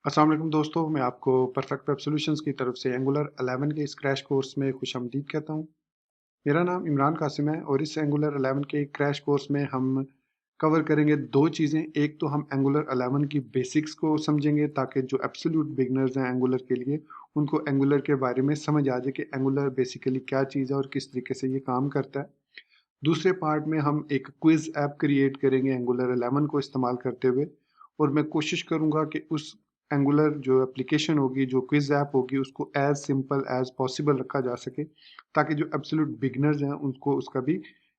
अस्सलाम वालेकुम दोस्तों, मैं आपको परफेक्ट वेब सॉल्यूशंस की तरफ से एंगुलर 11 के इस क्रैश कोर्स में खुशामदीद कहता हूं। मेरा नाम इमरान कासिम है और इस एंगुलर 11 के क्रैश कोर्स में हम कवर करेंगे दो चीज़ें। एक तो हम एंगुलर 11 की बेसिक्स को समझेंगे ताकि जो एब्सोल्यूट बिगनर्स हैं एंगुलर के लिए, उनको एंगुलर के बारे में समझ आ जाए कि एंगुलर बेसिकली क्या चीज़ है और किस तरीके से ये काम करता है। दूसरे पार्ट में हम एक क्विज ऐप क्रिएट करेंगे एंगुलर 11 को इस्तेमाल करते हुए, और मैं कोशिश करूंगा कि उस एंगुलर जो एप्लीकेशन होगी, जो क्विज ऐप होगी, उसको एज सिंपल एज पॉसिबल रखा जा सके ताकि जो एब्सोल्यूट बिगनर्स हैं उनको उसका भी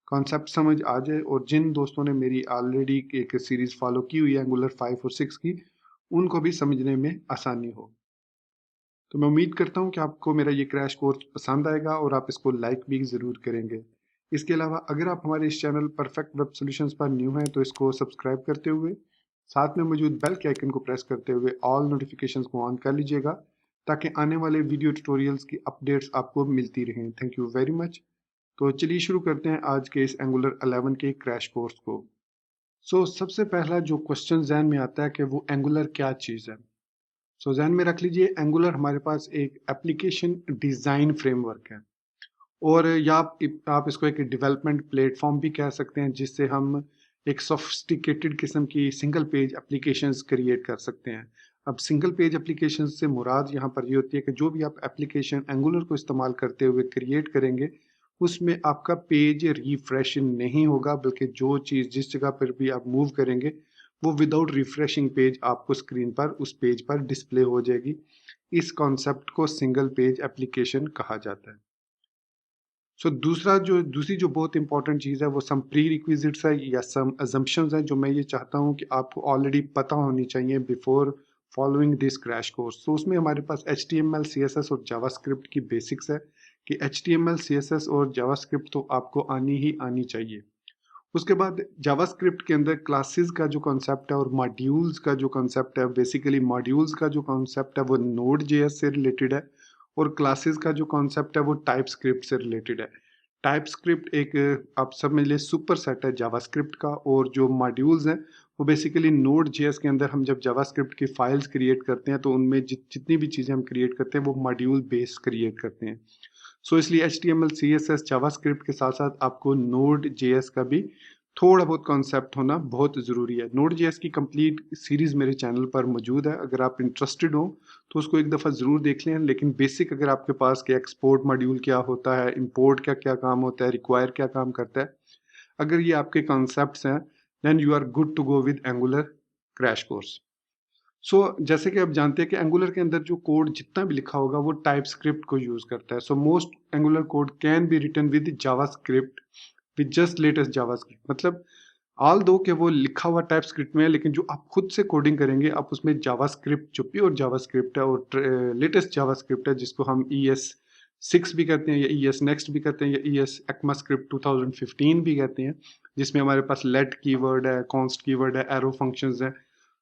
कॉन्सेप्ट समझ आ जाए। और जिन दोस्तों ने मेरी ऑलरेडी एक सीरीज फॉलो की हुई है एंगुलर 5 और 6 की, उनको भी समझने में आसानी हो। तो मैं उम्मीद करता हूँ कि आपको मेरा ये क्रैश कोर्स पसंद आएगा और आप इसको लाइक भी ज़रूर करेंगे। इसके अलावा अगर आप हमारे इस चैनल परफेक्ट वेब सॉल्यूशंस पर न्यू हैं तो इसको सब्सक्राइब करते हुए साथ में मौजूद बेल के आइकन को प्रेस करते हुए ऑल नोटिफिकेशंस को ऑन कर लीजिएगा ताकि आने वाले वीडियो ट्यूटोरियल्स की अपडेट्स आपको मिलती रहें। Thank you very much. तो चलिए शुरू करते हैं आज के इस एंगुलर 11 के क्रैश कोर्स को। सबसे पहला जो क्वेश्चन जहन में आता है कि वो एंगुलर क्या चीज़ है। जहन में रख लीजिए, एंगुलर हमारे पास एक एप्लीकेशन डिज़ाइन फ्रेमवर्क है, और या आप इसको एक डेवलपमेंट प्लेटफॉर्म भी कह सकते हैं जिससे हम एक सोफिस्टिकेटेड किस्म की सिंगल पेज एप्लीकेशंस क्रिएट कर सकते हैं। अब सिंगल पेज एप्लीकेशन से मुराद यहाँ पर ये होती है कि जो भी आप एप्लीकेशन एंगुलर को इस्तेमाल करते हुए क्रिएट करेंगे, उसमें आपका पेज रिफ्रेश नहीं होगा, बल्कि जो चीज़ जिस जगह पर भी आप मूव करेंगे वो विदाउट रिफ्रेशिंग पेज आपको स्क्रीन पर उस पेज पर डिस्प्ले हो जाएगी। इस कॉन्सेप्ट को सिंगल पेज एप्लीकेशन कहा जाता है। दूसरी जो बहुत इंपॉर्टेंट चीज़ है वो सम प्री रिक्विजिट्स है या सम अजम्पशंस हैं जो मैं ये चाहता हूँ कि आपको ऑलरेडी पता होनी चाहिए before following this crash course. तो उसमें हमारे पास HTML CSS और जावास्क्रिप्ट की बेसिक्स है कि HTML CSS और जावास्क्रिप्ट तो आपको आनी ही आनी चाहिए। उसके बाद जावास्क्रिप्ट के अंदर क्लासेस का जो कॉन्सेप्ट है और मॉड्यूल्स का जो कॉन्सेप्ट है, बेसिकली मॉड्यूल्स का जो कॉन्सेप्ट है वो नोड जेएस से रिलेटेड है, और क्लासेस का जो कॉन्सेप्ट है वो टाइप स्क्रिप्ट से रिलेटेड है। टाइप स्क्रिप्ट एक आप समझ लिए सुपर सेट है जावास्क्रिप्ट का, और जो मॉड्यूल्स हैं वो बेसिकली नोड जेएस के अंदर हम जब जावास्क्रिप्ट की फाइल्स क्रिएट करते हैं तो उनमें जितनी भी चीज़ें हम क्रिएट करते हैं वो मॉड्यूल बेस क्रिएट करते हैं। इसलिए HTML CSS जावास्क्रिप्ट के साथ साथ आपको नोड जेएस का भी थोड़ा बहुत कॉन्सेप्ट होना बहुत ज़रूरी है। नोड जेएस की कंप्लीट सीरीज़ मेरे चैनल पर मौजूद है, अगर आप इंटरेस्टेड हो तो उसको एक दफ़ा ज़रूर देख लें। लेकिन बेसिक अगर आपके पास कि एक्सपोर्ट मॉड्यूल क्या होता है, इंपोर्ट का क्या काम होता है, रिक्वायर क्या काम करता है, अगर ये आपके कॉन्सेप्ट्स हैं, then you are good to go with Angular crash course. जैसे कि आप जानते हैं कि एंगुलर के अंदर जो कोड जितना भी लिखा होगा वो टाइप स्क्रिप्ट को यूज करता है। Most Angular code can be written with JavaScript, with just latest JavaScript. मतलब ऑल दो के वो लिखा हुआ टाइप स्क्रिप्ट में है, लेकिन जो आप खुद से कोडिंग करेंगे आप उसमें जावास्क्रिप्ट, जो प्योर जावास्क्रिप्ट है और लेटेस्ट जावास्क्रिप्ट है जिसको हम ES6 भी कहते हैं या ES नेक्स्ट भी कहते हैं या ES ECMAScript 2015 भी कहते हैं, जिसमें हमारे पास लेट कीवर्ड है, कॉन्स्ट कीवर्ड है, एरो फंक्शंस है।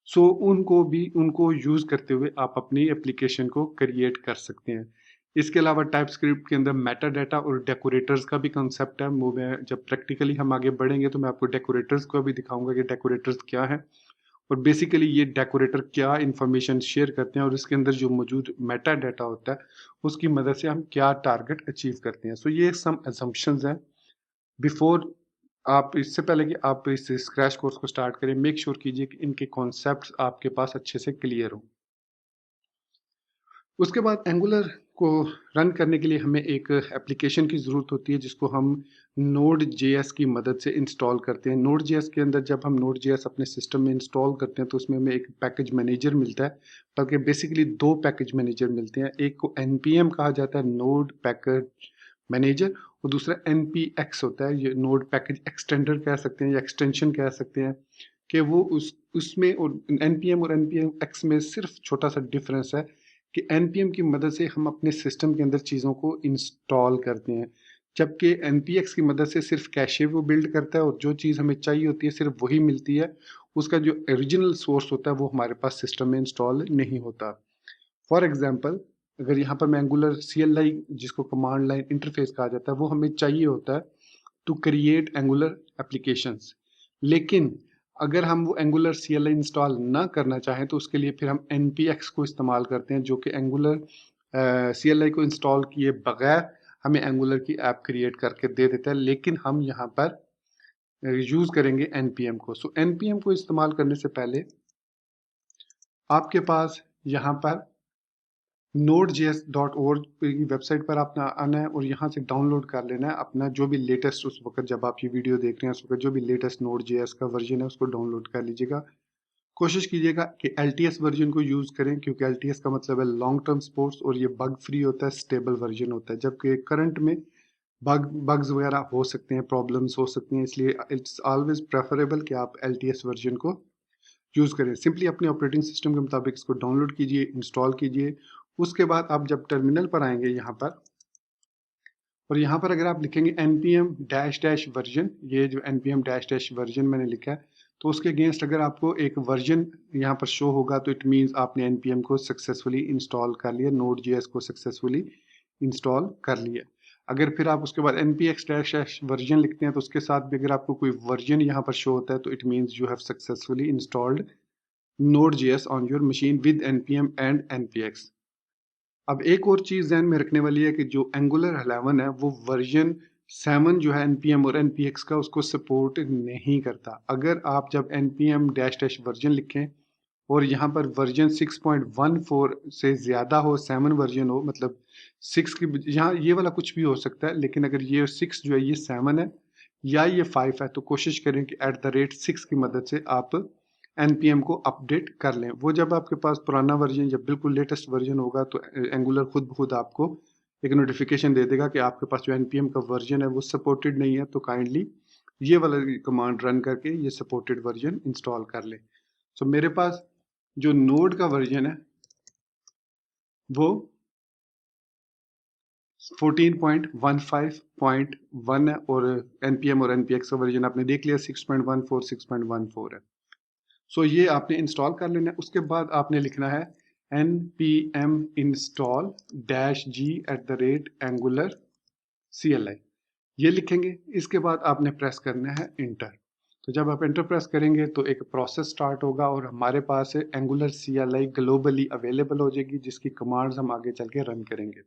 उनको यूज़ करते हुए आप अपनी एप्लीकेशन को क्रिएट कर सकते हैं। इसके अलावा टाइप स्क्रिप्ट के अंदर मेटा डाटा और डेकोरेटर्स का भी कंसेप्ट है। वो मैं जब प्रैक्टिकली हम आगे बढ़ेंगे तो मैं आपको डेकोरेटर्स को भी दिखाऊंगा कि डेकोरेटर्स क्या है, और बेसिकली ये डेकोरेटर क्या इंफॉर्मेशन शेयर करते हैं और इसके अंदर जो मौजूद मेटा डाटा होता है उसकी मदद से हम क्या टारगेट अचीव करते हैं। ये सम असम्पशंस हैं। बिफोर आप इससे पहले कि आप इस स्क्रैच कोर्स को स्टार्ट करें, मेक श्योर कीजिए कि इनके कॉन्सेप्ट्स आपके पास अच्छे से क्लियर हो। उसके बाद एंगुलर को रन करने के लिए हमें एक एप्लीकेशन की ज़रूरत होती है जिसको हम नोड जेएस की मदद से इंस्टॉल करते हैं। नोड जेएस के अंदर जब हम नोड जेएस अपने सिस्टम में इंस्टॉल करते हैं तो उसमें हमें एक पैकेज मैनेजर मिलता है, बल्कि बेसिकली दो पैकेज मैनेजर मिलते हैं। एक को NPM कहा जाता है, नोड पैकेज मैनेजर, और दूसरा NPX होता है, ये नोड पैकेज एक्सटेंडर कह सकते हैं या एक्सटेंशन कह सकते हैं। कि वो उसमें और NPM और NPX में सिर्फ छोटा सा डिफरेंस है कि NPM की मदद से हम अपने सिस्टम के अंदर चीज़ों को इंस्टॉल करते हैं, जबकि NPX की मदद से सिर्फ कैशे वो बिल्ड करता है और जो चीज़ हमें चाहिए होती है सिर्फ वही मिलती है। उसका जो ओरिजिनल सोर्स होता है वो हमारे पास सिस्टम में इंस्टॉल नहीं होता। फॉर एग्जांपल, अगर यहाँ पर मैं एंगुलर CLI, जिसको कमांड लाइन इंटरफेस कहा जाता है, वो हमें चाहिए होता है टू क्रिएट एंगुलर एप्लीकेशंस। लेकिन अगर हम वो एंगुलर CLI इंस्टॉल ना करना चाहें तो उसके लिए फिर हम NPX को इस्तेमाल करते हैं, जो कि एंगुलर CLI को इंस्टॉल किए बगैर हमें एंगुलर की ऐप क्रिएट करके दे देता है, लेकिन हम यहाँ पर यूज़ करेंगे NPM को। सो NPM को इस्तेमाल करने से पहले आपके पास यहाँ पर node.js.org की वेबसाइट पर आपने आना है और यहाँ से डाउनलोड कर लेना है अपना जो भी लेटेस्ट, उस वक्त जब आप ये वीडियो देख रहे हैं उस वक्त जो भी लेटेस्ट Node.js का वर्जन है उसको डाउनलोड कर लीजिएगा। कोशिश कीजिएगा कि LTS वर्जन को यूज़ करें, क्योंकि LTS का मतलब है लॉन्ग टर्म सपोर्ट्स और ये बग फ्री होता है, स्टेबल वर्जन होता है, जबकि करंट में बग्स वगैरह हो सकते हैं, प्रॉब्लम्स हो सकती हैं, इसलिए इट्स ऑलवेज प्रेफरेबल कि आप LTS वर्जन को यूज़ करें। सिंपली अपने ऑपरेटिंग सिस्टम के मुताबिक इसको डाउनलोड कीजिए, इंस्टॉल कीजिए। उसके बाद आप जब टर्मिनल पर आएंगे यहाँ पर, और यहाँ पर अगर आप लिखेंगे npm डैश डैश वर्जन, ये जो npm डैश डैश वर्जन मैंने लिखा है, तो उसके अगेंस्ट अगर आपको एक वर्जन यहाँ पर शो होगा तो इट मीन्स आपने npm को सक्सेसफुली इंस्टॉल कर लिया, Node.js को सक्सेसफुली इंस्टॉल कर लिया। अगर फिर आप उसके बाद npx डैश डैश वर्जन लिखते हैं तो उसके साथ भी अगर आपको कोई वर्जन यहाँ पर शो होता है तो it means you have successfully installed Node.js on your machine with npm and npx। अब एक और चीज़ ध्यान में रखने वाली है कि जो Angular 11 है वो वर्जन 7 जो है npm और npx का उसको सपोर्ट नहीं करता। अगर आप जब npm डैश डैश वर्जन लिखें और यहाँ पर वर्जन 6.14 से ज़्यादा हो, 7 वर्जन हो, मतलब 6 की यहाँ ये वाला कुछ भी हो सकता है, लेकिन अगर ये 6 जो है ये 7 है या ये 5 है तो कोशिश करें कि @6 की मदद से आप npm को अपडेट कर लें। वो जब आपके पास पुराना वर्जन या बिल्कुल लेटेस्ट वर्जन होगा तो एंगुलर खुद ब खुद आपको एक नोटिफिकेशन दे देगा कि आपके पास जो npm का वर्जन है वो सपोर्टेड नहीं है, तो काइंडली ये वाला कमांड रन करके ये सपोर्टेड वर्जन इंस्टॉल कर लें। सो मेरे पास जो नोड का वर्जन है वो 14.15.1 है और npm और npx का वर्जन आपने देख लिया 6.14 6.14 है। सो ये आपने इंस्टॉल कर लेना है। उसके बाद आपने लिखना है npm install -g@angular CLI, ये लिखेंगे। इसके बाद आपने प्रेस करना है इंटर। तो जब आप इंटर प्रेस करेंगे तो एक प्रोसेस स्टार्ट होगा और हमारे पास एंगुलर CLI ग्लोबली अवेलेबल हो जाएगी, जिसकी कमांड्स हम आगे चल के रन करेंगे।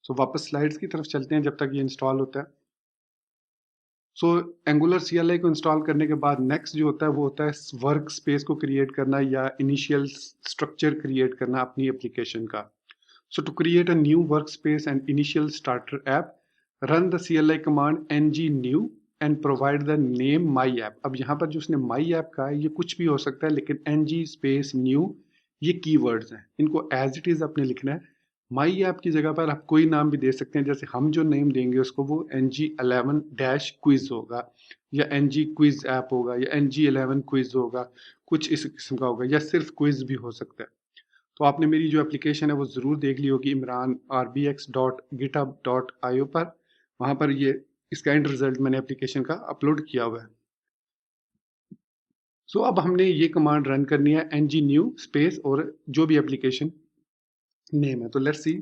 सो वापस स्लाइड्स की तरफ चलते हैं जब तक ये इंस्टॉल होता है। सो एंगुलर CLI को इंस्टॉल करने के बाद नेक्स्ट जो होता है वो होता है वर्क स्पेस को क्रिएट करना या इनिशियल स्ट्रक्चर क्रिएट करना अपनी एप्लीकेशन का। So to create a new work space and initial starter app, run the CLI command ng new and provide the name my app. अब यहाँ पर जो उसने माई ऐप का है ये कुछ भी हो सकता है, लेकिन ng स्पेस न्यू ये कीवर्ड्स हैं, इनको एज इट इज आपने लिखना है। माई ऐप की जगह पर आप कोई नाम भी दे सकते हैं, जैसे हम जो नेम देंगे उसको वो ng11 डैश क्विज होगा या ng क्विज ऐप होगा या ng11 क्विज होगा, कुछ इस किस्म का होगा, या सिर्फ क्विज भी हो सकता है। तो आपने मेरी जो एप्लीकेशन है वो ज़रूर देख ली होगी इमरान rbx.github.io पर, वहाँ पर ये इसका एंड रिजल्ट मैंने एप्लीकेशन का अपलोड किया हुआ है। सो अब हमने ये कमांड रन करनी है ng new स्पेस और जो भी एप्लीकेशन नेम है, तो लेट्स सी।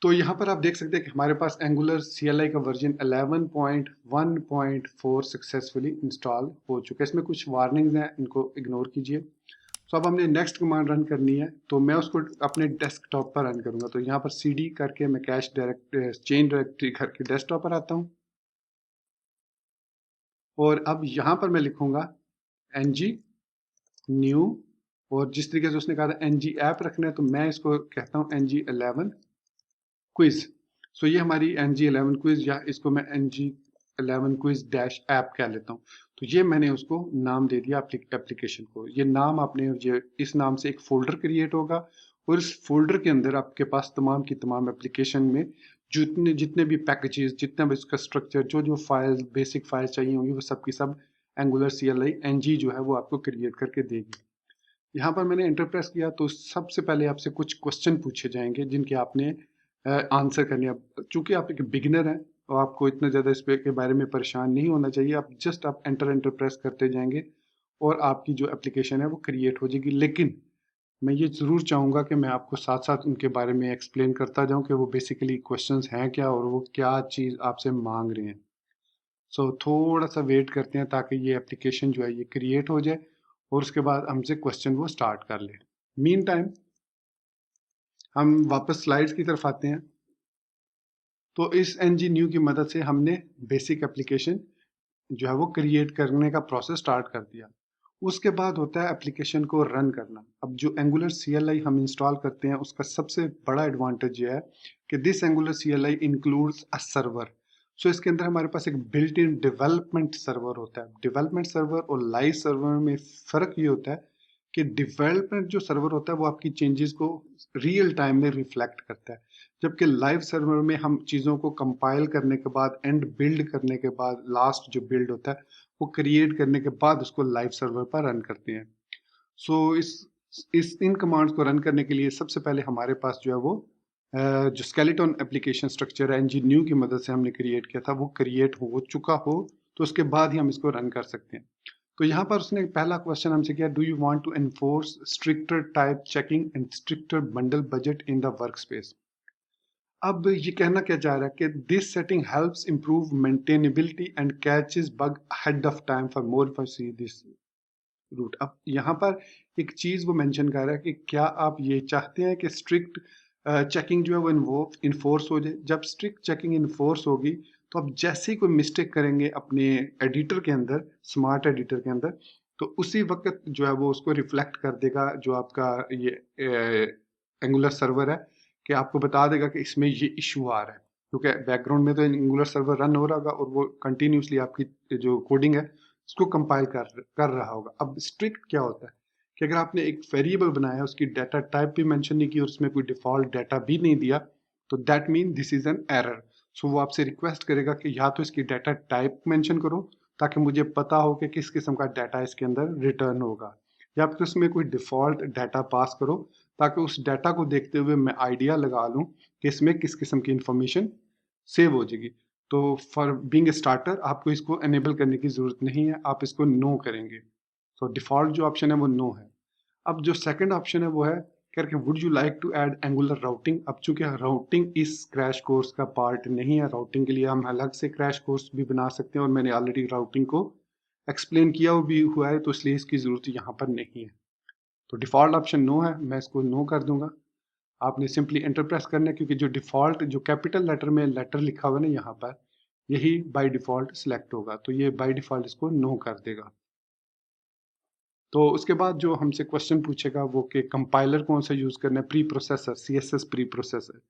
तो यहाँ पर आप देख सकते हैं कि हमारे पास एंगुलर CLI का वर्जन 11.1.4 सक्सेसफुली इंस्टॉल हो चुका है। इसमें कुछ वार्निंग्स हैं, इनको इग्नोर कीजिए। तो अब हमने नेक्स्ट कमांड रन करनी है, तो मैं उसको अपने डेस्कटॉप पर रन करूंगा। तो यहाँ पर CD करके मैं कैश डायरेक्ट चेन डायरेक्टरी करके डेस्कटॉप पर आता हूँ और अब यहाँ पर मैं लिखूंगा ng new, और जिस तरीके से उसने कहा था ng ऐप रखना है तो मैं इसको कहता हूँ ng11 क्विज। सो ये हमारी ng11 क्विज, या इसको मैं ng11 क्विज डैश ऐप कह लेता हूँ। तो ये मैंने उसको नाम दे दिया एप्लीकेशन को। ये नाम आपने इस नाम से एक फोल्डर क्रिएट होगा और इस फोल्डर के अंदर आपके पास तमाम की तमाम एप्लीकेशन में जितने जितने भी पैकेजेस, जितना भी इसका स्ट्रक्चर, जो जो फाइल्स, बेसिक फाइल्स चाहिए होंगी वो सब की सब एंगुलर CLI ng जो है वो आपको क्रिएट करके देगी। यहाँ पर मैंने एंटर प्रेस किया तो सबसे पहले आपसे कुछ क्वेश्चन पूछे जाएंगे जिनके आपने आंसर करनी है। चूंकि आप एक बिगिनर हैं तो आपको इतना ज़्यादा इस पे के बारे में परेशान नहीं होना चाहिए। आप जस्ट आप एंटर प्रेस करते जाएंगे और आपकी जो एप्लीकेशन है वो क्रिएट हो जाएगी। लेकिन मैं ये ज़रूर चाहूँगा कि मैं आपको साथ साथ उनके बारे में एक्सप्लेन करता जाऊँ कि वो बेसिकली क्वेश्चंस हैं क्या और वो क्या चीज़ आपसे मांग रहे हैं। सो थोड़ा सा वेट करते हैं ताकि ये एप्लीकेशन जो है ये क्रिएट हो जाए और उसके बाद हमसे क्वेश्चन वो स्टार्ट कर ले। मीन टाइम हम वापस स्लाइड्स की तरफ आते हैं। तो इस NG न्यू की मदद से हमने बेसिक एप्लीकेशन जो है वो क्रिएट करने का प्रोसेस स्टार्ट कर दिया। उसके बाद होता है एप्लीकेशन को रन करना। अब जो एंगुलर CLI हम इंस्टॉल करते हैं उसका सबसे बड़ा एडवांटेज ये है कि this Angular CLI includes a server. So इसके अंदर हमारे पास एक बिल्ट इन डेवलपमेंट सर्वर होता है। डेवलपमेंट सर्वर और लाइव सर्वर में फ़र्क ये होता है कि डेवलपमेंट जो सर्वर होता है वो आपकी चेंजेस को रियल टाइम में रिफ्लेक्ट करता है, जबकि लाइव सर्वर में हम चीज़ों को कंपाइल करने के बाद एंड बिल्ड करने के बाद लास्ट जो बिल्ड होता है वो क्रिएट करने के बाद उसको लाइव सर्वर पर रन करते हैं। सो इस इन कमांड्स को रन करने के लिए सबसे पहले हमारे पास जो है वो जो स्केलेटन एप्लीकेशन स्ट्रक्चर है NG-न्यू की मदद से हमने क्रिएट किया था वो क्रिएट हो चुका हो तो उसके बाद ही हम इसको रन कर सकते हैं। तो यहाँ पर उसने पहला क्वेश्चन हमसे किया, do you want to enforce stricter type checking and stricter bundle budget in the workspace. अब ये कहना क्या चाह रहा है कि this setting helps improve maintainability and catches bug ahead of time for more see this route. अब यहाँ पर एक चीज वो मेंशन कर रहा है कि क्या आप ये चाहते हैं कि स्ट्रिक्ट चेकिंग जो है वो इन्फोर्स हो जाए। जब स्ट्रिक्ट चेकिंग इन्फोर्स होगी तो आप जैसे ही कोई मिस्टेक करेंगे अपने एडिटर के अंदर, स्मार्ट एडिटर के अंदर, तो उसी वक्त जो है वो उसको रिफ्लेक्ट कर देगा जो आपका ये एंगुलर सर्वर है, कि आपको बता देगा कि इसमें ये इशू आ रहा है, क्योंकि बैकग्राउंड में तो एंगुलर सर्वर रन हो रहा होगा और वो कंटिन्यूसली आपकी जो कोडिंग है उसको कंपाइल कर रहा होगा। अब स्ट्रिक्ट क्या होता है कि अगर आपने एक वेरिएबल बनाया, उसकी डाटा टाइप भी मेंशन नहीं की और उसमें कोई डिफॉल्ट डाटा भी नहीं दिया, तो that mean this is an error. So वो आपसे रिक्वेस्ट करेगा कि या तो इसकी डाटा टाइप मेंशन करो ताकि मुझे पता हो कि किस किस्म का डाटा इसके अंदर रिटर्न होगा, या फिर उसमें कोई डिफॉल्ट डाटा पास करो ताकि उस डाटा को देखते हुए मैं आइडिया लगा लूँ कि इसमें किस किस्म की इंफॉर्मेशन सेव हो जाएगी। तो फॉर बीइंग ए स्टार्टर आपको इसको एनेबल करने की ज़रूरत नहीं है, आप इसको नो करेंगे। तो डिफ़ॉल्ट जो ऑप्शन है वो नो है। अब जो सेकंड ऑप्शन है वो है करके would you like to add Angular routing. अब चूंकि राउटिंग इस क्रैश कोर्स का पार्ट नहीं है, राउटिंग के लिए हम अलग से क्रैश कोर्स भी बना सकते हैं और मैंने ऑलरेडी राउटिंग को एक्सप्लेन किया भी हुआ है, तो इसलिए इसकी ज़रूरत यहाँ पर नहीं है। तो डिफ़ॉल्ट ऑप्शन नो है, मैं इसको नो कर दूंगा। आपने सिंपली एंटर प्रेस करना है क्योंकि जो डिफ़ॉल्ट जो कैपिटल लेटर में लेटर लिखा हुआ है ना यहाँ पर, यही बाय डिफ़ॉल्ट सिलेक्ट होगा, तो ये बाय डिफ़ॉल्ट इसको नो कर देगा। तो उसके बाद जो हमसे क्वेश्चन पूछेगा वो कि कंपाइलर कौन सा यूज़ करना है, pre processor, CSS pre processor.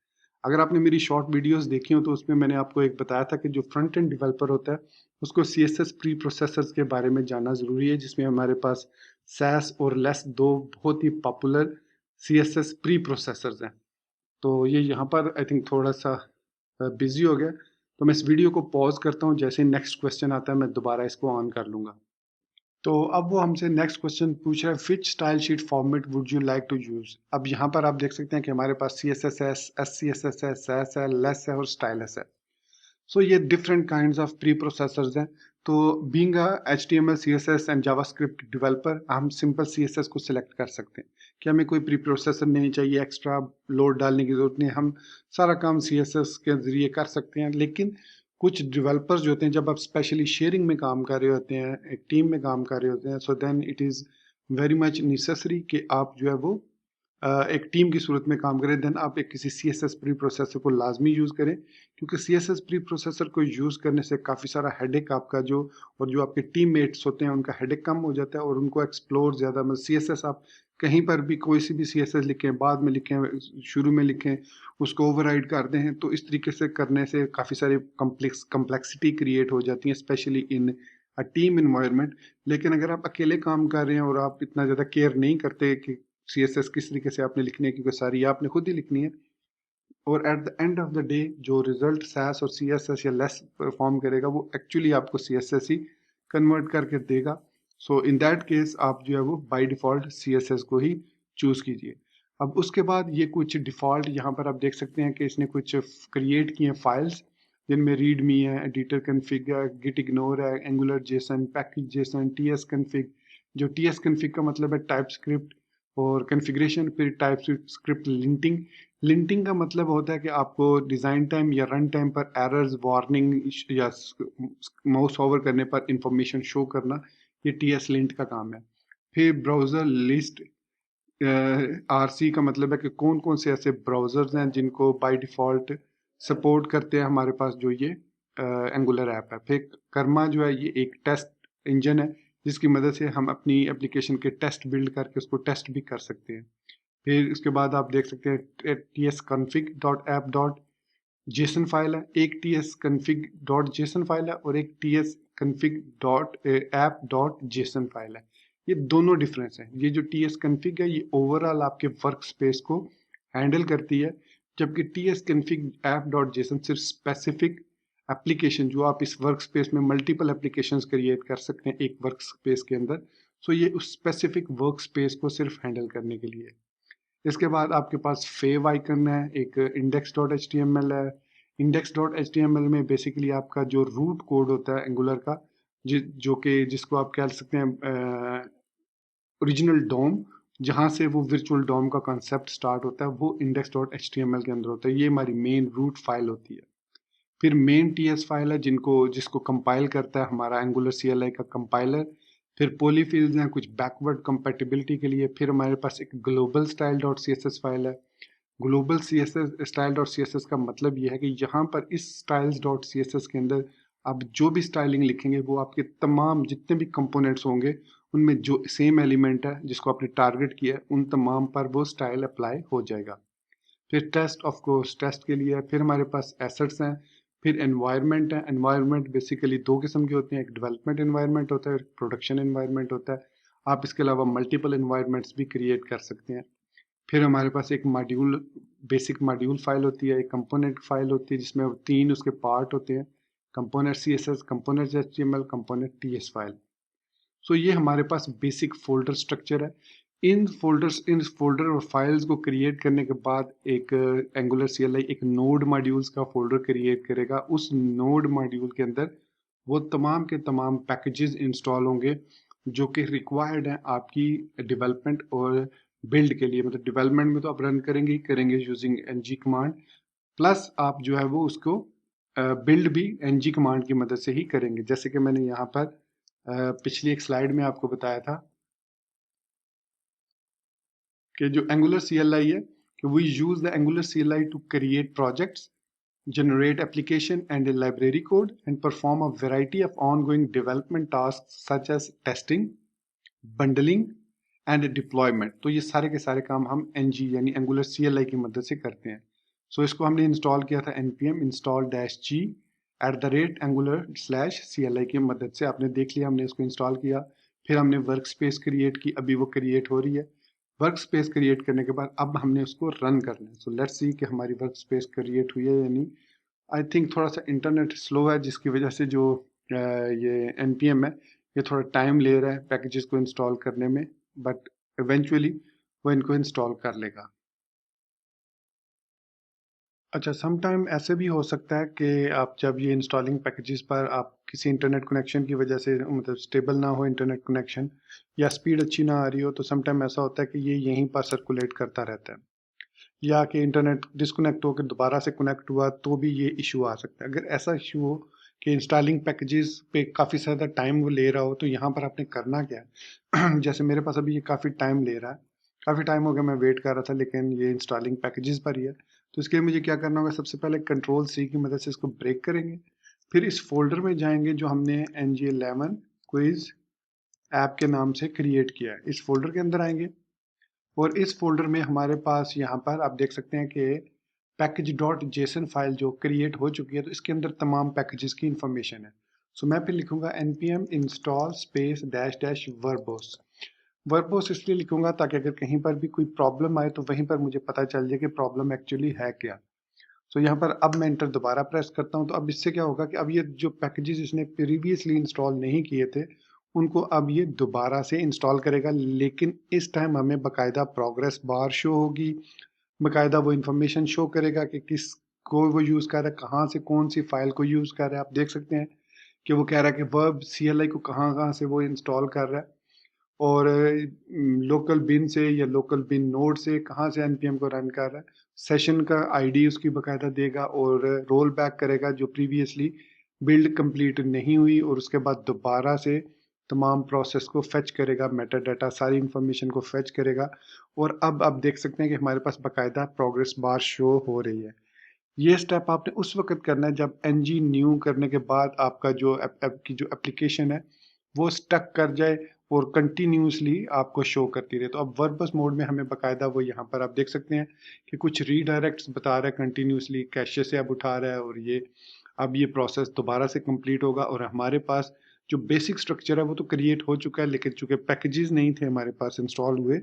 अगर आपने मेरी शॉर्ट वीडियोस देखी हो तो उसमें मैंने आपको एक बताया था कि जो फ्रंट एंड डेवलपर होता है उसको CSS प्री प्रोसेसर्स के बारे में जानना ज़रूरी है, जिसमें हमारे पास SAS और लेस दो बहुत ही पॉपुलर CSS प्री प्रोसेसर्स हैं। तो ये यहाँ पर आई थिंक थोड़ा सा बिजी हो गया, तो मैं इस वीडियो को पॉज करता हूँ, जैसे नेक्स्ट क्वेश्चन आता है मैं दोबारा इसको ऑन कर लूँगा। तो अब वो हमसे नेक्स्ट क्वेश्चन पूछ रहा है, which style sheet format would you like to use. अब यहाँ पर आप देख सकते हैं कि हमारे पास CSS है, SCSS है, SAS है, लेस है और स्टाइलस है। सो ये different kinds of preprocessors हैं। तो being a HTML CSS and JavaScript developer हम सिंपल CSS को सिलेक्ट कर सकते हैं कि हमें कोई प्री प्रोसेसर नहीं चाहिए, एक्स्ट्रा लोड डालने की जरूरत नहीं, हम सारा काम CSS के जरिए कर सकते हैं। लेकिन कुछ डेवलपर्स जो होते हैं, जब आप स्पेशली शेयरिंग में काम कर रहे होते हैं, एक टीम में काम कर रहे होते हैं, so then it is very much necessary कि आप जो है वो एक टीम की सूरत में काम करें, देन आप एक किसी CSS प्री प्रोसेसर को लाजमी यूज़ करें, क्योंकि CSS प्री प्रोसेसर को यूज़ करने से काफ़ी सारा हेडेक आपका जो और जो आपके टीममेट्स होते हैं उनका हेडेक कम हो जाता है और उनको एक्सप्लोर ज़्यादा, मतलब CSS आप कहीं पर भी कोई सी भी CSS लिखें, बाद में लिखें, शुरू में लिखें, उसको ओवरराइड कर दें, तो इस तरीके से करने से काफ़ी सारी कम्प्लेक्सिटी क्रिएट हो जाती है, specially in a team environment. लेकिन अगर आप अकेले काम कर रहे हैं और आप इतना ज़्यादा केयर नहीं करते कि CSS किस तरीके से आपने लिखनी है, क्योंकि सारी आपने खुद ही लिखनी है, और at the end of the day जो रिजल्ट SAS और CSS या लेस परफॉर्म करेगा वो एक्चुअली आपको CSS ही कन्वर्ट करके देगा। सो इन दैट केस आप जो है वो बाय डिफ़ॉल्ट CSS को ही चूज़ कीजिए। अब उसके बाद ये कुछ डिफ़ॉल्ट यहाँ पर आप देख सकते हैं कि इसने कुछ क्रिएट किए हैं फाइल्स, जिनमें रीडमी है, एडिटर कन्फिग है, गिट इग्नोर है, angular Jason, package Jason, TS config. जो TS कन्फिग का मतलब है टाइप स्क्रिप्ट, और कॉन्फ़िगरेशन, फिर टाइप स्क्रिप्ट लिंटिंग। लिंटिंग का मतलब होता है कि आपको डिज़ाइन टाइम या रन टाइम पर एरर्स, वार्निंग या माउस ओवर करने पर इंफॉर्मेशन शो करना, ये टीएस लिंट का काम है। फिर ब्राउज़र लिस्ट, आरसी का मतलब है कि कौन कौन से ऐसे ब्राउज़र्स हैं जिनको बाय डिफ़ॉल्ट सपोर्ट करते हैं हमारे पास जो ये एंगुलर ऐप है। फिर कर्मा जो है ये एक टेस्ट इंजन है जिसकी मदद से हम अपनी एप्लीकेशन के टेस्ट बिल्ड करके उसको टेस्ट भी कर सकते हैं। फिर उसके बाद आप देख सकते हैं T S config dot app dot JSON file है, एक T S config dot JSON file है और एक T S config dot app dot JSON file है। ये दोनों डिफरेंस हैं। ये जो टी एस कन्फिग है ये ओवरऑल आपके वर्क स्पेस को हैंडल करती है, जबकि T S config app dot JSON सिर्फ स्पेसिफिक एप्लीकेशन, जो आप इस वर्क स्पेस में मल्टीपल एप्लीकेशन क्रिएट कर सकते हैं एक वर्क स्पेस के अंदर, सो ये उस स्पेसिफिक वर्क स्पेस को सिर्फ हैंडल करने के लिए है। इसके बाद आपके पास फेव आइकन है, एक index dot H T M L है। Index dot H T M L में बेसिकली आपका जो रूट कोड होता है एंगुलर का, जो कि जिसको आप कह सकते हैं ओरिजिनल डोम, जहाँ से वो वर्चुअल डोम का कॉन्सेप्ट स्टार्ट होता है, वो index dot H T M L के अंदर होता है। ये हमारी मेन रूट फाइल होती है। फिर मेन टी एस फाइल है जिसको कंपाइल करता है हमारा एंगुलर सी एल आई का कंपाइलर। फिर पॉलीफिल्स हैं कुछ बैकवर्ड कंपेटिबिलिटी के लिए। फिर हमारे पास एक global style dot C S S file है। Global C S S style dot C S S का मतलब ये है कि यहाँ पर इस styles dot C S S के अंदर आप जो भी स्टाइलिंग लिखेंगे वो आपके तमाम जितने भी कंपोनेंट्स होंगे उनमें जो सेम एलिमेंट है जिसको आपने टारगेट किया है उन तमाम पर वो स्टाइल अप्लाई हो जाएगा। फिर टेस्ट, ऑफ कोर्स टेस्ट के लिए है। फिर हमारे पास एसेट्स हैं। फिर एनवायरनमेंट है। एनवायरनमेंट बेसिकली दो किस्म के होते हैं, एक डेवलपमेंट एनवायरनमेंट होता है, एक प्रोडक्शन एनवायरनमेंट होता है। आप इसके अलावा मल्टीपल एनवायरनमेंट्स भी क्रिएट कर सकते हैं। फिर हमारे पास एक मॉड्यूल, बेसिक मॉड्यूल फाइल होती है, एक कंपोनेंट फाइल होती है जिसमें तीन उसके पार्ट होते हैं, component C S S, component H T M L, component T S file. So ये हमारे पास बेसिक फोल्डर स्ट्रक्चर है। इन फोल्डर और फाइल्स को क्रिएट करने के बाद एक एंगुलर CLI एक नोड मॉड्यूल्स का फोल्डर क्रिएट करेगा। उस नोड मॉड्यूल के अंदर वो तमाम के तमाम पैकेजेस इंस्टॉल होंगे जो कि रिक्वायर्ड हैं आपकी डेवलपमेंट और बिल्ड के लिए। मतलब डेवलपमेंट में तो आप रन करेंगे ही करेंगे यूजिंग ng कमांड, प्लस आप जो है वो उसको बिल्ड भी ng कमांड की मदद से ही करेंगे। जैसे कि मैंने यहाँ पर पिछली एक स्लाइड में आपको बताया था कि जो एंगुलर CLI है कि we use the Angular CLI to create projects, generate application and a library code, and perform a variety of ongoing development tasks such as testing, bundling and deployment। तो ये सारे के सारे काम हम ng यानी एंगुलर CLI की मदद से करते हैं। सो इसको हमने इंस्टॉल किया था npm install-g@angular/CLI की मदद से। आपने देख लिया, हमने इसको इंस्टॉल किया। फिर हमने वर्क स्पेस क्रिएट की, अभी वो क्रिएट हो रही है। वर्क स्पेस क्रिएट करने के बाद अब हमने उसको रन करना है। सो लेट्स सी कि हमारी वर्क स्पेस क्रिएट हुई है या नहीं। आई थिंक थोड़ा सा इंटरनेट स्लो है जिसकी वजह से जो ये npm है ये थोड़ा टाइम ले रहा है पैकेजेस को इंस्टॉल करने में, बट इवेंचुअली वो इनको इंस्टॉल कर लेगा। अच्छा, सम टाइम ऐसे भी हो सकता है कि आप जब ये इंस्टॉलिंग पैकेजेस पर आप किसी इंटरनेट कनेक्शन की वजह से, मतलब स्टेबल ना हो इंटरनेट कनेक्शन या स्पीड अच्छी ना आ रही हो, तो सम टाइम ऐसा होता है कि ये यहीं पर सर्कुलेट करता रहता है, या कि इंटरनेट डिस्कनेक्ट होकर दोबारा से कनेक्ट हुआ तो भी ये इशू आ सकता है। अगर ऐसा इशू हो कि इंस्टॉलिंग पैकेजेस पे काफ़ी ज़्यादा टाइम वो ले रहा हो, तो यहाँ पर आपने करना क्या है जैसे मेरे पास अभी ये काफ़ी टाइम ले रहा है, काफ़ी टाइम हो गया मैं वेट कर रहा था, लेकिन ये इंस्टॉलिंग पैकेजेस पर ही है। तो इसके लिए मुझे क्या करना होगा, सबसे पहले कंट्रोल-C की मदद से इसको ब्रेक करेंगे। फिर इस फोल्डर में जाएंगे जो हमने ng11 क्विज ऐप के नाम से क्रिएट किया है, इस फोल्डर के अंदर आएंगे और इस फोल्डर में हमारे पास यहाँ पर आप देख सकते हैं कि पैकेज डॉट जेसन फाइल जो क्रिएट हो चुकी है, तो इसके अंदर तमाम पैकेजेस की इंफॉर्मेशन है। सो मैं फिर लिखूंगा npm install space dash dash verbose. Verbose इसलिए लिखूंगा ताकि अगर कहीं पर भी कोई प्रॉब्लम आए तो वहीं पर मुझे पता चल जाए कि प्रॉब्लम एक्चुअली है क्या। सो यहाँ पर अब मैं इंटर दोबारा प्रेस करता हूँ, तो अब इससे क्या होगा कि अब ये जो पैकेजेस इसने प्रीवियसली इंस्टॉल नहीं किए थे उनको अब ये दोबारा से इंस्टॉल करेगा, लेकिन इस टाइम हमें बाकायदा प्रोग्रेस बार शो होगी, बाकायदा वो इन्फॉर्मेशन शो करेगा कि किस को वो यूज़ कर रहा है, कहाँ से कौन सी फाइल को यूज़ कर रहा है। आप देख सकते हैं कि वो कह रहा है कि वर्ब CLI को कहाँ कहाँ से वो इंस्टॉल कर रहा है। और लोकल बिन से या लोकल बिन नोड से कहाँ से npm को रन कर रहा है, सेशन का आईडी उसकी बकायदा देगा और रोल बैक करेगा जो प्रीवियसली बिल्ड कंप्लीट नहीं हुई, और उसके बाद दोबारा से तमाम प्रोसेस को फेच करेगा, मेटा डाटा सारी इंफॉर्मेशन को फेच करेगा। और अब आप देख सकते हैं कि हमारे पास बकायदा प्रोग्रेस बार शो हो रही है। ये स्टेप आपने उस वक्त करना है जब ng न्यू करने के बाद आपका जो की जो एप्लीकेशन है वो स्टक कर जाए और कंटिन्यूसली आपको शो करती रहे। तो अब वर्बस मोड में हमें बकायदा वो यहाँ पर आप देख सकते हैं कि कुछ रीडायरेक्ट्स बता रहा है कंटिन्यूसली कैशे से अब उठा रहा है, और ये अब ये प्रोसेस दोबारा से कंप्लीट होगा। और हमारे पास जो बेसिक स्ट्रक्चर है वो तो क्रिएट हो चुका है, लेकिन चूंकि पैकेजेस नहीं थे हमारे पास इंस्टॉल हुए,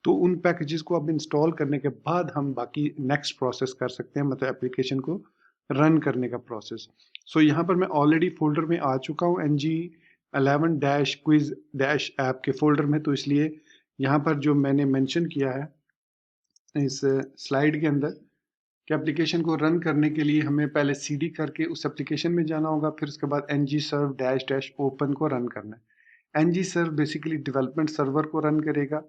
तो उन पैकेजेस को अब इंस्टॉल करने के बाद हम बाकी नेक्स्ट प्रोसेस कर सकते हैं, मतलब एप्लीकेशन को रन करने का प्रोसेस। सो यहाँ पर मैं ऑलरेडी फोल्डर में आ चुका हूँ ng11 dash quiz dash app के फोल्डर में, तो इसलिए यहाँ पर जो मैंने मेंशन किया है इस स्लाइड के अंदर कि एप्लीकेशन को रन करने के लिए हमें पहले cd करके उस एप्लीकेशन में जाना होगा, फिर उसके बाद ng serve dash dash open को रन करना है। ng serve basically development server को रन करेगा,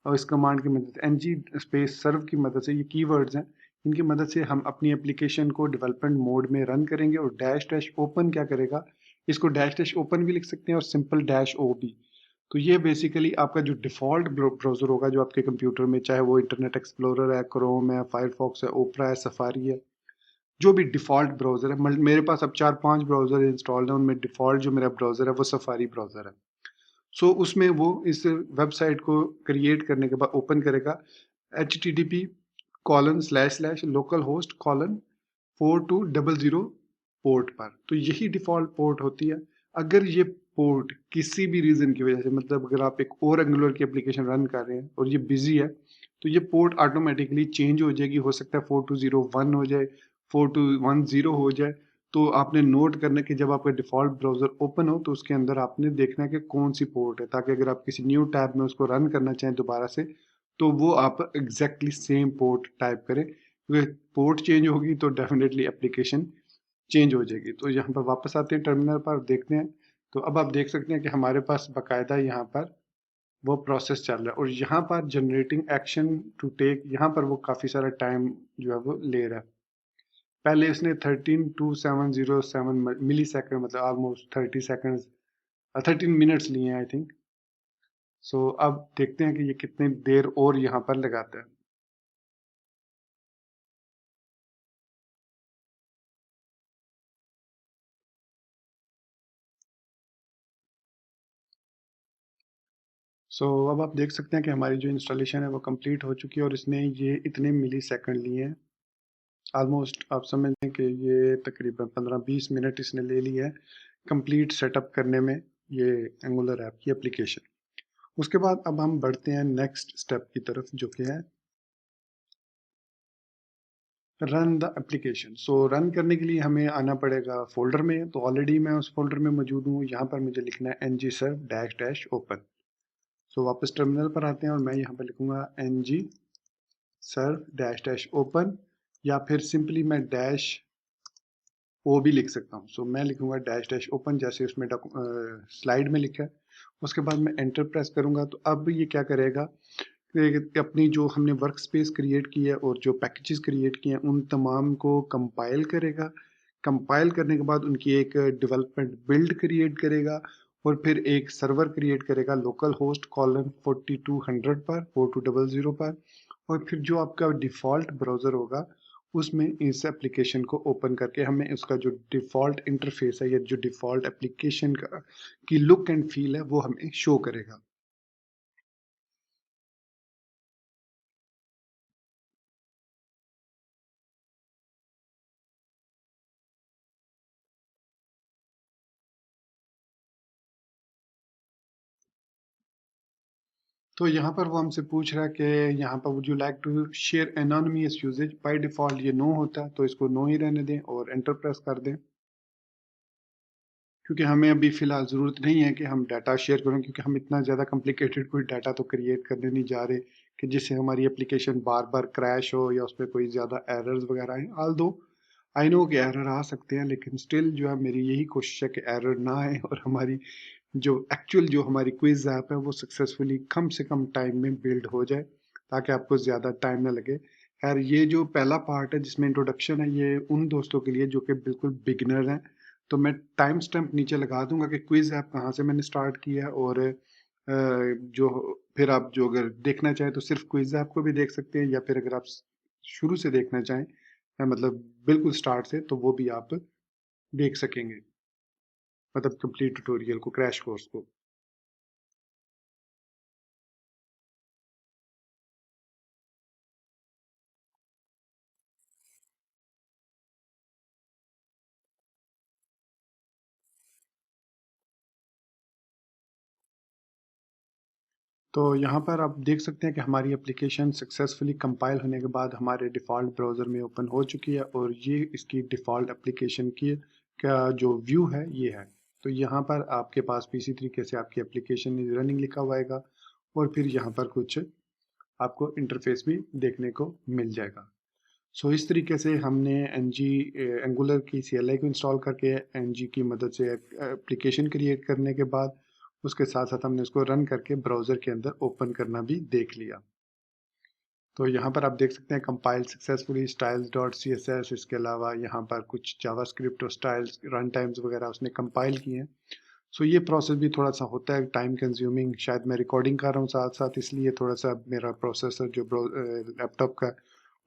और इस कमांड की मदद ng स्पेस सर्व की मदद से, ये कीवर्ड्स हैं, इनकी मदद से हम अपनी एप्लीकेशन को डेवलपमेंट मोड में रन करेंगे। और डैश डैश ओपन क्या करेगा, इसको डैश डैश ओपन भी लिख सकते हैं और सिंपल डैश ओ भी। तो ये बेसिकली आपका जो डिफ़ॉल्ट ब्राउज़र होगा जो आपके कंप्यूटर में, चाहे वो इंटरनेट एक्सप्लोरर है, क्रोम है, फायरफॉक्स है, ओपरा है, सफारी है, जो भी डिफ़ॉल्ट ब्राउज़र है, मेरे पास अब 4-5 ब्राउज़र इंस्टॉल्ड हैं, उनमें डिफ़ॉल्ट जो मेरा ब्राउज़र है वो सफारी ब्राउज़र है। सो उसमें वो इस वेबसाइट को क्रिएट करने के बाद ओपन करेगा http://localhost:4200 पोर्ट पर। तो यही डिफ़ॉल्ट पोर्ट होती है। अगर ये पोर्ट किसी भी रीज़न की वजह से, मतलब अगर आप एक और एंगुलर की एप्लीकेशन रन कर रहे हैं और ये बिज़ी है, तो ये पोर्ट ऑटोमेटिकली चेंज हो जाएगी। हो सकता है 4201 हो जाए, 4210 हो जाए। तो आपने नोट करना है कि जब आपका डिफ़ॉल्ट ब्राउज़र ओपन हो तो उसके अंदर आपने देखना है कि कौन सी पोर्ट है, ताकि अगर आप किसी न्यू टैब में उसको रन करना चाहें दोबारा से, तो वो आप एग्जैक्टली सेम पोर्ट टाइप करें, क्योंकि पोर्ट चेंज होगी तो डेफिनेटली एप्लीकेशन चेंज हो जाएगी। तो यहाँ पर वापस आते हैं टर्मिनल पर, देखते हैं। तो अब आप देख सकते हैं कि हमारे पास बाकायदा यहाँ पर वो प्रोसेस चल रहा है, और यहाँ पर जनरेटिंग एक्शन टू टेक, यहाँ पर वो काफ़ी सारा टाइम जो है वो ले रहा है। पहले उसने 132,707 मिली सेकेंड, मतलब ऑलमोस्ट 30 सेकेंड्स 13 मिनट्स लिए हैं आई थिंक। सो अब देखते हैं कि ये कितनी देर और यहाँ पर लगाता है। सो अब आप देख सकते हैं कि हमारी जो इंस्टॉलेशन है वो कंप्लीट हो चुकी है, और इसने ये इतने मिली सेकेंड लिए हैं। ऑलमोस्ट आप समझ लें कि ये तकरीबन 15-20 मिनट इसने ले लिया है कंप्लीट सेटअप करने में, ये एंगुलर ऐप की एप्लीकेशन। उसके बाद अब हम बढ़ते हैं नेक्स्ट स्टेप की तरफ, जो कि है run the application. So run करने के लिए हमें आना पड़ेगा फोल्डर में। तो ऑलरेडी मैं उस फोल्डर में मौजूद हूँ। यहाँ पर मुझे लिखना है ng serve dash dash open. So वापस टर्मिनल पर आते हैं और मैं यहाँ पर लिखूंगा ng serve dash dash open, या फिर सिंपली मैं डैश ओ भी लिख सकता हूँ। सो मैं लिखूंगा डैश डैश ओपन, जैसे उसमें स्लाइड में लिखा है। उसके बाद मैं एंटर प्रेस करूंगा। तो अब ये क्या करेगा कि अपनी जो हमने वर्क स्पेस क्रिएट की है और जो पैकेजेस क्रिएट किए हैं उन तमाम को कंपाइल करेगा। कंपाइल करने के बाद उनकी एक डेवलपमेंट बिल्ड क्रिएट करेगा, और फिर एक सर्वर क्रिएट करेगा लोकल होस्ट कॉलन 4200 पर 4200 पर। और फिर जो आपका डिफ़ॉल्ट ब्राउज़र होगा उसमें इस एप्लीकेशन को ओपन करके हमें उसका जो डिफ़ॉल्ट इंटरफेस है या जो डिफ़ॉल्ट एप्लीकेशन का की लुक एंड फील है वो हमें शो करेगा। तो यहाँ पर वो हमसे पूछ रहा है कि यहाँ पर would you like to share anonymous usages, by default ये नो होता है, तो इसको नो ही रहने दें और एंटर प्रेस कर दें, क्योंकि हमें अभी फ़िलहाल ज़रूरत नहीं है कि हम डाटा शेयर करें, क्योंकि हम इतना ज़्यादा कॉम्प्लिकेटेड कोई डाटा तो क्रिएट करने नहीं जा रहे कि जिससे हमारी एप्लीकेशन बार बार क्रैश हो या उस पर कोई ज़्यादा एरर्स वगैरह आए। ऑल दो आई नो कि एरर आ सकते हैं, लेकिन स्टिल जो है मेरी यही कोशिश है कि एरर ना आए और हमारी जो एक्चुअल जो हमारी क्विज ऐप है वो सक्सेसफुली कम से कम टाइम में बिल्ड हो जाए, ताकि आपको ज़्यादा टाइम ना लगे। खैर, ये जो पहला पार्ट है जिसमें इंट्रोडक्शन है, ये उन दोस्तों के लिए जो कि बिल्कुल बिगिनर हैं। तो मैं टाइम स्टैम्प नीचे लगा दूंगा कि क्विज ऐप कहाँ से मैंने स्टार्ट किया है, और जो फिर आप जो अगर देखना चाहें तो सिर्फ क्विज ऐप को भी देख सकते हैं, या फिर अगर आप शुरू से देखना चाहें, मतलब बिल्कुल स्टार्ट से, तो वो भी आप देख सकेंगे, मतलब कंप्लीट ट्यूटोरियल को, क्रैश कोर्स को। तो यहाँ पर आप देख सकते हैं कि हमारी एप्लीकेशन सक्सेसफुली कंपाइल होने के बाद हमारे डिफ़ॉल्ट ब्राउज़र में ओपन हो चुकी है, और ये इसकी डिफ़ॉल्ट एप्लीकेशन की का जो व्यू है ये है। तो यहाँ पर आपके पास भी इसी तरीके से आपकी एप्लीकेशन इज रनिंग लिखा हुआ आएगा, और फिर यहाँ पर कुछ आपको इंटरफेस भी देखने को मिल जाएगा। सो इस तरीके से हमने एंगुलर की CLI को इंस्टॉल करके एनजी की मदद से एप्लीकेशन क्रिएट करने के बाद उसके साथ साथ हमने उसको रन करके ब्राउज़र के अंदर ओपन करना भी देख लिया। तो यहाँ पर आप देख सकते हैं compile successfully styles dot CSS, इसके अलावा यहाँ पर कुछ जावास्क्रिप्ट और स्टाइल्स रन टाइम्स वगैरह उसने कंपाइल किए हैं। सो ये प्रोसेस भी थोड़ा सा होता है टाइम कंज्यूमिंग, शायद मैं रिकॉर्डिंग कर रहा हूँ साथ साथ, इसलिए थोड़ा सा मेरा प्रोसेसर जो लैपटॉप का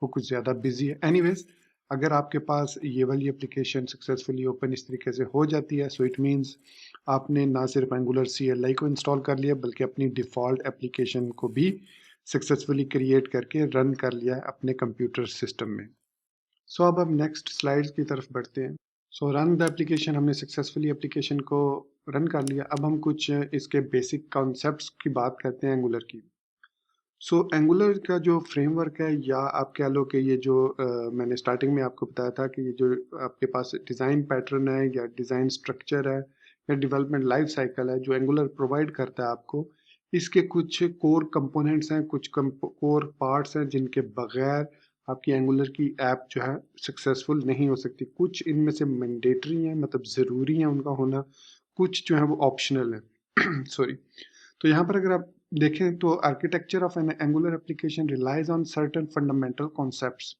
वो कुछ ज़्यादा बिजी है। एनीवेज, अगर आपके पास ये वाली एप्लीकेशन सक्सेसफुली ओपन इस तरीके से हो जाती है, सो इट मीन्स आपने ना सिर्फ एंगुलर CLI को इंस्टॉल कर लिया, बल्कि अपनी डिफ़ॉल्ट एप्लीकेशन को भी सक्सेसफुली क्रिएट करके रन कर लिया है अपने कंप्यूटर सिस्टम में। सो अब हम नेक्स्ट स्लाइड्स की तरफ बढ़ते हैं। सो रन द एप्लीकेशन, हमने सक्सेसफुली एप्लीकेशन को रन कर लिया। अब हम कुछ इसके बेसिक कॉन्सेप्ट्स की बात करते हैं एंगुलर की। सो एंगुलर का जो फ्रेमवर्क है, या आप कह लो कि ये जो मैंने स्टार्टिंग में आपको बताया था कि ये जो आपके पास डिज़ाइन पैटर्न है या डिज़ाइन स्ट्रक्चर है या डेवलपमेंट लाइफ साइकिल है जो एंगुलर प्रोवाइड करता है आपको, इसके कुछ कोर कंपोनेंट्स हैं, कुछ कोर पार्ट्स हैं जिनके बगैर आपकी एंगुलर की ऐप जो है सक्सेसफुल नहीं हो सकती। कुछ इनमें से मैंडेटरी हैं, मतलब ज़रूरी है उनका होना, कुछ जो है वो ऑप्शनल है। सॉरी। तो यहाँ पर अगर आप देखें तो architecture of an Angular application relies on certain fundamental concepts.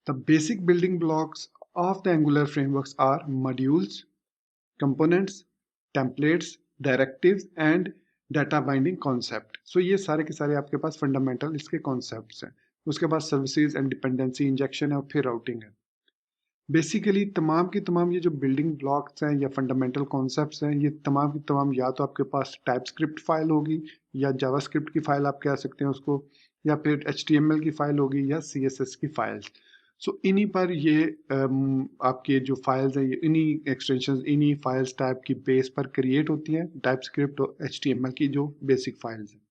The basic building blocks of the Angular frameworks are modules, components, templates, directives and data binding concept. So ये सारे के सारे आपके पास फंडामेंटल इसके कॉन्सेप्ट्स हैं। उसके बाद सर्विसेज एंड डिपेंडेंसी इंजेक्शन है, और फिर राउटिंग है। बेसिकली तमाम की तमाम ये जो बिल्डिंग ब्लॉक्स हैं या फंडामेंटल कॉन्सेप्ट्स हैं, ये तमाम की तमाम या तो आपके पास टाइपस्क्रिप्ट फाइल होगी, या जावास्क्रिप्ट की फाइल आप कह सकते हैं उसको, या फिर HTML की फाइल होगी, या CSS की फाइल्स। सो इन्हीं पर ये आपके जो फाइल्स हैं, ये इन्हीं एक्सटेंशन, इन्हीं फाइल्स टाइप की बेस पर क्रिएट होती हैं, टाइपस्क्रिप्ट और HTML की जो बेसिक फाइल्स हैं।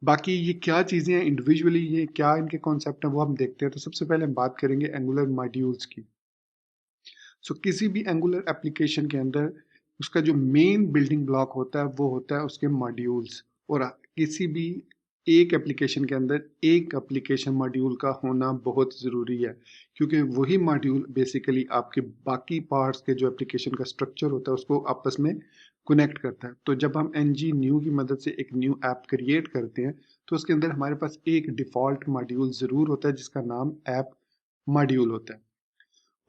बाकी ये क्या चीज़ें हैं इंडिविजुअली, ये क्या इनके कॉन्सेप्ट हैं, वो हम देखते हैं। तो सबसे पहले हम बात करेंगे एंगुलर मॉड्यूल्स की। सो किसी भी एंगुलर एप्लीकेशन के अंदर उसका जो मेन बिल्डिंग ब्लॉक होता है वो होता है उसके मॉड्यूल्स। और किसी भी एक एप्लीकेशन के अंदर एक एप्लीकेशन मॉड्यूल का होना बहुत ज़रूरी है, क्योंकि वही मॉड्यूल बेसिकली आपके बाकी पार्ट्स के जो एप्लीकेशन का स्ट्रक्चर होता है उसको आपस में कनेक्ट करता है। तो जब हम NG न्यू की मदद से एक न्यू ऐप क्रिएट करते हैं, तो उसके अंदर हमारे पास एक डिफ़ॉल्ट मॉड्यूल ज़रूर होता है जिसका नाम ऐप मॉड्यूल होता है,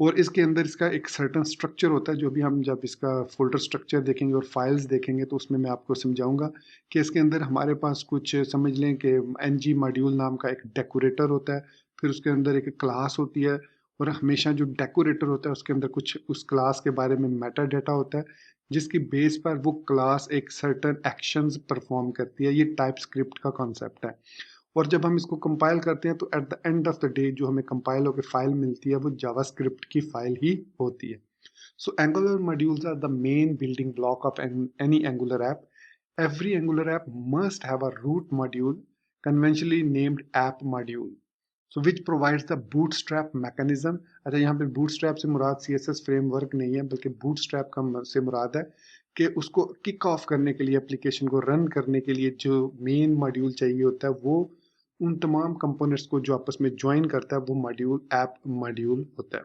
और इसके अंदर इसका एक सर्टेन स्ट्रक्चर होता है, जो भी हम जब इसका फोल्डर स्ट्रक्चर देखेंगे और फाइल्स देखेंगे तो उसमें मैं आपको समझाऊंगा कि इसके अंदर हमारे पास कुछ समझ लें कि NG मॉड्यूल नाम का एक डेकोरेटर होता है, फिर उसके अंदर एक क्लास होती है, और हमेशा जो डेकोरेटर होता है उसके अंदर कुछ उस क्लास के बारे में मेटा डाटा होता है, जिसकी बेस पर वो क्लास एक सर्टेन एक्शंस परफॉर्म करती है। ये टाइप स्क्रिप्ट का कॉन्सेप्ट है। और जब हम इसको कंपाइल करते हैं तो at the end of the day जो हमें कंपाइल होकर फाइल मिलती है वो जावास्क्रिप्ट की फाइल ही होती है। So Angular modules are the main building block of any Angular app. Every Angular app must have a root module, conventionally named app module, so which provides the bootstrap mechanism. अच्छा, यहाँ पे bootstrap से मुराद CSS framework नहीं है, बल्कि bootstrap का से मुराद है कि उसको किक ऑफ करने के लिए, एप्लीकेशन को रन करने के लिए जो मेन मॉड्यूल चाहिए होता है, वो उन तमाम कंपोनेंट्स को जो आपस में ज्वाइन करता है वो मॉड्यूल ऐप मॉड्यूल होता है।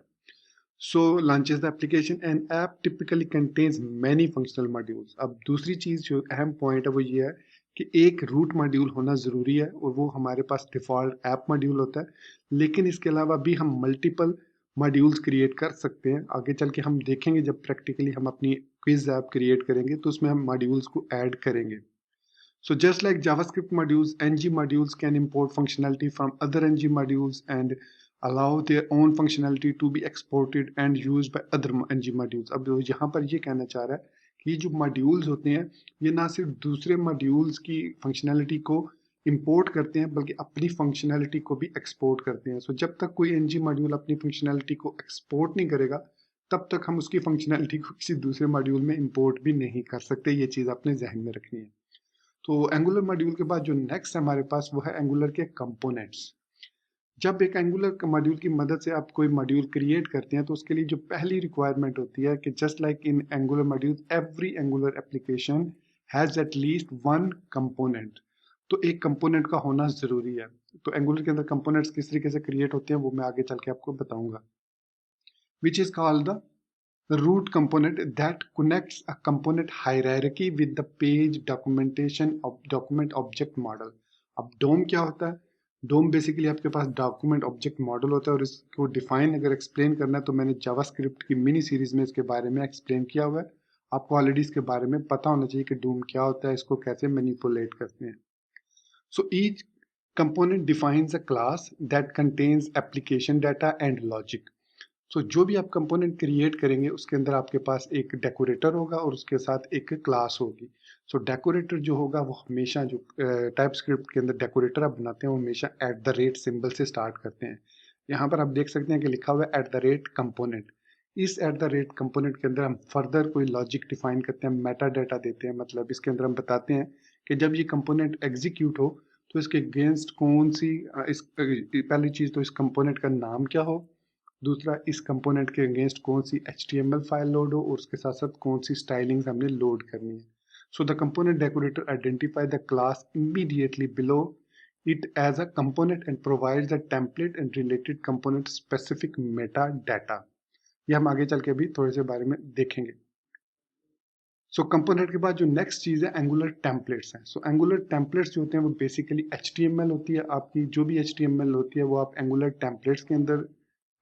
So launches the application and app typically contains many functional modules. अब दूसरी चीज़ जो अहम पॉइंट है वो ये है कि एक रूट मॉड्यूल होना ज़रूरी है और वो हमारे पास डिफ़ॉल्ट ऐप मॉड्यूल होता है, लेकिन इसके अलावा भी हम मल्टीपल मॉड्यूल्स क्रिएट कर सकते हैं। आगे चल के हम देखेंगे जब प्रैक्टिकली हम अपनी क्विज ऐप क्रिएट करेंगे तो उसमें हम मॉड्यूल्स को ऐड करेंगे। So just like JavaScript modules, ng modules can import functionality from other ng modules and allow their own functionality to be exported and used by other ng modules. अब यहाँ पर ये कहना चाह रहा है कि ये जो modules होते हैं ये ना सिर्फ दूसरे modules की functionality को import करते हैं बल्कि अपनी functionality को भी export करते हैं। So जब तक कोई ng module अपनी functionality को export नहीं करेगा तब तक हम उसकी functionality को किसी दूसरे module में import भी नहीं कर सकते। ये चीज़ अपने जहन में रखनी है। तो एंगुलर मॉड्यूल के बाद जो नेक्स्ट है हमारे पास वो है एंगुलर के कंपोनेंट्स। जब एक एंगुलर मॉड्यूल की मदद से आप कोई मॉड्यूल क्रिएट करते हैं तो उसके लिए जो पहली रिक्वायरमेंट होती है कि just like in angular module every angular application has at least one component. तो एक कंपोनेंट का होना जरूरी है। तो एंगुलर के अंदर कंपोनेंट्स किस तरीके से क्रिएट होते हैं वो मैं आगे चल के आपको बताऊंगा। Which is called the root component that connects a component hierarchy with the page documentation of document object model। अब DOM क्या होता है? DOM बेसिकली आपके पास डॉक्यूमेंट ऑब्जेक्ट मॉडल होता है और इसको डिफाइन अगर एक्सप्लेन करना है तो मैंने जावास्क्रिप्ट की मिनी सीरीज में इसके बारे में एक्सप्लेन किया हुआ है। आपको ऑलरेडी इसके बारे में पता होना चाहिए कि DOM क्या होता है, इसको कैसे मैनिपुलेट करते हैं। So each component defines a class that contains application data and logic। तो जो भी आप कंपोनेंट क्रिएट करेंगे उसके अंदर आपके पास एक डेकोरेटर होगा और उसके साथ एक क्लास होगी। सो डेकोरेटर जो होगा वो हमेशा जो टाइप स्क्रिप्ट के अंदर डेकोरेटर आप बनाते हैं वो हमेशा एट द रेट सिंबल से स्टार्ट करते हैं। यहाँ पर आप देख सकते हैं कि लिखा हुआ है एट द रेट कंपोनेंट। इस एट द रेट कंपोनेंट के अंदर हम फर्दर कोई लॉजिक डिफाइन करते हैं, मेटा डाटा देते हैं। मतलब इसके अंदर हम बताते हैं कि जब ये कंपोनेंट एग्जीक्यूट हो तो इसके अगेंस्ट कौन सी पहली चीज़ तो इस कंपोनेंट का नाम क्या हो, दूसरा इस कंपोनेंट के अगेंस्ट कौन सी HTML फाइल लोड हो और उसके साथ साथ कौन सी स्टाइलिंग्स हमने लोड करनी है। So the component decorator identify the class immediately below it as a component and provides the template and related component specific metadata। ये हम आगे चल के भी थोड़े से बारे में देखेंगे। सो कंपोनेंट के बाद जो नेक्स्ट चीज़ है एंगुलर टेम्पलेट्स हैं। सो एंगुलर टेम्पलेट्स जो होते हैं वो बेसिकली HTML होती है, आपकी जो भी HTML होती है वो आप एंगुलर टेम्पलेट्स के अंदर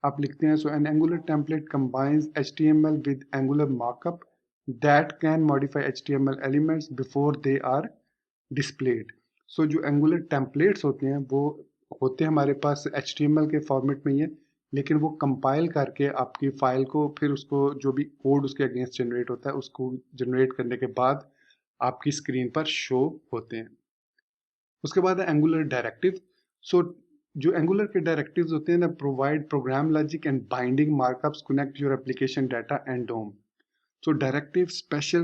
आप लिखते हैं। So an Angular template combines HTML with Angular markup that can modify HTML elements before they are displayed. So जो एंगुलर टेम्पलेट्स होते हैं वो होते हैं हमारे पास HTML के फॉर्मेट में ही है, लेकिन वो कंपाइल करके आपकी फाइल को फिर उसको जो भी कोड उसके अगेंस्ट जनरेट होता है उसको जनरेट करने के बाद आपकी स्क्रीन पर शो होते हैं। उसके बाद है एंगुलर डायरेक्टिव। सो जो एंगुलर के डायरेक्टिव्स होते हैं ना provide program logic and binding markups connect your application data and DOM. So directive special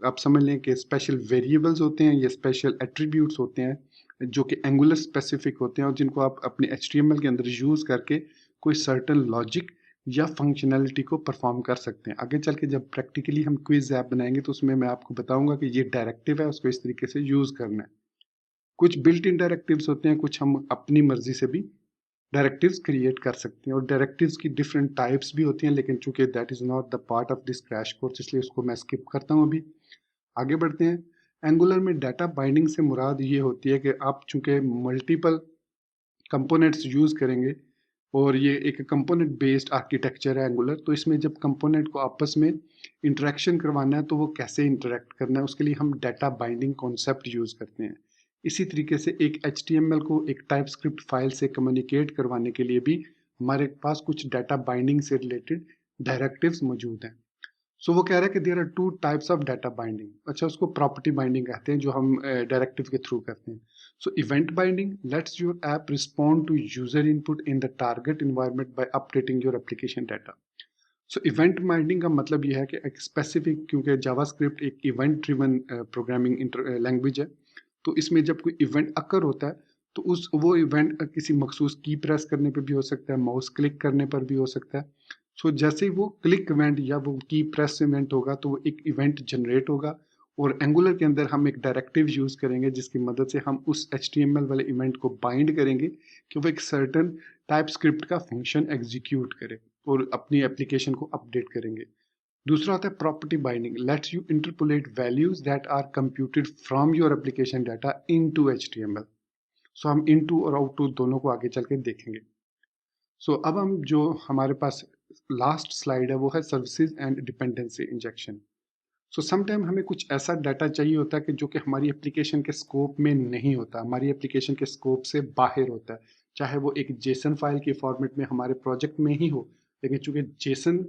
आप समझ लें कि स्पेशल वेरिएबल्स होते हैं या स्पेशल एट्रीब्यूट्स होते हैं जो कि एंगुलर स्पेसिफिक होते हैं और जिनको आप अपने HTML के अंदर यूज़ करके कोई सर्टन लॉजिक या फंक्शनैलिटी को परफॉर्म कर सकते हैं। आगे चल के जब प्रैक्टिकली हम क्विज ऐप बनाएंगे तो उसमें मैं आपको बताऊंगा कि ये डायरेक्टिव है, उसको इस तरीके से यूज़ करना है। कुछ बिल्ट इन डायरेक्टिव्स होते हैं, कुछ हम अपनी मर्जी से भी डायरेक्टिव्स क्रिएट कर सकते हैं और डायरेक्टिव्स की डिफरेंट टाइप्स भी होती हैं, लेकिन चूंकि that is not the part of this crash course इसलिए उसको मैं स्किप करता हूँ। अभी आगे बढ़ते हैं। एंगुलर में डाटा बाइंडिंग से मुराद ये होती है कि आप चूंकि मल्टीपल कंपोनेंट्स यूज़ करेंगे और ये एक कंपोनेंट बेस्ड आर्किटेक्चर है एंगुलर, तो इसमें जब कंपोनेंट को आपस में इंटरेक्शन करवाना है तो वो कैसे इंटरेक्ट करना है उसके लिए हम डाटा बाइंडिंग कॉन्सेप्ट यूज़ करते हैं। इसी तरीके से एक HTML को एक टाइप स्क्रिप्ट फाइल से कम्युनिकेट करवाने के लिए भी हमारे पास कुछ डाटा बाइंडिंग से रिलेटेड डायरेक्टिव्स मौजूद हैं। सो वो कह रहा है कि there are two types of data binding. अच्छा, उसको प्रॉपर्टी बाइंडिंग कहते हैं जो हम डायरेक्टिव के थ्रू करते हैं। So event binding lets your app respond to user input in the target environment by updating your application data. So event binding का मतलब यह है कि एक स्पेसिफिक, क्योंकि जावास्क्रिप्ट एक इवेंट ड्रिवन प्रोग्रामिंग लैंग्वेज है, तो इसमें जब कोई इवेंट अकर होता है तो वो इवेंट किसी मखसूस की प्रेस करने पर भी हो सकता है, माउस क्लिक करने पर भी हो सकता है। सो जैसे ही वो क्लिक इवेंट या वो की प्रेस इवेंट होगा तो वो एक इवेंट जनरेट होगा और एंगुलर के अंदर हम एक डायरेक्टिव यूज़ करेंगे जिसकी मदद से हम उस HTML वाले इवेंट को बाइंड करेंगे कि वो एक सर्टन टाइप स्क्रिप्ट का फंक्शन एग्जीक्यूट करे। और अपनी एप्लीकेशन को अपडेट करेंगे। दूसरा होता है property binding, lets you interpolate values that are computed from your application data into HTML। So हम इनटू और आउटटू दोनों को आगे चल के देखेंगे। सो अब हम जो हमारे पास लास्ट स्लाइड है वो है services and dependency injection. So sometime हमें कुछ ऐसा डाटा चाहिए होता है कि जो कि हमारी एप्लीकेशन के स्कोप में नहीं होता, हमारी एप्लीकेशन के स्कोप से बाहर होता है, चाहे वो एक जेसन फाइल के फॉर्मेट में हमारे प्रोजेक्ट में ही हो। लेकिन चूंकि जेसन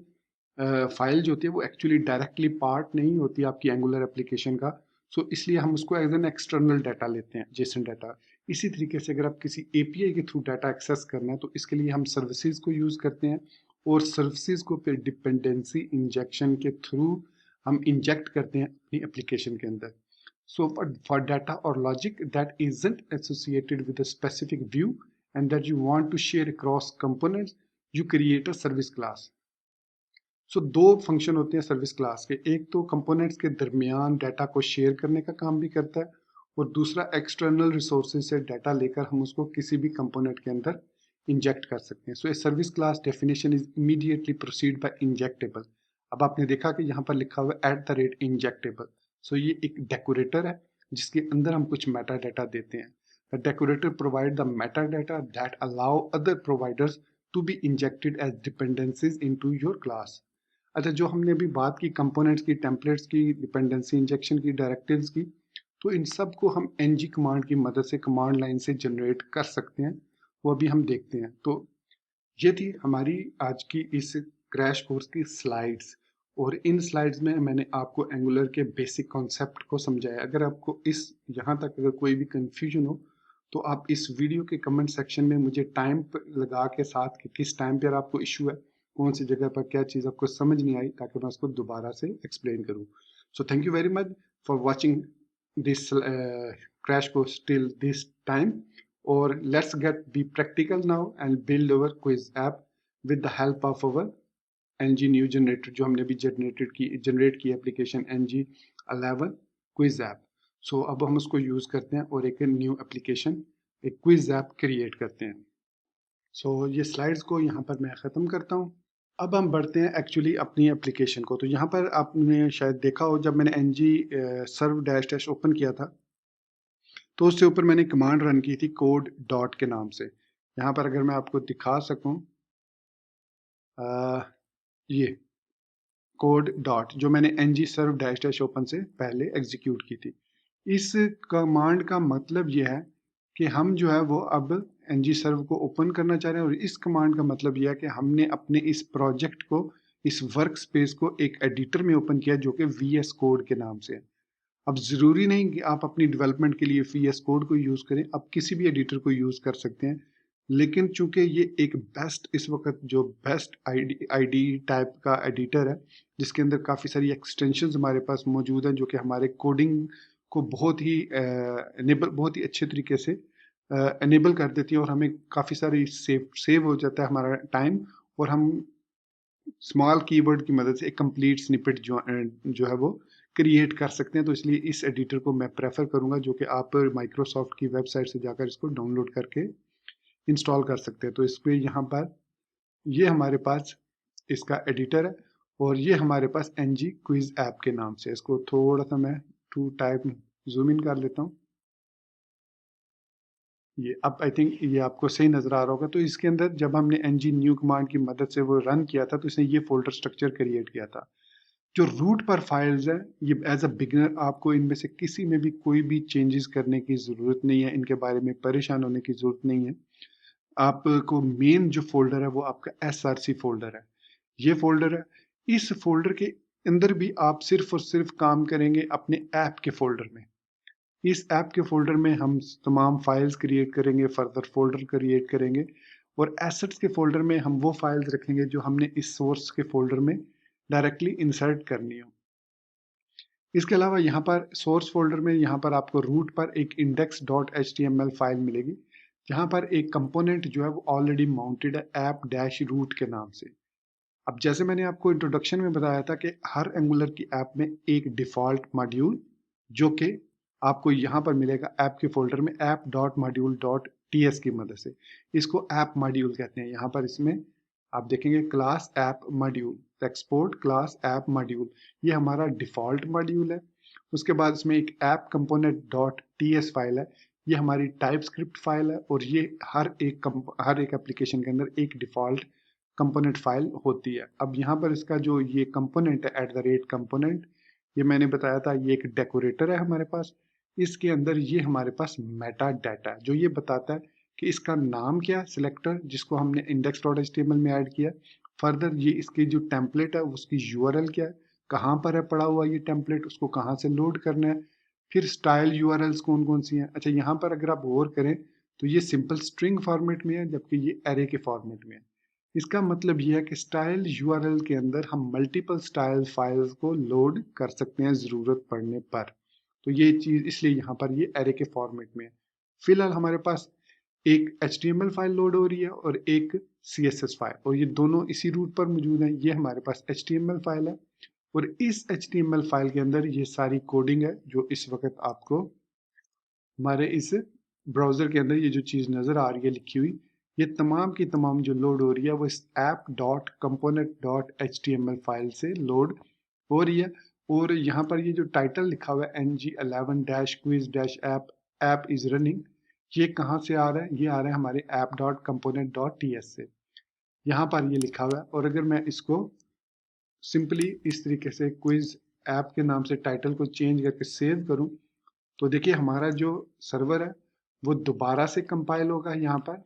फाइल जो होती है वो एक्चुअली डायरेक्टली पार्ट नहीं होती आपकी एंगुलर एप्लीकेशन का, सो इसलिए हम उसको एज एन एक्सटर्नल डाटा लेते हैं, जेसन डाटा। इसी तरीके से अगर आप किसी API के थ्रू डाटा एक्सेस करना है तो इसके लिए हम सर्विसेज को यूज़ करते हैं, और सर्विसेज को फिर डिपेंडेंसी इंजेक्शन के थ्रू हम इंजेक्ट करते हैं अपनी एप्लीकेशन के अंदर। सो फॉर डाटा और logic that isn't associated with a specific view and that you want to share across components, you create a service class. So दो फंक्शन होते हैं सर्विस क्लास के, एक तो कंपोनेंट्स के दरमियान डाटा को शेयर करने का काम भी करता है, और दूसरा एक्सटर्नल रिसोर्सेज से डाटा लेकर हम उसको किसी भी कंपोनेंट के अंदर इंजेक्ट कर सकते हैं। So a service class definition is immediately proceed by injectable. अब आपने देखा कि यहाँ पर लिखा हुआ है @इंजेक्टेबल। सो ये एक डेकोरेटर है जिसके अंदर हम कुछ मेटा डाटा देते हैं। The decorator provide the metadata that allow other providers to be injected as dependencies into your class. अच्छा, जो हमने अभी बात की कंपोनेंट्स की, टेम्पलेट्स की, डिपेंडेंसी इंजेक्शन की, डायरेक्टिव्स की, तो इन सब को हम ng कमांड की मदद से कमांड लाइन से जनरेट कर सकते हैं, वो अभी हम देखते हैं। तो ये थी हमारी आज की इस क्रैश कोर्स की स्लाइड्स, और इन स्लाइड्स में मैंने आपको एंगुलर के बेसिक कॉन्सेप्ट को समझाया। अगर आपको इस यहाँ तक अगर कोई भी कंफ्यूजन हो तो आप इस वीडियो के कमेंट सेक्शन में मुझे टाइम लगा के साथ कि किस टाइम पर आपको इशू है, कौन सी जगह पर क्या चीज़ आपको समझ नहीं आई, ताकि मैं उसको दोबारा से एक्सप्लेन करूँ। So thank you very much for watching this crash course till this time, or let's get be practical now and build our quiz app with the help of our ng new generator, जो हमने भी generate की application ng11 quiz app. सो अब हम उसको use करते हैं और एक न्यू एप्लीकेशन, एक क्विज ऐप क्रिएट करते हैं। सो ये स्लाइड्स को यहाँ पर मैं ख़त्म करता हूँ। अब हम बढ़ते हैं एक्चुअली अपनी एप्लीकेशन को। तो यहाँ पर आपने शायद देखा हो, जब मैंने ng सर्व डैश ओपन किया था तो उससे ऊपर मैंने कमांड रन की थी कोड डॉट के नाम से। यहाँ पर अगर मैं आपको दिखा सकूँ, ये कोड डॉट जो मैंने ng सर्व डैश ओपन से पहले एग्जीक्यूट की थी। इस कमांड का मतलब ये है कि हम जो है वो अब ng सर्व को ओपन करना चाह रहे हैं, और इस कमांड का मतलब यह है कि हमने अपने इस प्रोजेक्ट को, इस वर्क स्पेस को एक एडिटर में ओपन किया जो कि VS कोड के नाम से है। अब ज़रूरी नहीं कि आप अपनी डेवलपमेंट के लिए VS कोड को यूज़ करें, आप किसी भी एडिटर को यूज़ कर सकते हैं। लेकिन चूंकि ये एक बेस्ट, इस वक्त जो बेस्ट ID टाइप का एडिटर है, जिसके अंदर काफ़ी सारी एक्सटेंशंस हमारे पास मौजूद हैं जो कि हमारे कोडिंग को बहुत ही बहुत ही अच्छे तरीके से एनेबल कर देती है, और हमें काफ़ी सारी सेव हो जाता है हमारा टाइम, और हम स्मॉल कीवर्ड की मदद से एक कंप्लीट स्निपेट जो है वो क्रिएट कर सकते हैं। तो इसलिए इस एडिटर को मैं प्रेफर करूंगा, जो कि आप माइक्रोसॉफ्ट की वेबसाइट से जाकर इसको डाउनलोड करके इंस्टॉल कर सकते हैं। तो इस पर यहाँ पर ये हमारे पास इसका एडिटर है, और ये हमारे पास ng क्विज ऐप के नाम से। इसको थोड़ा सा मैं टू टाइप जूम इन कर लेता हूँ। ये अब आई थिंक ये आपको सही नज़र आ रहा होगा। तो इसके अंदर जब हमने ng न्यू कमांड की मदद से वो रन किया था तो इसने ये फोल्डर स्ट्रक्चर क्रिएट किया था। जो रूट पर फाइल्स हैं, ये एज अ बिगिनर आपको इनमें से किसी में भी कोई भी चेंजेस करने की ज़रूरत नहीं है, इनके बारे में परेशान होने की ज़रूरत नहीं है। आपको मेन जो फोल्डर है वो आपका SRC फोल्डर है, ये फोल्डर है। इस फोल्डर के अंदर भी आप सिर्फ और सिर्फ काम करेंगे अपने ऐप के फोल्डर में। इस ऐप के फोल्डर में हम तमाम फाइल्स क्रिएट करेंगे, फर्दर फोल्डर क्रिएट करेंगे, और एसेट्स के फोल्डर में हम वो फाइल्स रखेंगे जो हमने इस सोर्स के फोल्डर में डायरेक्टली इंसर्ट करनी हो। इसके अलावा यहाँ पर सोर्स फोल्डर में यहाँ पर आपको रूट पर एक index.html फाइल मिलेगी, जहाँ पर एक कंपोनेंट जो है वो ऑलरेडी माउंटेड है app-root के नाम से। अब जैसे मैंने आपको इंट्रोडक्शन में बताया था कि हर एंगुलर की ऐप में एक डिफॉल्ट मॉड्यूल जो कि आपको यहाँ पर मिलेगा ऐप के फोल्डर में app.module.ts की मदद से। इसको ऐप मॉड्यूल कहते हैं। यहाँ पर इसमें आप देखेंगे class app module, export class app module, ये हमारा डिफ़ॉल्ट मॉड्यूल है। उसके बाद इसमें एक app component dot TS file है, ये हमारी टाइप स्क्रिप्ट फाइल है, और ये हर एक एप्लीकेशन के अंदर एक डिफ़ॉल्ट कंपोनेंट फाइल होती है। अब यहाँ पर इसका जो ये कंपोनेंट है @कंपोनेंट, ये मैंने बताया था, ये एक डेकोरेटर है हमारे पास। इसके अंदर ये हमारे पास मेटा डाटा है जो ये बताता है कि इसका नाम क्या है, सिलेक्टर जिसको हमने index.html में ऐड किया। फर्दर ये इसकी जो टेम्पलेट है उसकी यूआरएल क्या है, कहाँ पर है पड़ा हुआ ये टेम्पलेट, उसको कहाँ से लोड करना है। फिर स्टाइल यूआरएल्स कौन कौन सी हैं। अच्छा, यहाँ पर अगर आप गौर करें तो ये सिंपल स्ट्रिंग फॉर्मेट में है, जबकि ये एरे के फॉर्मेट में है। इसका मतलब ये है कि स्टाइल यूआरएल के अंदर हम मल्टीपल स्टाइल फाइल्स को लोड कर सकते हैं ज़रूरत पड़ने पर। तो ये चीज़ इसलिए यहाँ पर ये एरे के फॉर्मेट में है। फिलहाल हमारे पास एक HTML फाइल लोड हो रही है और एक CSS फाइल, और ये दोनों इसी रूट पर मौजूद हैं। ये हमारे पास HTML फाइल है, और इस HTML फाइल के अंदर ये सारी कोडिंग है जो इस वक्त आपको हमारे इस ब्राउज़र के अंदर ये जो चीज़ नज़र आ रही है लिखी हुई, ये तमाम की तमाम जो लोड हो रही है वो इस app.component.html फाइल से लोड हो रही है। और यहाँ पर ये जो टाइटल लिखा हुआ है ng11-quiz-app ऐप इज़ रनिंग, ये कहाँ से आ रहा है, ये आ रहा है हमारे app.component.ts से। यहाँ पर ये लिखा हुआ है, और अगर मैं इसको सिंपली इस तरीके से क्विज ऐप के नाम से टाइटल को चेंज करके सेव करूँ, तो देखिए हमारा जो सर्वर है वो दोबारा से कंपाइल होगा यहाँ पर,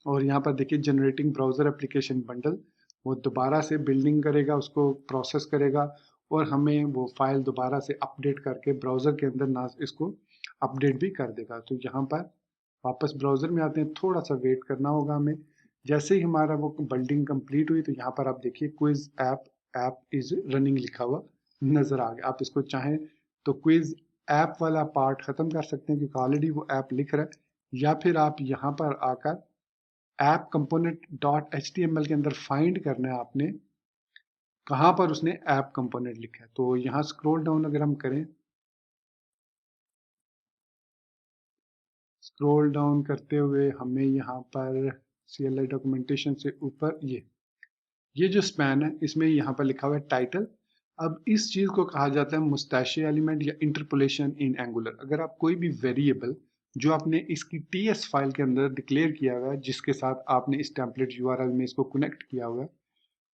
और यहाँ पर देखिए जनरेटिंग ब्राउज़र एप्लीकेशन बंडल, वो दोबारा से बिल्डिंग करेगा, उसको प्रोसेस करेगा, और हमें वो फाइल दोबारा से अपडेट करके ब्राउज़र के अंदर ना इसको अपडेट भी कर देगा। तो यहाँ पर वापस ब्राउज़र में आते हैं, थोड़ा सा वेट करना होगा हमें। जैसे ही हमारा वो बिल्डिंग कंप्लीट हुई तो यहाँ पर आप देखिए क्विज ऐप इज़ रनिंग लिखा हुआ नज़र आ गया। आप इसको चाहें तो क्विज ऐप वाला पार्ट ख़त्म कर सकते हैं क्योंकि ऑलरेडी वो ऐप लिख रहा है, या फिर आप यहाँ पर आकर ऐप कंपोनेंट डॉट HTML के अंदर फाइंड करना है आपने कहाँ पर उसने ऐप कंपोनेंट लिखा है। तो यहाँ स्क्रॉल डाउन अगर हम करें, स्क्रॉल डाउन करते हुए हमें यहाँ पर CLI डॉक्यूमेंटेशन से ऊपर ये जो स्पैन है इसमें यहाँ पर लिखा हुआ है टाइटल। अब इस चीज़ को कहा जाता है मुस्टैशी एलिमेंट या इंटरपोलेशन इन एंगुलर। अगर आप कोई भी वेरिएबल जो आपने इसकी TS फाइल के अंदर डिक्लेयर किया हुआ है, जिसके साथ आपने इस टेम्पलेट URL में इसको कनेक्ट किया हुआ है,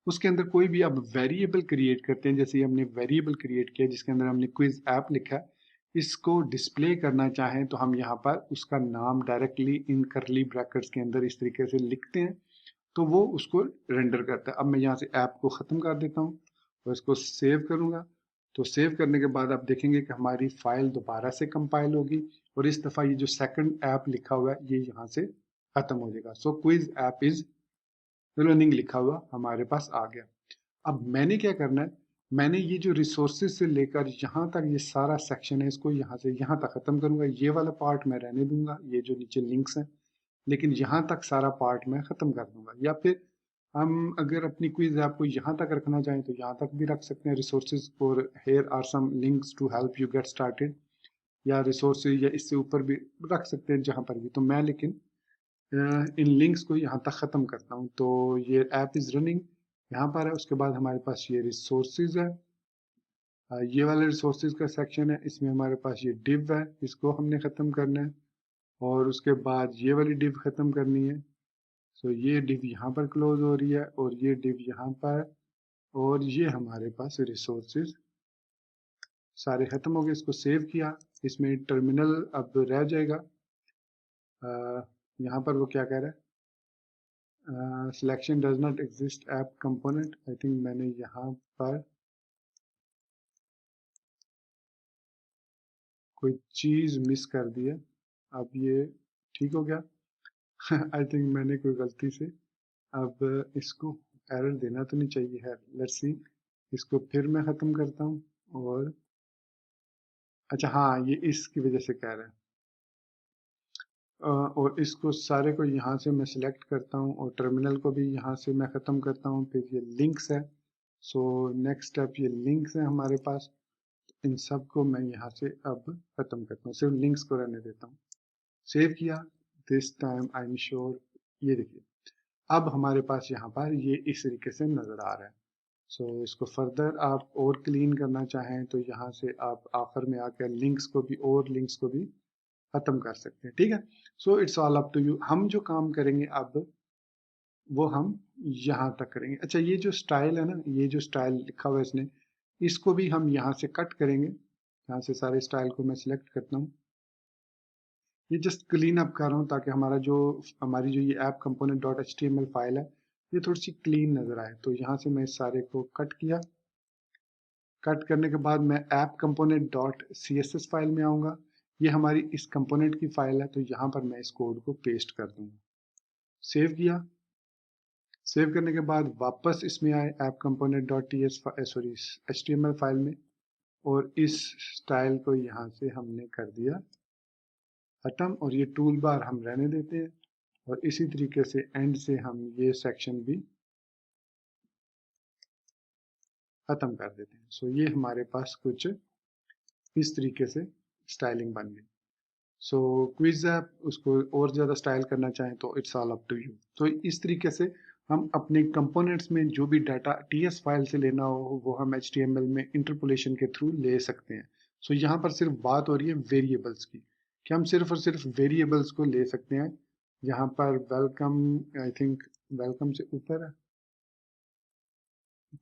उसके अंदर कोई भी आप वेरिएबल क्रिएट करते हैं, जैसे हमने वेरिएबल क्रिएट किया जिसके अंदर हमने क्विज ऐप लिखा है, इसको डिस्प्ले करना चाहें तो हम यहाँ पर उसका नाम डायरेक्टली इन करली ब्रैकेट्स के अंदर इस तरीके से लिखते हैं, तो वो उसको रेंडर करता है। अब मैं यहाँ से ऐप को ख़त्म कर देता हूँ और इसको सेव करूँगा। तो सेव करने के बाद आप देखेंगे कि हमारी फाइल दोबारा से कंपाइल होगी, और इस दफ़ा ये जो सेकंड ऐप लिखा हुआ है ये यहाँ से ख़त्म हो जाएगा। सो क्विज ऐप इज़ रनिंग लिखा हुआ हमारे पास आ गया। अब मैंने क्या करना है, मैंने ये जो रिसोर्सेज से लेकर यहाँ तक ये सारा सेक्शन है इसको यहाँ से यहाँ तक ख़त्म करूँगा। ये वाला पार्ट मैं रहने दूंगा, ये जो नीचे लिंक्स हैं, लेकिन यहाँ तक सारा पार्ट मैं ख़त्म कर दूंगा। या फिर हम अगर अपनी क्विज ऐप को यहाँ तक रखना चाहें तो यहाँ तक भी रख सकते हैं रिसोर्सेज, और here are some links to help you get started, या रिसोर्सेज या इससे ऊपर भी रख सकते हैं जहाँ पर भी। तो मैं लेकिन इन लिंक्स को यहाँ तक ख़त्म करता हूँ। तो ये ऐप इज़ रनिंग यहाँ पर है। उसके बाद हमारे पास ये रिसोर्सेज है, ये वाले रिसोर्सेज का सेक्शन है, इसमें हमारे पास ये डिव है, इसको हमने ख़त्म करना है, और उसके बाद ये वाली डिव ख़त्म करनी है। सो ये डिव यहाँ पर क्लोज हो रही है, और ये डिव यहाँ पर, और ये हमारे पास रिसोर्सेज सारे ख़त्म हो गए। इसको सेव किया, इसमें टर्मिनल अब रह जाएगा। यहाँ पर वो क्या कह रहा है, selection does not exist app component. I think मैंने यहाँ पर कोई चीज़ मिस कर दी है। अब ये ठीक हो गया। आई थिंक मैंने कोई गलती से अब इसको एरर देना तो नहीं चाहिए है। लेट्स सी, इसको फिर मैं ख़त्म करता हूँ, और अच्छा हाँ ये इसकी वजह से कह रहा है। और इसको सारे को यहाँ से मैं सिलेक्ट करता हूँ, और टर्मिनल को भी यहाँ से मैं ख़त्म करता हूँ। फिर ये लिंक्स है, सो नेक्स्ट स्टेप ये लिंक्स है हमारे पास। इन सब को मैं यहाँ से अब ख़त्म करता हूँ, सिर्फ लिंक्स को रहने देता हूँ। सेव किया, this time I am sure, ये देखिए अब हमारे पास यहाँ पर ये इस तरीके से नज़र आ रहा है। सो इसको फर्दर आप और क्लीन करना चाहें तो यहाँ से आप आखिर में आकर लिंक्स को भी खत्म कर सकते हैं, ठीक है। So it's all up to you. हम जो काम करेंगे अब वो हम यहाँ तक करेंगे। अच्छा, ये जो स्टाइल है ना, ये जो स्टाइल लिखा हुआ है इसने, इसको भी हम यहाँ से कट करेंगे। यहाँ से सारे स्टाइल को मैं सिलेक्ट करता हूँ। ये जस्ट क्लीन अप कर रहा हूँ ताकि हमारी जो ये app component dot H T M L file है ये थोड़ी सी क्लीन नजर आए। तो यहाँ से मैं इस सारे को कट किया। कट करने के बाद मैं app component dot C S S file में आऊँगा। ये हमारी इस कंपोनेंट की फाइल है, तो यहाँ पर मैं इस कोड को पेस्ट कर दूँगा। सेव किया। सेव करने के बाद वापस इसमें आए app component dot T S sorry H T M L file में, और इस स्टाइल को यहाँ से हमने कर दिया खत्म। और ये टूल बार हम रहने देते हैं, और इसी तरीके से एंड से हम ये सेक्शन भी खत्म कर देते हैं। सो ये हमारे पास कुछ इस तरीके से स्टाइलिंग बन गई। सो क्विज ऐप उसको और ज़्यादा स्टाइल करना चाहें तो it's all up to you. तो इस तरीके से हम अपने कंपोनेंट्स में जो भी डाटा टीएस फाइल से लेना हो वो हम एचटीएमएल में इंटरपोलेशन के थ्रू ले सकते हैं। सो यहाँ पर सिर्फ बात हो रही है वेरिएबल्स की, कि हम सिर्फ और सिर्फ वेरिएबल्स को ले सकते हैं। यहाँ पर वेलकम, आई थिंक वेलकम से ऊपर है,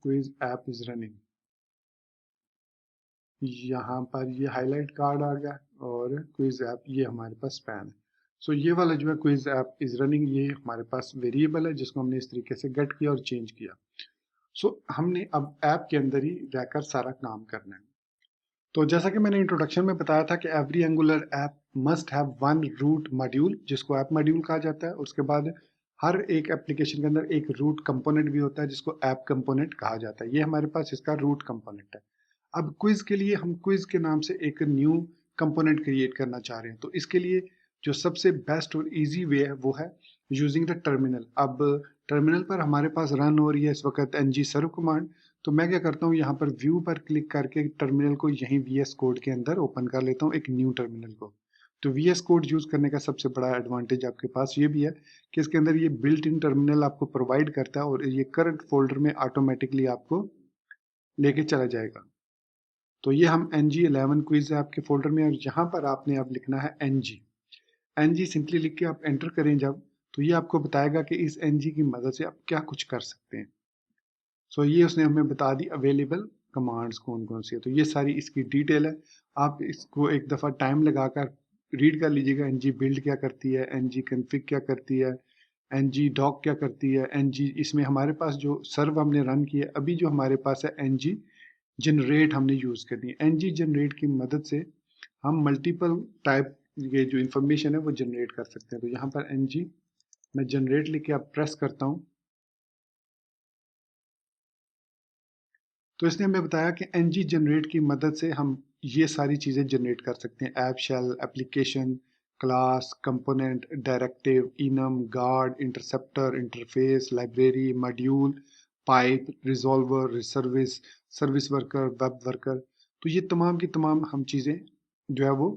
क्विज ऐप इज रनिंग। यहाँ पर ये हाईलाइट कार्ड आ गया, और क्विज ऐप ये हमारे पास स्पैन है। सो ये वाला जो है क्विज ऐप इज रनिंग, ये हमारे पास वेरिएबल है जिसको हमने इस तरीके से गेट किया और चेंज किया। सो हमने अब ऐप के अंदर ही रहकर सारा काम करना है। तो जैसा कि मैंने इंट्रोडक्शन में बताया था कि every Angular app must have one root module, जिसको ऐप मॉड्यूल कहा जाता है। उसके बाद हर एक एप्लीकेशन के अंदर एक रूट कंपोनेंट भी होता है जिसको ऐप कंपोनेंट कहा जाता है। ये हमारे पास इसका रूट कंपोनेंट है। अब क्विज के लिए हम क्विज के नाम से एक न्यू कंपोनेंट क्रिएट करना चाह रहे हैं। तो इसके लिए जो सबसे बेस्ट और इजी वे है वो है यूजिंग द टर्मिनल। अब टर्मिनल पर हमारे पास रन हो रही है इस वक्त ng सर्व कमांड। तो मैं क्या करता हूँ, यहाँ पर व्यू पर क्लिक करके टर्मिनल को यहीं VS कोड के अंदर ओपन कर लेता हूँ, एक न्यू टर्मिनल को। तो VS कोड यूज करने का सबसे बड़ा एडवांटेज आपके पास ये भी है कि इसके अंदर ये बिल्ट इन टर्मिनल आपको प्रोवाइड करता है, और ये करंट फोल्डर में ऑटोमेटिकली आपको लेके चला जाएगा। तो ये हम ng11 क्विज है आपके फोल्डर में, और यहाँ पर आपने अब लिखना है ng सिंपली लिख के आप एंटर करें जब, तो ये आपको बताएगा कि इस ng की मदद से आप क्या कुछ कर सकते हैं। सो ये उसने हमें बता दी अवेलेबल कमांड्स कौन कौन सी है। तो ये सारी इसकी डिटेल है, आप इसको एक दफ़ा टाइम लगाकर रीड कर लीजिएगा। ng बिल्ड क्या करती है, ng कन्फिग क्या करती है, ng डॉक क्या करती है, ng इसमें हमारे पास जो सर्व हमने रन किया है अभी जो हमारे पास है ng जनरेट हमने यूज़ करनी है। ng जनरेट की मदद से हम मल्टीपल टाइप ये जो इंफॉर्मेशन है वो जनरेट कर सकते हैं। तो यहाँ पर ng मैं जनरेट लिख के अब प्रेस करता हूँ, तो इसने हमें बताया कि ng जनरेट की मदद से हम ये सारी चीज़ें जनरेट कर सकते हैं। App shell, application, class, component, directive, enum, guard, interceptor, interface, library, module, pipe, resolver, service, service worker, web worker. तो ये तमाम की तमाम हम चीज़ें जो है वो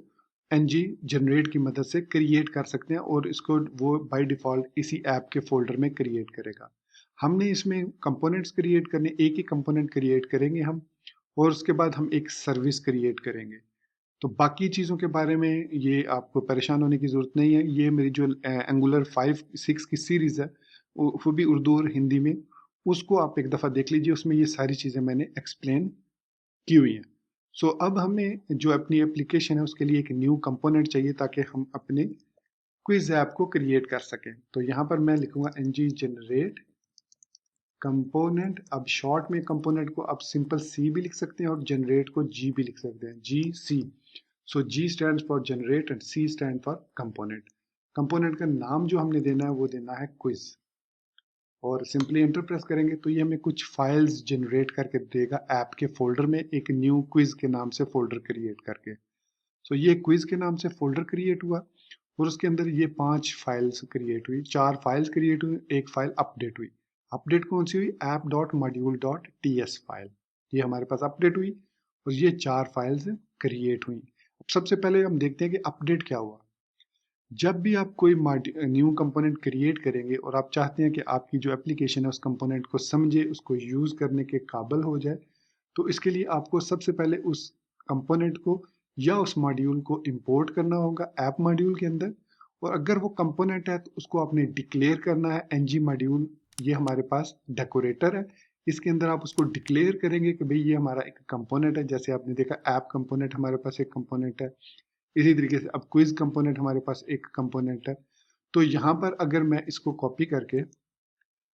ng जनरेट की मदद से क्रिएट कर सकते हैं, और इसको वो बाय डिफ़ॉल्ट इसी ऐप के फोल्डर में क्रिएट करेगा। हमने इसमें कंपोनेंट्स क्रिएट करने, एक ही कंपोनेंट क्रिएट करेंगे हम, और उसके बाद हम एक सर्विस क्रिएट करेंगे। तो बाकी चीज़ों के बारे में ये आपको परेशान होने की ज़रूरत नहीं है। ये मेरी जो एंगुलर 5-6 की सीरीज़ है वो भी उर्दू और हिंदी में, उसको आप एक दफ़ा देख लीजिए, उसमें ये सारी चीज़ें मैंने एक्सप्लेन की हुई हैं। सो अब हमें जो अपनी एप्लीकेशन है उसके लिए एक न्यू कंपोनेंट चाहिए ताकि हम अपने क्विज ऐप को क्रिएट कर सकें। तो यहाँ पर मैं लिखूंगा ng जनरेट कंपोनेंट। अब शॉर्ट में कंपोनेंट को आप सिंपल सी भी लिख सकते हैं और जनरेट को जी भी लिख सकते हैं, GC। So G stand for generate and C stand for component. Component का नाम जो हमने देना है वो देना है क्विज, और सिंपली एंटर प्रेस करेंगे तो ये हमें कुछ फाइल्स जनरेट करके देगा ऐप के फोल्डर में, एक न्यू क्विज के नाम से फोल्डर क्रिएट करके। सो ये क्विज के नाम से फोल्डर क्रिएट हुआ, और उसके अंदर ये 5 फाइल्स क्रिएट हुई, 4 फाइल्स क्रिएट हुई, एक फाइल अपडेट हुई। अपडेट कौन सी हुई, app.module.ts फाइल, ये हमारे पास अपडेट हुई, और ये 4 फाइल्स क्रिएट हुई। अब सबसे पहले हम देखते हैं कि अपडेट क्या हुआ। जब भी आप कोई न्यू कंपोनेंट क्रिएट करेंगे और आप चाहते हैं कि आपकी जो एप्लीकेशन है उस कंपोनेंट को समझे, उसको यूज़ करने के काबिल हो जाए, तो इसके लिए आपको सबसे पहले उस कंपोनेंट को या उस मॉड्यूल को इंपोर्ट करना होगा ऐप मॉड्यूल के अंदर। और अगर वो कंपोनेंट है तो उसको आपने डिक्लेयर करना है एनजी मॉड्यूल। ये हमारे पास डेकोरेटर है, इसके अंदर आप उसको डिक्लेयर करेंगे कि भाई ये हमारा एक कंपोनेंट है। जैसे आपने देखा ऐप कंपोनेंट हमारे पास एक कंपोनेंट है, इसी तरीके से अब क्विज कंपोनेंट हमारे पास एक कंपोनेंट है। तो यहाँ पर अगर मैं इसको कॉपी करके,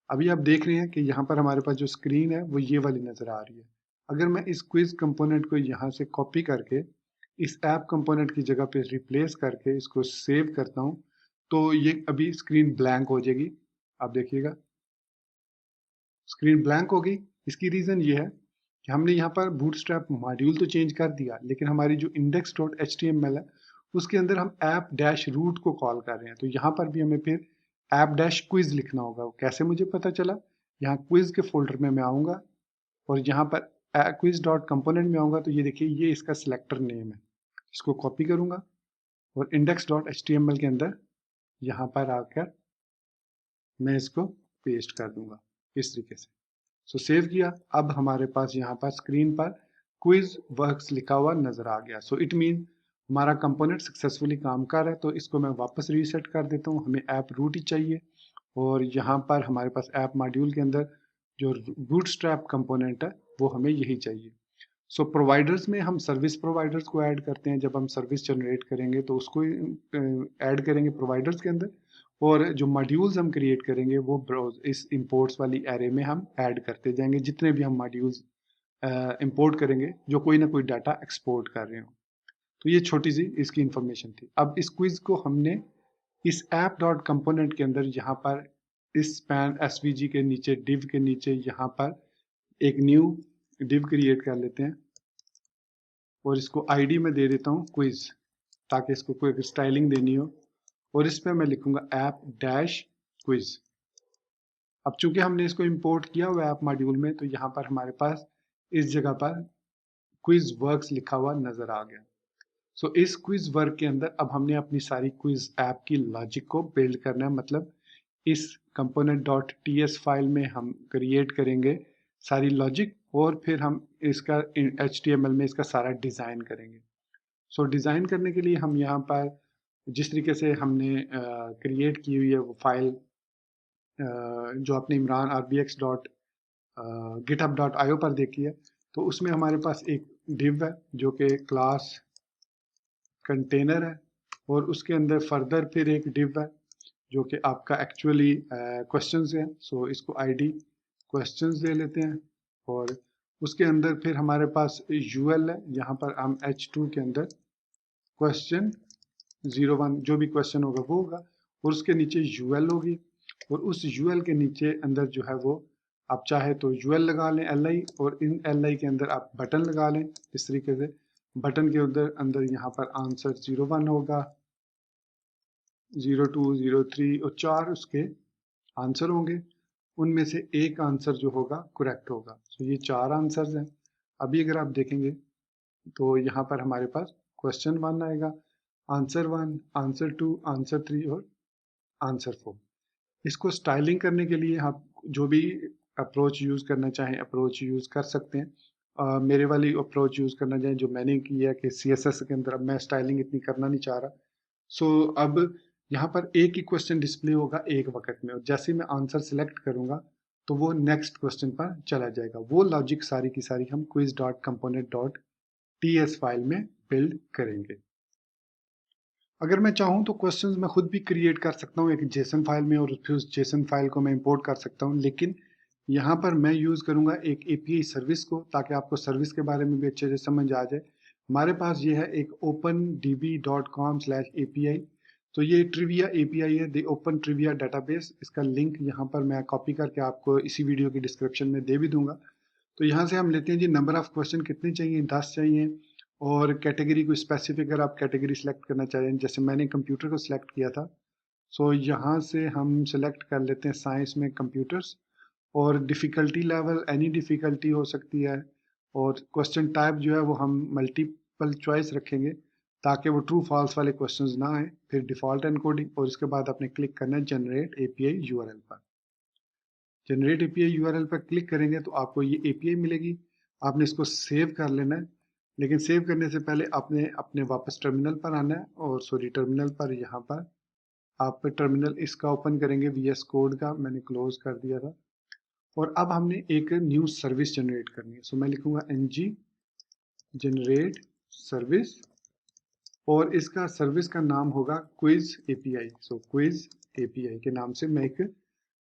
अभी आप देख रहे हैं कि यहाँ पर हमारे पास जो स्क्रीन है वो ये वाली नज़र आ रही है। अगर मैं इस क्विज कंपोनेंट को यहाँ से कॉपी करके इस ऐप कंपोनेंट की जगह पे रिप्लेस करके इसको सेव करता हूँ, तो ये अभी स्क्रीन ब्लैंक हो जाएगी। आप देखिएगा स्क्रीन ब्लैंक हो गई। इसकी रीज़न ये है कि हमने यहाँ पर बूटस्ट्रैप मॉड्यूल तो चेंज कर दिया, लेकिन हमारी जो index.html है उसके अंदर हम ऐप डैश रूट को कॉल कर रहे हैं। तो यहाँ पर भी हमें फिर ऐप डैश क्विज लिखना होगा। कैसे मुझे पता चला? यहाँ क्विज के फोल्डर में मैं आऊँगा और यहाँ पर क्विज डॉट कंपोनेंट में आऊँगा, तो ये देखिए ये इसका सिलेक्टर नेम है। इसको कॉपी करूँगा और index.html के अंदर यहाँ पर आकर मैं इसको पेस्ट कर दूंगा इस तरीके से। सो सेव किया। अब हमारे पास यहाँ पर स्क्रीन पर क्विज वर्क्स लिखा हुआ नजर आ गया। सो इट मीन हमारा कंपोनेंट सक्सेसफुली काम कर रहा है। तो इसको मैं वापस रीसेट कर देता हूँ, हमें ऐप रूट ही चाहिए और यहाँ पर हमारे पास ऐप मॉड्यूल के अंदर जो बूटस्ट्रैप कंपोनेंट है वो हमें यही चाहिए। सो प्रोवाइडर्स में हम सर्विस प्रोवाइडर्स को ऐड करते हैं। जब हम सर्विस जनरेट करेंगे तो उसको ऐड करेंगे प्रोवाइडर्स के अंदर, और जो मॉड्यूल्स हम क्रिएट करेंगे वो इस इंपोर्ट्स वाली एरे में हम ऐड करते जाएंगे। जितने भी हम मॉड्यूल्स इंपोर्ट करेंगे जो कोई ना कोई डाटा एक्सपोर्ट कर रहे हो। तो ये छोटी सी इसकी इंफॉर्मेशन थी। अब इस क्विज को हमने इस ऐप डॉट कंपोनेंट के अंदर यहाँ पर इस स्पैन एसवीजी के नीचे डिव के नीचे यहाँ पर एक न्यू डिव क्रिएट कर लेते हैं और इसको आईडी में दे देता हूँ क्विज, ताकि इसको कोई स्टाइलिंग देनी हो। और इस पर मैं लिखूंगा ऐप डैश क्विज। अब चूंकि हमने इसको इंपोर्ट किया हुआ ऐप मॉड्यूल में, तो यहाँ पर हमारे पास इस जगह पर क्विज वर्क्स लिखा हुआ नजर आ गया। सो इस क्विज वर्क के अंदर अब हमने अपनी सारी क्विज ऐप की लॉजिक को बिल्ड करना है। मतलब इस कंपोनेंट डॉट टीएस फाइल में हम क्रिएट करेंगे सारी लॉजिक और फिर हम इसका एचटीएमएल में इसका सारा डिज़ाइन करेंगे। सो डिज़ाइन करने के लिए हम यहाँ पर जिस तरीके से हमने क्रिएट की हुई है वो फाइल जो आपने Imran RBX dot GitHub dot IO पर देखी है, तो उसमें हमारे पास एक डिव है जो कि क्लास कंटेनर है और उसके अंदर फर्दर फिर एक डिव है जो कि आपका एक्चुअली क्वेश्चंस है। सो इसको आईडी क्वेश्चंस दे लेते हैं और उसके अंदर फिर हमारे पास यूएल है। यहाँ पर हम H2 के अंदर क्वेश्चन 01 जो भी क्वेश्चन होगा वो होगा और उसके नीचे यूएल होगी और उस यूएल के नीचे अंदर जो है वो आप चाहे तो यूएल लगा लें LI, और इन LI के अंदर आप बटन लगा लें इस तरीके से। बटन के अंदर अंदर यहाँ पर आंसर 01 होगा, 02, 03 और 4 उसके आंसर होंगे। उनमें से एक आंसर जो होगा करेक्ट होगा। तो ये 4 आंसर्स हैं। अभी अगर आप देखेंगे तो यहाँ पर हमारे पास क्वेश्चन 1 आएगा, आंसर 1, आंसर 2, आंसर 3 और आंसर 4। इसको स्टाइलिंग करने के लिए आप जो भी अप्रोच यूज़ करना चाहें अप्रोच यूज़ कर सकते हैं। मेरे वाली अप्रोच यूज़ करना चाहें जो मैंने की है कि CSS के अंदर अब मैं स्टाइलिंग इतनी करना नहीं चाह रहा। सो अब यहाँ पर एक ही क्वेश्चन डिस्प्ले होगा एक वक्त में, और जैसे ही मैं आंसर सिलेक्ट करूँगा तो वो नेक्स्ट क्वेश्चन पर चला जाएगा। वो लॉजिक सारी की सारी हम quiz dot component dot ts file में बिल्ड करेंगे। अगर मैं चाहूँ तो क्वेश्चंस मैं खुद भी क्रिएट कर सकता हूँ एक जेसन फाइल में और फिर उस जेसन फाइल को मैं इंपोर्ट कर सकता हूँ, लेकिन यहाँ पर मैं यूज़ करूँगा एक API सर्विस को, ताकि आपको सर्विस के बारे में भी अच्छे से समझ आ जाए। हमारे पास ये है एक opendb.com/API। तो ये ट्रिविया API है, द ओपन ट्रिविया डेटाबेस। इसका लिंक यहाँ पर मैं कॉपी करके आपको इसी वीडियो की डिस्क्रिप्शन में दे भी दूंगा। तो यहाँ से हम लेते हैं जी नंबर ऑफ क्वेश्चन कितने चाहिए, 10 चाहिए। और कैटेगरी को स्पेसिफिक अगर आप कैटेगरी सेलेक्ट करना चाहें, जैसे मैंने कंप्यूटर को सिलेक्ट किया था, सो यहाँ से हम सेलेक्ट कर लेते हैं साइंस में कंप्यूटर्स। और डिफ़िकल्टी लेवल एनी डिफ़िकल्टी हो सकती है। और क्वेश्चन टाइप जो है वो हम मल्टीपल चॉइस रखेंगे। ताकि वो ट्रू फॉल्स वाले क्वेश्चंस ना आए। फिर डिफ़ॉल्ट एनकोडिंग, और इसके बाद आपने क्लिक करना है जनरेट एपीआई यूआरएल पर। जनरेट एपीआई यूआरएल पर क्लिक करेंगे तो आपको ये एपीआई मिलेगी। आपने इसको सेव कर लेना है, लेकिन सेव करने से पहले आपने अपने वापस टर्मिनल पर आना है, और सॉरी टर्मिनल पर यहाँ पर आप टर्मिनल इसका ओपन करेंगे VS कोड का, मैंने क्लोज कर दिया था। और अब हमने एक न्यू सर्विस जनरेट करनी है। सो मैं लिखूंगा ng जनरेट सर्विस, और इसका सर्विस का नाम होगा क्विज एपीआई। सो क्विज एपीआई के नाम से मैं एक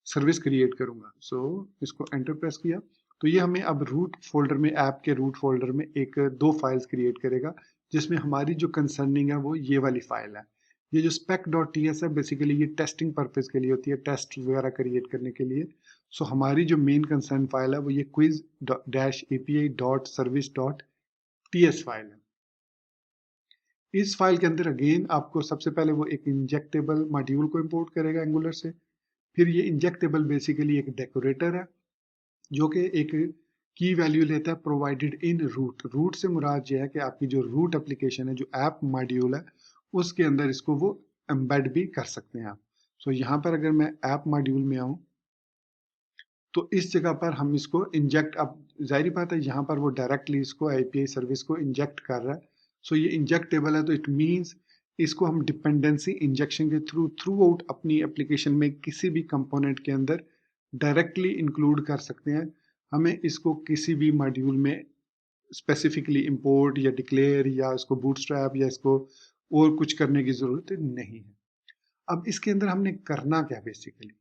सर्विस क्रिएट करूंगा। सो इसको एंटर प्रेस किया तो ये हमें अब रूट फोल्डर में, ऐप के रूट फोल्डर में एक दो फाइल्स क्रिएट करेगा, जिसमें हमारी जो कंसर्निंग है वो ये वाली फाइल है। ये जो spec.ts है बेसिकली ये टेस्टिंग पर्पज के लिए होती है, टेस्ट वगैरह क्रिएट करने के लिए। सो हमारी जो मेन कंसर्न फाइल है वो ये quiz-api.service.ts फाइल है। इस फाइल के अंदर अगेन आपको सबसे पहले वो एक इंजेक्टेबल मॉड्यूल को इंपोर्ट करेगा एंगुलर से। फिर ये इंजेक्टेबल बेसिकली एक डेकोरेटर है जो कि एक की वैल्यू लेता है प्रोवाइडेड इन रूट। रूट से मुराद ये है कि आपकी जो रूट एप्लीकेशन है, जो ऐप मॉड्यूल है, उसके अंदर इसको वो एम्बेड भी कर सकते हैं आप। सो यहाँ पर अगर मैं ऐप मॉड्यूल में आऊँ तो इस जगह पर हम इसको इंजेक्ट, अब जाहिर बात है यहाँ पर वो डायरेक्टली इसको API सर्विस को इंजेक्ट कर रहा है। सो ये इंजेक्टेबल है तो इट मीन्स इसको हम डिपेंडेंसी इंजेक्शन के थ्रू आउट अपनी एप्लीकेशन में किसी भी कंपोनेंट के अंदर डायरेक्टली इंक्लूड कर सकते हैं। हमें इसको किसी भी मॉड्यूल में स्पेसिफिकली इंपोर्ट या डिक्लेयर या इसको बूटस्ट्रैप या इसको और कुछ करने की ज़रूरत नहीं है। अब इसके अंदर हमने करना क्या बेसिकली,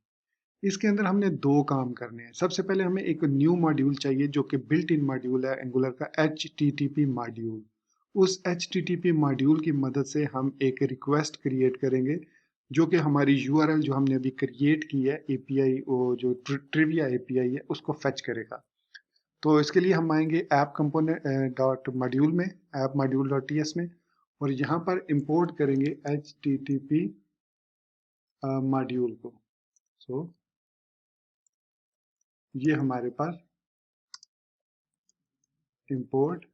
इसके अंदर हमने दो काम करने हैं। सबसे पहले हमें एक न्यू मॉड्यूल चाहिए जो कि बिल्ट इन मॉड्यूल है एंगुलर का, HTTP मॉड्यूल। उस HTTP मॉड्यूल की मदद से हम एक रिक्वेस्ट क्रिएट करेंगे जो कि हमारी URL जो हमने अभी क्रिएट की है API, वो जो ट्रिविया API है, उसको फेच करेगा। तो इसके लिए हम आएंगे ऐप कंपोनेंट डॉट मॉड्यूल में, ऐप मॉड्यूल डॉट TS में, और यहाँ पर इंपोर्ट करेंगे HTTP मॉड्यूल को। सो ये हमारे पास इंपोर्ट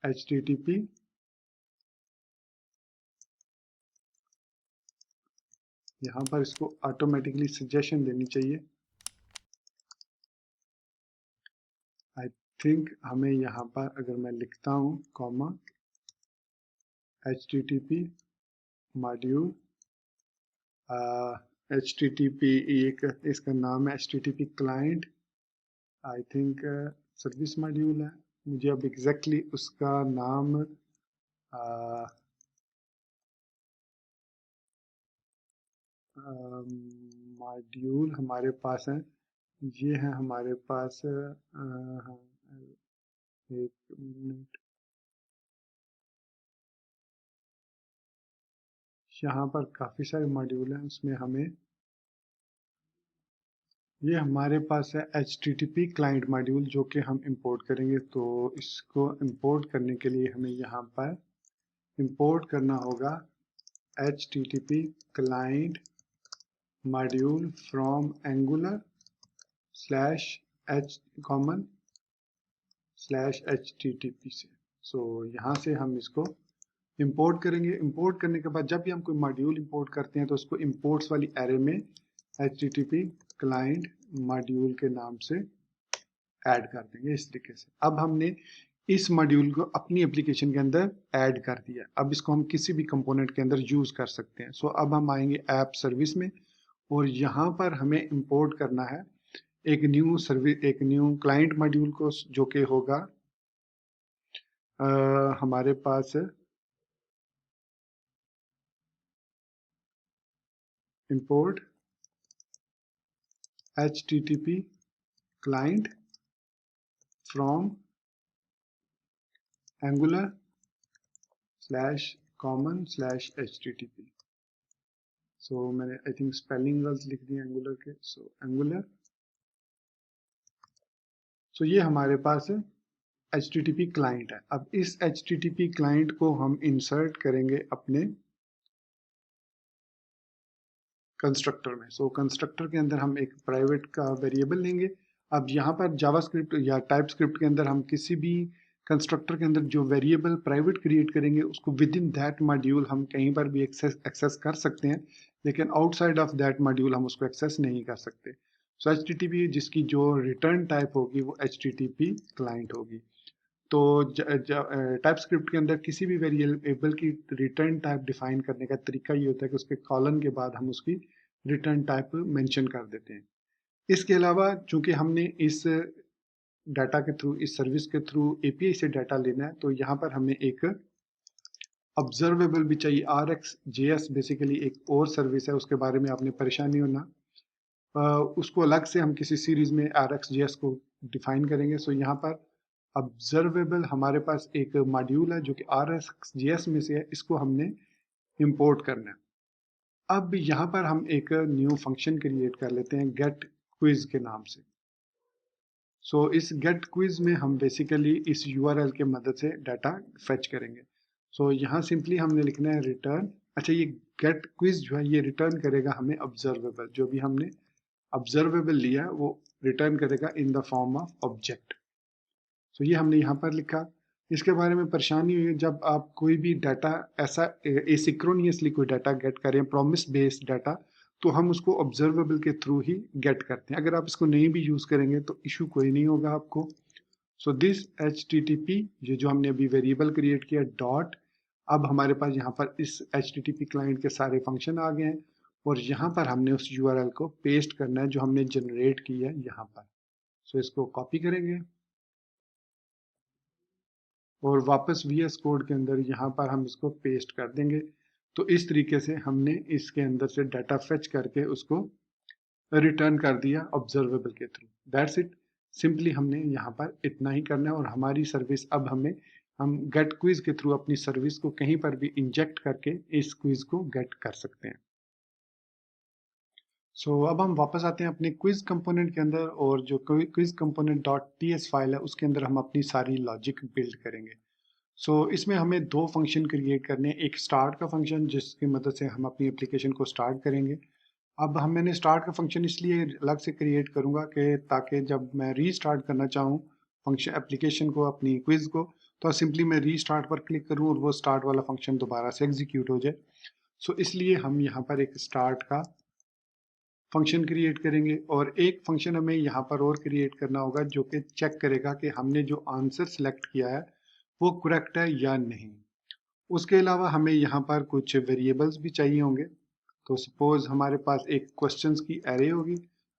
HTTP, यहाँ पर इसको ऑटोमेटिकली सजेशन देनी चाहिए। आई थिंक हमें यहाँ पर अगर मैं लिखता हूँ कॉमा HTTP मॉड्यूल, HTTP एक इसका नाम है HTTP client, I think service module है। मुझे अब एग्जैक्टली उसका नाम मॉड्यूल हमारे पास है, ये है हमारे पास। एक मिनट, यहाँ पर काफ़ी सारे मॉड्यूल हैं, उसमें हमें ये हमारे पास है HTTP क्लाइंट मॉड्यूल जो कि हम इंपोर्ट करेंगे। तो इसको इंपोर्ट करने के लिए हमें यहाँ पर इंपोर्ट करना होगा HTTP client module from angular slash H common slash HTTP से। सो यहाँ से हम इसको इंपोर्ट करेंगे। इंपोर्ट करने के बाद जब भी हम कोई मॉड्यूल इंपोर्ट करते हैं तो उसको इंपोर्ट्स वाली एरे में HTTP क्लाइंट मॉड्यूल के नाम से ऐड कर देंगे इस तरीके से। अब हमने इस मॉड्यूल को अपनी एप्लीकेशन के अंदर ऐड कर दिया। अब इसको हम किसी भी कंपोनेंट के अंदर यूज कर सकते हैं। सो अब हम आएंगे ऐप सर्विस में, और यहाँ पर हमें इंपोर्ट करना है एक न्यू सर्विस, एक न्यू क्लाइंट मॉड्यूल को, जो कि होगा हमारे पास import HTTP client from angular slash common slash HTTP। So मैंने आई थिंक स्पेलिंग गलत लिख दी एंगुलर के। सो एंगुलर, सो ये हमारे पास HTTP क्लाइंट है। अब इस HTTP क्लाइंट को हम इंसर्ट करेंगे अपने कंस्ट्रक्टर में। सो कंस्ट्रक्टर के अंदर हम एक प्राइवेट का वेरिएबल लेंगे। अब यहाँ पर जावास्क्रिप्ट या टाइपस्क्रिप्ट के अंदर हम किसी भी कंस्ट्रक्टर के अंदर जो वेरिएबल प्राइवेट क्रिएट करेंगे उसको विद इन दैट मॉड्यूल हम कहीं पर भी एक्सेस कर सकते हैं, लेकिन आउटसाइड ऑफ दैट मॉड्यूल हम उसको एक्सेस नहीं कर सकते। सो HTTP जिसकी जो रिटर्न टाइप होगी वो HTTP क्लाइंट होगी। तो टाइप स्क्रिप्ट के अंदर किसी भी वेरिएबल की रिटर्न टाइप डिफाइन करने का तरीका ये होता है कि उसके कॉलन के बाद हम उसकी रिटर्न टाइप मेंशन कर देते हैं। इसके अलावा चूंकि हमने इस डाटा के थ्रू, इस सर्विस के थ्रू API से डाटा लेना है, तो यहाँ पर हमें एक ऑब्जर्वेबल भी चाहिए। RxJS बेसिकली एक और सर्विस है, उसके बारे में आपने परेशान नहीं होना। उसको अलग से हम किसी सीरीज में RxJS को डिफाइन करेंगे। सो यहाँ पर ऑब्जर्वेबल हमारे पास एक मॉड्यूल है जो कि RxJS में से है, इसको हमने इंपोर्ट करना है। अब यहाँ पर हम एक न्यू फंक्शन क्रिएट कर लेते हैं गेट क्विज के नाम से। सो इस गेट क्विज में हम बेसिकली इस URL के मदद से डाटा फेच करेंगे। सो यहाँ सिंपली हमने लिखना है रिटर्न। अच्छा, ये गेट क्विज जो है ये रिटर्न करेगा हमें ऑब्जर्वेबल, जो भी हमने ऑब्जर्वेबल लिया है वो रिटर्न करेगा in the form of object. So ये हमने यहाँ पर लिखा। इसके बारे में परेशानी हुई जब आप कोई भी डाटा ऐसा एसिंक्रोनियसली कोई डाटा गेट करें, प्रॉमिस बेस्ड डाटा, तो हम उसको ऑब्जर्वेबल के थ्रू ही गेट करते हैं। अगर आप इसको नहीं भी यूज करेंगे तो इशू कोई नहीं होगा आपको। सो दिस HTTP, ये जो हमने अभी वेरिएबल क्रिएट किया डॉट, अब हमारे पास यहाँ पर इस HTTP क्लाइंट के सारे फंक्शन आ गए हैं और यहाँ पर हमने उस URL को पेस्ट करना है जो हमने जनरेट किया है यहाँ पर। सो इसको कॉपी करेंगे और वापस VS कोड के अंदर यहाँ पर हम इसको पेस्ट कर देंगे। तो इस तरीके से हमने इसके अंदर से डाटा फेच करके उसको रिटर्न कर दिया ऑब्जर्वेबल के थ्रू। दैट्स इट, सिंपली हमने यहाँ पर इतना ही करना है और हमारी सर्विस अब हम गेट क्विज के थ्रू अपनी सर्विस को कहीं पर भी इंजेक्ट करके इस क्विज को गेट कर सकते हैं। सो अब हम वापस आते हैं अपने क्विज कंपोनेंट के अंदर और जो quiz component dot TS file है उसके अंदर हम अपनी सारी लॉजिक बिल्ड करेंगे। इसमें हमें दो फंक्शन क्रिएट करने हैं। एक स्टार्ट का फंक्शन जिसकी मदद से हम अपनी एप्लीकेशन को स्टार्ट करेंगे। अब मैंने स्टार्ट का फंक्शन इसलिए अलग से क्रिएट करूंगा कि ताकि जब मैं रीस्टार्ट करना चाहूँ फंक्शन एप्लीकेशन को, अपनी क्विज को, तो सिंपली मैं रीस्टार्ट पर क्लिक करूँ और वो स्टार्ट वाला फंक्शन दोबारा से एग्जीक्यूट हो जाए। इसलिए हम यहाँ पर एक स्टार्ट का फंक्शन क्रिएट करेंगे और एक फंक्शन हमें यहाँ पर और क्रिएट करना होगा जो कि चेक करेगा कि हमने जो आंसर सेलेक्ट किया है वो करेक्ट है या नहीं। उसके अलावा हमें यहाँ पर कुछ वेरिएबल्स भी चाहिए होंगे। तो सपोज हमारे पास एक क्वेश्चंस की एरे होगी।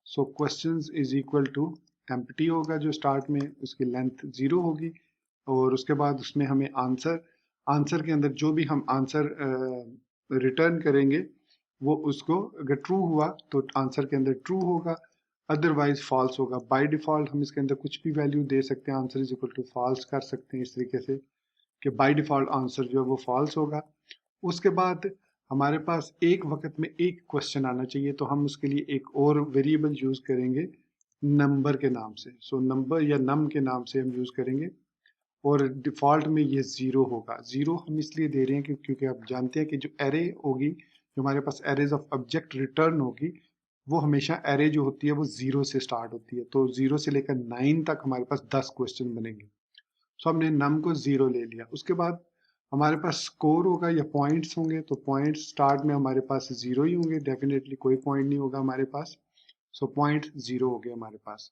Questions is equal to empty होगा जो स्टार्ट में, उसकी लेंथ 0 होगी और उसके बाद उसमें हमें आंसर के अंदर जो भी हम आंसर रिटर्न करेंगे वो उसको अगर ट्रू हुआ तो आंसर के अंदर ट्रू होगा, अदरवाइज फॉल्स होगा। बाय डिफॉल्ट हम इसके अंदर कुछ भी वैल्यू दे सकते हैं, answer is equal to false कर सकते हैं इस तरीके से कि बाय डिफॉल्ट आंसर जो है वो फॉल्स होगा। उसके बाद हमारे पास एक वक्त में एक क्वेश्चन आना चाहिए, तो हम उसके लिए एक और वेरिएबल यूज करेंगे नंबर के नाम से। नंबर या नम के नाम से हम यूज करेंगे और डिफॉल्ट में ये 0 होगा। 0 हम इसलिए दे रहे हैं क्योंकि आप जानते हैं कि जो एरे होगी, जो हमारे पास एरेज ऑफ ऑब्जेक्ट रिटर्न होगी, वो हमेशा एरे जो होती है वो 0 से स्टार्ट होती है। तो 0 से लेकर 9 तक हमारे पास 10 क्वेश्चन बनेंगे। हमने नम को 0 ले लिया। उसके बाद हमारे पास स्कोर होगा या पॉइंट्स होंगे। तो पॉइंट्स स्टार्ट में हमारे पास 0 ही होंगे, डेफिनेटली कोई पॉइंट नहीं होगा हमारे पास। पॉइंट 0 हो गए हमारे पास।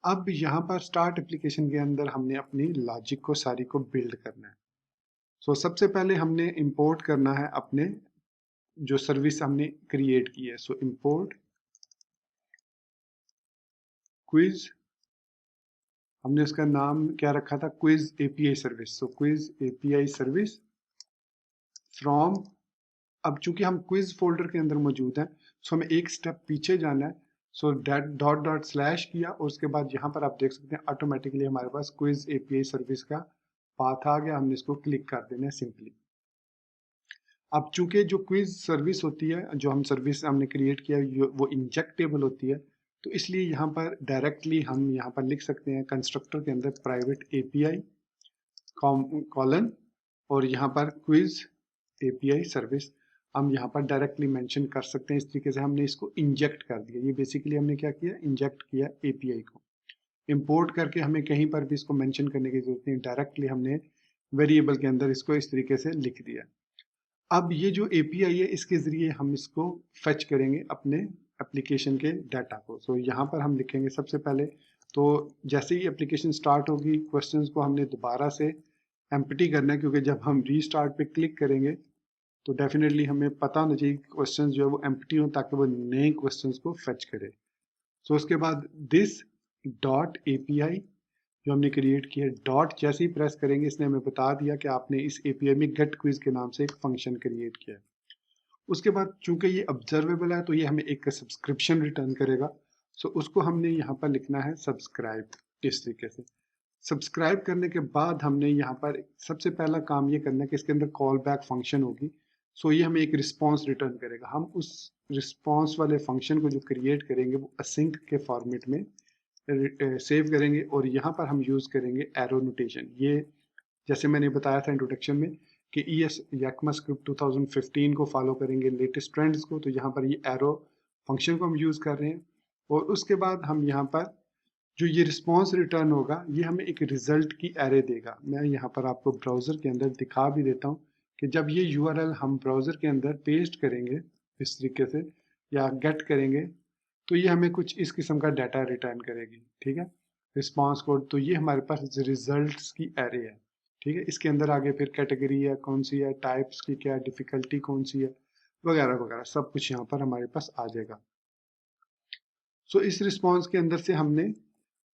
अब यहाँ पर स्टार्ट एप्लीकेशन के अंदर हमने अपनी लॉजिक को सारी को बिल्ड करना है। सबसे पहले हमने इंपोर्ट करना है अपने जो सर्विस हमने क्रिएट की है। इंपोर्ट क्विज, हमने उसका नाम क्या रखा था, quiz API service. Quiz API service from, अब चूंकि हम क्विज फोल्डर के अंदर मौजूद हैं, हमें एक स्टेप पीछे जाना है। डॉट डॉट स्लैश किया और उसके बाद यहाँ पर आप देख सकते हैं ऑटोमेटिकली हमारे पास क्विज API सर्विस का पाथ आ गया। हमने इसको क्लिक कर देना है सिंपली। अब चूंकि जो क्विज सर्विस होती है, जो हम सर्विस हमने क्रिएट किया है, वो इंजेक्टेबल होती है, तो इसलिए यहाँ पर डायरेक्टली हम यहाँ पर लिख सकते हैं कंस्ट्रक्टर के अंदर प्राइवेट API कॉलन और यहाँ पर क्विज API सर्विस हम यहाँ पर डायरेक्टली मेंशन कर सकते हैं। इस तरीके से हमने इसको इंजेक्ट कर दिया। ये बेसिकली हमने क्या किया, इंजेक्ट किया API को। इंपोर्ट करके हमें कहीं पर भी इसको मेंशन करने की जरूरत नहीं, डायरेक्टली हमने वेरिएबल के अंदर इसको इस तरीके से लिख दिया। अब ये जो एपीआई है इसके ज़रिए हम इसको फेच करेंगे अपने एप्लीकेशन के डाटा को। सो यहाँ पर हम लिखेंगे सबसे पहले, तो जैसे ही एप्लीकेशन स्टार्ट होगी क्वेश्चंस को हमने दोबारा से एम्प्टी करना है, क्योंकि जब हम रीस्टार्ट पे क्लिक करेंगे तो डेफिनेटली हमें पता होना चाहिए क्वेश्चंस जो है वो एम्प्टी हो, ताकि वो नए क्वेश्चंस को फेच करे। सो उसके बाद दिस डॉट एपीआई जो हमने क्रिएट किया, डॉट जैसे ही प्रेस करेंगे इसने हमें बता दिया कि आपने इस एपीआई में गेट क्विज के नाम से एक फंक्शन क्रिएट किया है। उसके बाद चूंकि ये ऑब्जर्वेबल है तो ये हमें एक सब्सक्रिप्शन रिटर्न करेगा। सो उसको हमने यहाँ पर लिखना है सब्सक्राइब, इस तरीके से। सब्सक्राइब करने के बाद हमने यहाँ पर सबसे पहला काम ये करना है कि इसके अंदर कॉल बैक फंक्शन होगी। सो ये हमें एक रिस्पॉन्स रिटर्न करेगा। हम उस रिस्पॉन्स वाले फंक्शन को जो क्रिएट करेंगे वो असिंक के फॉर्मेट में सेव करेंगे, और यहाँ पर हम यूज़ करेंगे एरो नोटेशन। ये जैसे मैंने बताया था इंट्रोडक्शन में कि ES ECMAScript 2015 को फॉलो करेंगे, लेटेस्ट ट्रेंड्स को, तो यहाँ पर ये एरो फंक्शन को हम यूज़ कर रहे हैं। और उसके बाद हम यहाँ पर जो ये रिस्पॉन्स रिटर्न होगा ये हमें एक रिजल्ट की एरे देगा। मैं यहाँ पर आपको ब्राउज़र के अंदर दिखा भी देता हूँ कि जब ये URL हम ब्राउज़र के अंदर पेस्ट करेंगे इस तरीके से या गेट करेंगे तो ये हमें कुछ इस किस्म का डाटा रिटर्न करेगी, ठीक है, रिस्पॉन्स कोड। तो ये हमारे पास रिजल्ट्स की एरे है, ठीक है। इसके अंदर आगे फिर कैटेगरी है कौन सी है, टाइप्स की क्या, डिफिकल्टी कौन सी है, वगैरह वगैरह सब कुछ यहाँ पर हमारे पास आ जाएगा। सो इस रिस्पॉन्स के अंदर से हमने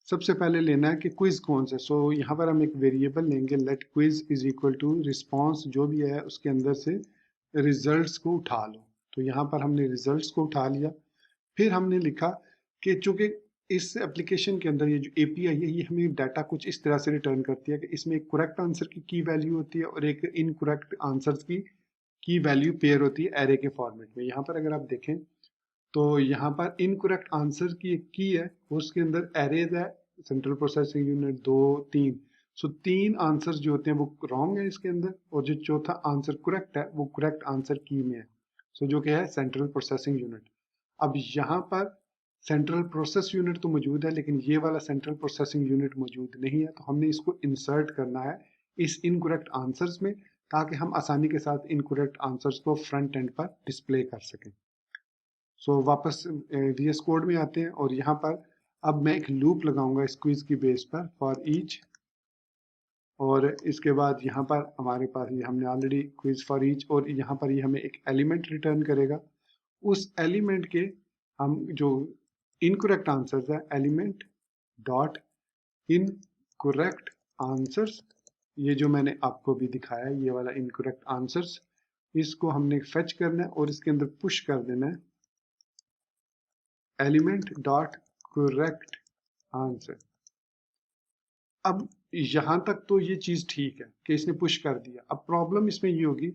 सबसे पहले लेना है कि क्विज कौन सा। सो यहाँ पर हम एक वेरिएबल लेंगे, let quiz is equal to response जो भी है उसके अंदर से रिजल्ट्स को उठा लो। तो यहाँ पर हमने रिजल्ट्स को उठा लिया। फिर हमने लिखा कि चूंकि इस एप्लीकेशन के अंदर ये जो एपीआई है ये हमें डाटा कुछ इस तरह से रिटर्न करती है कि इसमें एक करेक्ट आंसर की वैल्यू होती है और एक इनकरेक्ट आंसर्स की वैल्यू पेयर होती है एरे के फॉर्मेट में। यहाँ पर अगर आप देखें तो यहाँ पर इनकरेक्ट आंसर की एक की है, उसके अंदर एरेज है, सेंट्रल प्रोसेसिंग यूनिट 2 3। सो 3 आंसर्स जो होते हैं वो रॉन्ग है इसके अंदर, और जो चौथा आंसर करेक्ट है वो करेक्ट आंसर की में है। सो जो कि है सेंट्रल प्रोसेसिंग यूनिट। अब यहाँ पर सेंट्रल प्रोसेस यूनिट तो मौजूद है लेकिन ये वाला सेंट्रल प्रोसेसिंग यूनिट मौजूद नहीं है, तो हमने इसको इंसर्ट करना है इस इनकरेक्ट आंसर्स में, ताकि हम आसानी के साथ इनकरेक्ट आंसर्स को फ्रंट एंड पर डिस्प्ले कर सकें। सो वापस VS कोड में आते हैं और यहाँ पर अब मैं एक लूप लगाऊंगा इस क्विज की बेस पर फॉर ईच, और इसके बाद यहाँ पर हमारे पास ये हमने ऑलरेडी क्विज फॉर ईच, और यहाँ पर ये हमें एक एलिमेंट रिटर्न करेगा। उस एलिमेंट के हम जो इनकरेक्ट आंसर्स है एलिमेंट डॉट इनकरेक्ट आंसर्स, ये जो मैंने आपको भी दिखाया है ये वाला इनकरेक्ट आंसर्स, इसको हमने फेच करना है और इसके अंदर पुश कर देना है एलिमेंट डॉट करेक्ट आंसर। अब यहां तक तो ये चीज ठीक है कि इसने पुश कर दिया। अब प्रॉब्लम इसमें ये होगी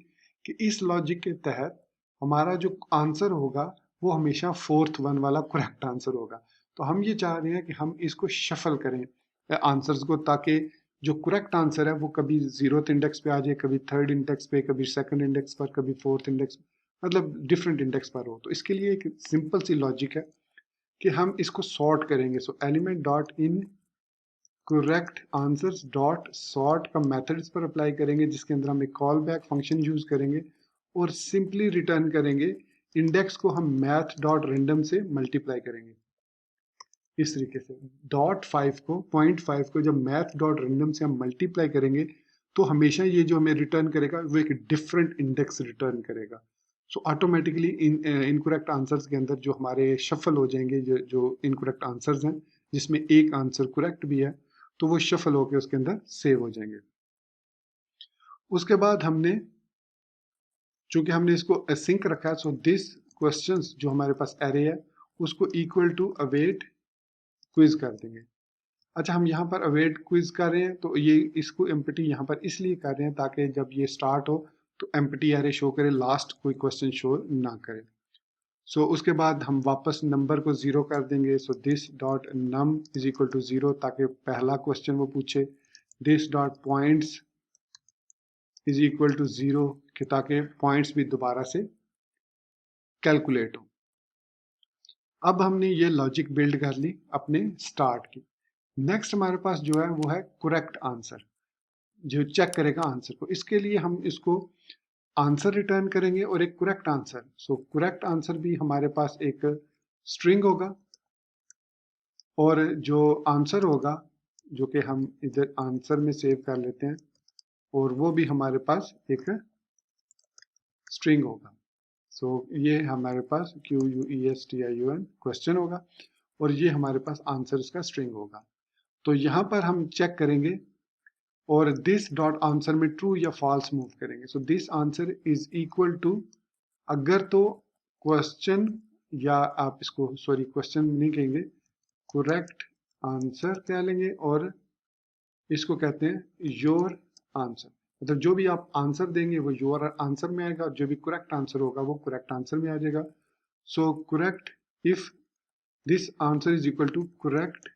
कि इस लॉजिक के तहत हमारा जो आंसर होगा वो हमेशा फोर्थ वन वाला करेक्ट आंसर होगा। तो हम ये चाह रहे हैं कि हम इसको शफल करें आंसर्स को, ताकि जो करेक्ट आंसर है वो कभी 0th इंडेक्स पे आ जाए, कभी 3rd इंडेक्स पे, कभी 2nd इंडेक्स पर, कभी 4th इंडेक्स, मतलब डिफरेंट इंडेक्स पर हो। तो इसके लिए एक सिंपल सी लॉजिक है कि हम इसको सॉर्ट करेंगे। सो element dot incorrect answers dot sort का मेथड इस पर अप्लाई करेंगे, जिसके अंदर हम एक कॉल बैक फंक्शन यूज करेंगे और सिंपली रिटर्न करेंगे इंडेक्स को हम मैथ डॉट रेंडम से मल्टीप्लाई करेंगे इस तरीके से। .5 को जब मैथ डॉट रेंडम से हम मल्टीप्लाई करेंगे तो हमेशा ये जो हमें रिटर्न करेगा वो एक डिफरेंट इंडेक्स रिटर्न करेगा। सो ऑटोमेटिकली इनकरेक्ट आंसर्स के अंदर जो हमारे शफल हो जाएंगे, जो इनकरेक्ट आंसर्स हैं जिसमें एक आंसर करेक्ट भी है, तो वो शफल होकर उसके अंदर सेव हो जाएंगे। उसके बाद हमने चूंकि हमने इसको असिंक रखा है, सो दिस क्वेश्चंस जो हमारे पास एरे है उसको इक्वल टू अवेट क्विज कर देंगे। अच्छा, हम यहाँ पर अवेट क्विज कर रहे हैं तो ये इसको एम्प्टी यहाँ पर इसलिए कर रहे हैं ताकि जब ये स्टार्ट हो तो एम्प्टी एरे शो करे, लास्ट कोई क्वेश्चन शो ना करे। सो उसके बाद हम वापस नंबर को 0 कर देंगे। So this dot num is equal to 0 ताकि पहला क्वेश्चन वो पूछे। This dot points is equal to 0 ताकि पॉइंट्स भी दोबारा से कैलकुलेट हो। अब हमने ये लॉजिक बिल्ड कर ली अपने स्टार्ट की। नेक्स्ट हमारे पास जो है वो है करेक्ट आंसर, जो चेक करेगा आंसर को। इसके लिए हम इसको आंसर रिटर्न करेंगे और एक correct answer. So correct answer भी हमारे पास एक स्ट्रिंग होगा, और जो आंसर होगा जो कि हम इधर आंसर में सेव कर लेते हैं, और वो भी हमारे पास एक स्ट्रिंग होगा। सो ये हमारे पास QUESTION क्वेश्चन होगा, और ये हमारे पास आंसर इसका स्ट्रिंग होगा। तो यहाँ पर हम चेक करेंगे और दिस डॉट आंसर में ट्रू या फॉल्स मूव करेंगे। So this answer is equal to, अगर तो क्वेश्चन, या आप इसको सॉरी क्वेश्चन नहीं कहेंगे, करेक्ट आंसर कह लेंगे, और इसको कहते हैं योर आंसर। मतलब जो भी आप आंसर देंगे वो योर आंसर में आएगा, और जो भी करेक्ट आंसर होगा वो करेक्ट आंसर में आ जाएगा। So correct, if this answer is equal to correct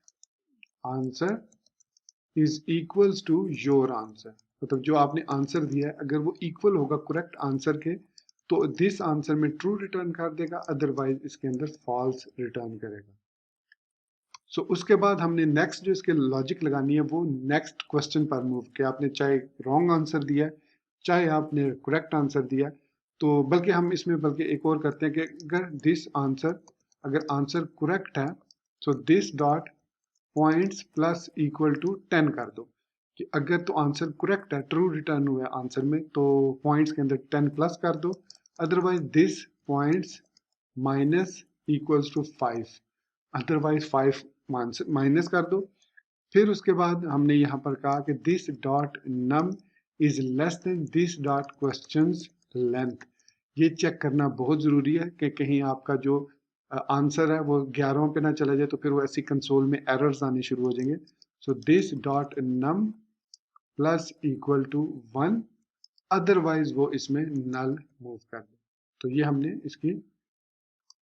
answer is equals to your answer, मतलब जो आपने आंसर दिया है अगर वो इक्वल होगा करेक्ट आंसर के, तो दिस आंसर में ट्रू रिटर्न कर देगा, अदरवाइज इसके अंदर फॉल्स रिटर्न करेगा। सो उसके बाद हमने नेक्स्ट जो इसके लॉजिक लगानी है वो नेक्स्ट क्वेश्चन पर मूव किया। आपने चाहे रॉन्ग आंसर दिया है, चाहे आपने करेक्ट आंसर दिया है, तो बल्कि हम इसमें बल्कि एक और करते हैं कि अगर दिस आंसर, अगर आंसर करेक्ट है, so this dot points plus equal to 10 कर दो, कि अगर तो आंसर करेक्ट है, ट्रू रिटर्न हुआ है आंसर में, तो पॉइंट्स के अंदर 10 प्लस कर दो, otherwise this points minus equals to 5, otherwise 5 minus कर दो। फिर उसके बाद हमने यहाँ पर कहा कि this dot num is less than this dot questions length. ये चेक करना बहुत ज़रूरी है कि कहीं आपका जो आंसर है वो 11 पे ना चला जाए, तो फिर वो ऐसी कंसोल में एरर्स आने शुरू हो जाएंगे। So this dot num plus equal to 1, otherwise वो इसमें नल मूव कर दो। तो ये हमने इसकी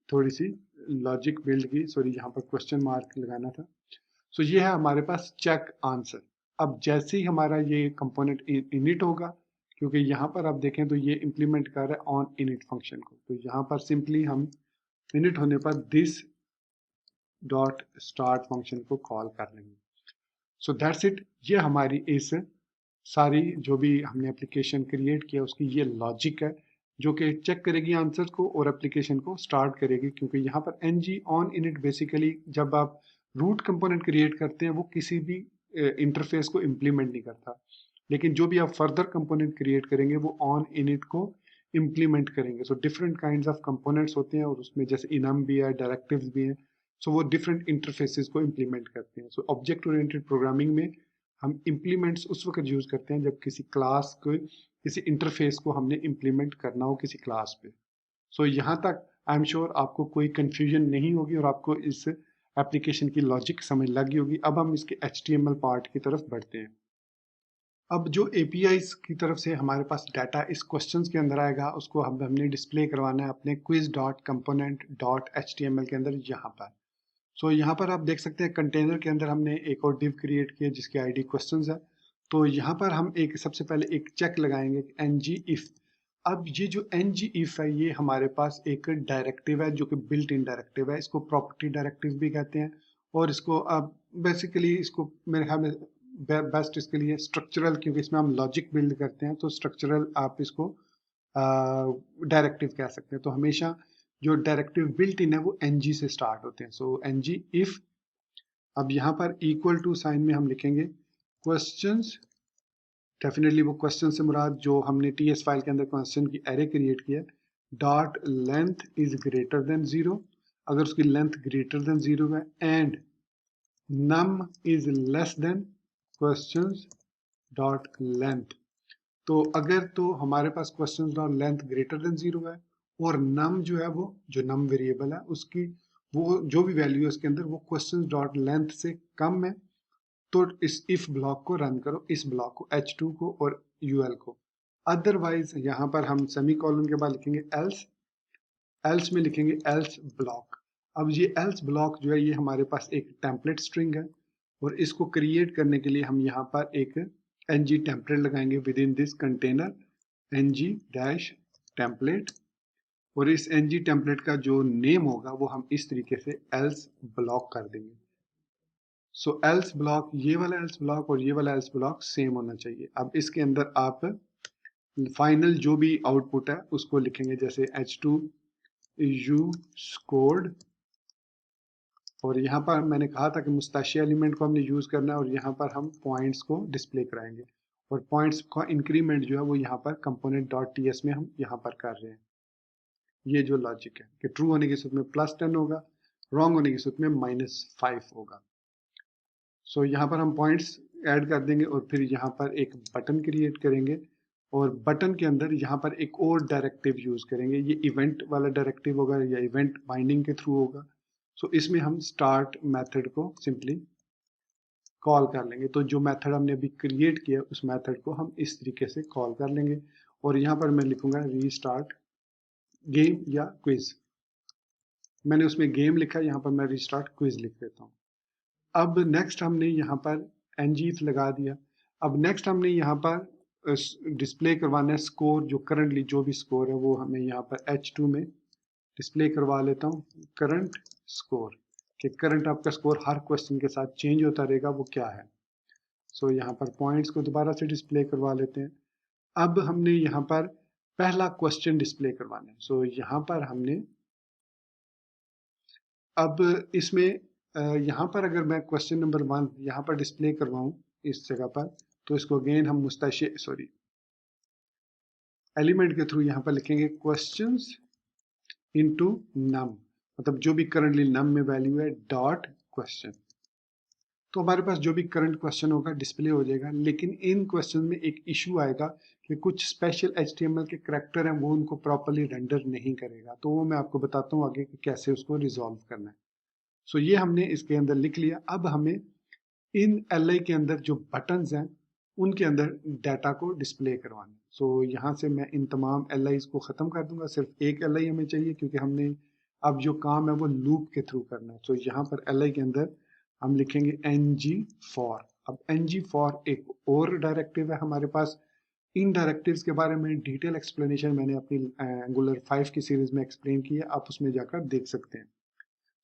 थोड़ी सी लॉजिक बिल्ड की, सॉरी यहाँ पर क्वेश्चन मार्क लगाना था। सो ये है हमारे पास चेक आंसर। अब जैसे ही हमारा ये कंपोनेंट इनिट होगा, क्योंकि यहाँ पर आप देखें तो ये इंप्लीमेंट कर रहा है ऑन इनिट फंक्शन को, तो यहाँ पर सिंपली हम इनिट होने पर दिस डॉट स्टार्ट फंक्शन को कॉल कर लेंगे। So that's it. ये हमारी इस सारी जो भी हमने एप्लीकेशन क्रिएट किया उसकी ये लॉजिक है, जो कि चेक करेगी आंसर को और एप्लीकेशन को स्टार्ट करेगी। क्योंकि यहाँ पर ng ऑन इनिट बेसिकली जब आप रूट कंपोनेंट क्रिएट करते हैं वो किसी भी इंटरफेस को इम्प्लीमेंट नहीं करता, लेकिन जो भी आप फर्दर कंपोनेंट क्रिएट करेंगे वो ऑन इनिट को इम्प्लीमेंट करेंगे। So different kinds of components होते हैं, और उसमें जैसे इनम भी है, डायरेक्टिव्स भी हैं। सो वो डिफरेंट इंटरफेसेस को इम्प्लीमेंट करते हैं। सो ऑब्जेक्ट ओरिएंटेड प्रोग्रामिंग में हम इम्प्लीमेंट्स उस वक्त यूज करते हैं जब किसी क्लास को, किसी इंटरफेस को हमने इम्प्लीमेंट करना हो किसी क्लास पे। सो यहाँ तक आई एम श्योर आपको कोई कंफ्यूजन नहीं होगी और आपको इस एप्लीकेशन की लॉजिक समझ लगी होगी। अब हम इसके HTML पार्ट की तरफ बढ़ते हैं। अब जो APIs की तरफ से हमारे पास डाटा इस क्वेश्चंस के अंदर आएगा, उसको हमने डिस्प्ले करवाना है अपने quiz.component.html के अंदर यहाँ पर। सो यहाँ पर आप देख सकते हैं कंटेनर के अंदर हमने एक और डिव क्रिएट किया जिसकी आईडी क्वेश्चंस है। तो यहाँ पर हम एक सबसे पहले एक चेक लगाएंगे ng if। अब ये जो ng if है ये हमारे पास एक डायरेक्टिव है जो कि बिल्ट इन डायरेक्टिव है। इसको प्रॉपर्टी डायरेक्टिव भी कहते हैं, और इसको अब बेसिकली इसको मेरे ख्याल में बेस्ट इसके लिए स्ट्रक्चरल, क्योंकि इसमें हम लॉजिक बिल्ड करते हैं, तो स्ट्रक्चरल आप इसको डायरेक्टिव कह सकते हैं। तो हमेशा जो डायरेक्टिव बिल्ट इन है वो ng से स्टार्ट होते हैं। सो ng if। अब यहाँ पर इक्वल टू साइन में हम लिखेंगे क्वेश्चंस। डेफिनेटली वो क्वेश्चन से मुराद जो हमने TS फाइल के अंदर क्वेश्चन की एरे क्रिएट किया, dot length is greater than 0, अगर उसकी लेंथ ग्रेटर देन 0 है, and num is less than questions dot length. तो अगर तो हमारे पास question dot length greater than 0 है, और नम जो है वो जो नम वेरिएबल है उसकी वो जो भी वैल्यू है उसके अंदर वो क्वेश्चन डॉट लेंथ से कम है, तो इस इफ ब्लॉक को रन करो, इस ब्लॉक को H2 को और UL को। अदरवाइज यहाँ पर हम सेमी कॉलन के बाद लिखेंगे एल्स, एल्स में लिखेंगे एल्स ब्लॉक। अब ये एल्स ब्लॉक जो है ये हमारे पास एक टेम्पलेट स्ट्रिंग है, और इसको क्रिएट करने के लिए हम यहाँ पर एक ng टेम्पलेट लगाएंगे with in this container ng dash template, और इस ng टेम्पलेट का जो नेम होगा वो हम इस तरीके से एल्स ब्लॉक कर देंगे। सो एल्स ब्लॉक, ये वाला एल्स ब्लॉक और ये वाला एल्स ब्लॉक सेम होना चाहिए। अब इसके अंदर आप फाइनल जो भी आउटपुट है उसको लिखेंगे, जैसे H2 यू स्कोर्ड, और यहाँ पर मैंने कहा था कि मुस्ताशिया एलिमेंट को हमने यूज करना है और यहाँ पर हम पॉइंट्स को डिस्प्ले कराएंगे, और पॉइंट्स का इंक्रीमेंट जो है वो यहाँ पर कंपोनेंट डॉट टीएस में हम यहाँ पर कर रहे हैं। ये जो लॉजिक है कि ट्रू होने की सूरत में +10 होगा, रॉन्ग होने की सूरत में -5 होगा। सो यहाँ पर हम पॉइंट्स ऐड कर देंगे और फिर यहाँ पर एक बटन क्रिएट करेंगे, और बटन के अंदर यहाँ पर एक और डायरेक्टिव यूज करेंगे। ये इवेंट वाला डायरेक्टिव होगा या इवेंट बाइंडिंग के थ्रू होगा। सो इसमें हम स्टार्ट मेथड को सिंपली कॉल कर लेंगे। तो जो मेथड हमने अभी क्रिएट किया उस मेथड को हम इस तरीके से कॉल कर लेंगे, और यहाँ पर मैं लिखूंगा रीस्टार्ट गेम या क्विज। मैंने उसमें गेम लिखा, यहाँ पर मैं रीस्टार्ट क्विज लिख देता हूँ। अब नेक्स्ट हमने यहाँ पर ngif लगा दिया। अब नेक्स्ट हमने यहाँ पर डिस्प्ले करवाना है स्कोर, जो करंटली जो भी स्कोर है वो हमें यहाँ पर H2 में डिस्प्ले करवा लेता हूँ, करंट स्कोर, कि करंट आपका स्कोर हर क्वेश्चन के साथ चेंज होता रहेगा वो क्या है। सो यहाँ पर पॉइंट्स को दोबारा से डिस्प्ले करवा लेते हैं। अब हमने यहाँ पर पहला क्वेश्चन डिस्प्ले करवाना है। सो यहाँ पर हमने अब इसमें यहाँ पर अगर मैं क्वेश्चन नंबर 1 यहाँ पर डिस्प्ले करवाऊँ इस जगह पर, तो इसको अगेन हम एलिमेंट के थ्रू यहाँ पर लिखेंगे क्वेश्चंस इनटू नम, मतलब जो भी करंटली नम में वैल्यू है डॉट क्वेश्चन। तो हमारे पास जो भी करंट क्वेश्चन होगा डिस्प्ले हो जाएगा, लेकिन इन क्वेश्चन में एक इशू आएगा कि कुछ स्पेशल HTML के करैक्टर हैं वो उनको प्रॉपरली रेंडर नहीं करेगा। तो वो मैं आपको बताता हूँ आगे कि कैसे उसको रिजॉल्व करना है। सो ये हमने इसके अंदर लिख लिया। अब हमें इन LI के अंदर जो बटन्स हैं उनके अंदर डाटा को डिस्प्ले करवाना है। सो यहाँ से मैं इन तमाम LIs को ख़त्म कर दूंगा, सिर्फ एक LI हमें चाहिए क्योंकि हमने अब जो काम है वो लूप के थ्रू करना है। सो यहाँ पर LI के अंदर हम लिखेंगे ng_for। अब ng_for एक और डायरेक्टिव है हमारे पास। इन डायरेक्टिव्स के बारे में डिटेल एक्सप्लेनेशन मैंने अपनी एंगुलर 5 की सीरीज में एक्सप्लेन की है, आप उसमें जाकर देख सकते हैं।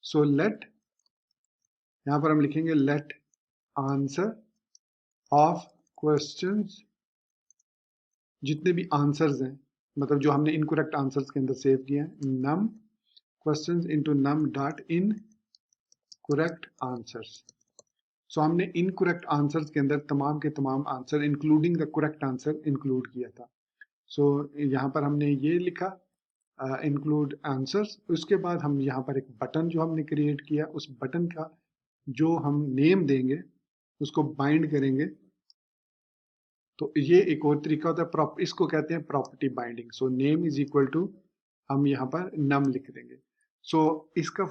सो लेट, यहाँ पर हम लिखेंगे लेट आंसर ऑफ क्वेश्चंस, जितने भी आंसर्स हैं, मतलब जो हमने इनकरेक्ट आंसर्स के अंदर सेव किए हैं, num questions into num dot incorrect answers. So हमने इनकरेक्ट आंसर्स के अंदर तमाम के तमाम answer including the correct answer include किया था। सो यहाँ पर हमने ये लिखा इंक्लूड आंसर्स। उसके बाद हम यहाँ पर एक बटन जो हमने क्रिएट किया, उस बटन का जो हम नेम देंगे उसको बाइंड करेंगे। तो ये एक और तरीका होता है, इसको कहते हैं property binding. So name is equal to, हम यहाँ पर नम लिख देंगे। सो इसका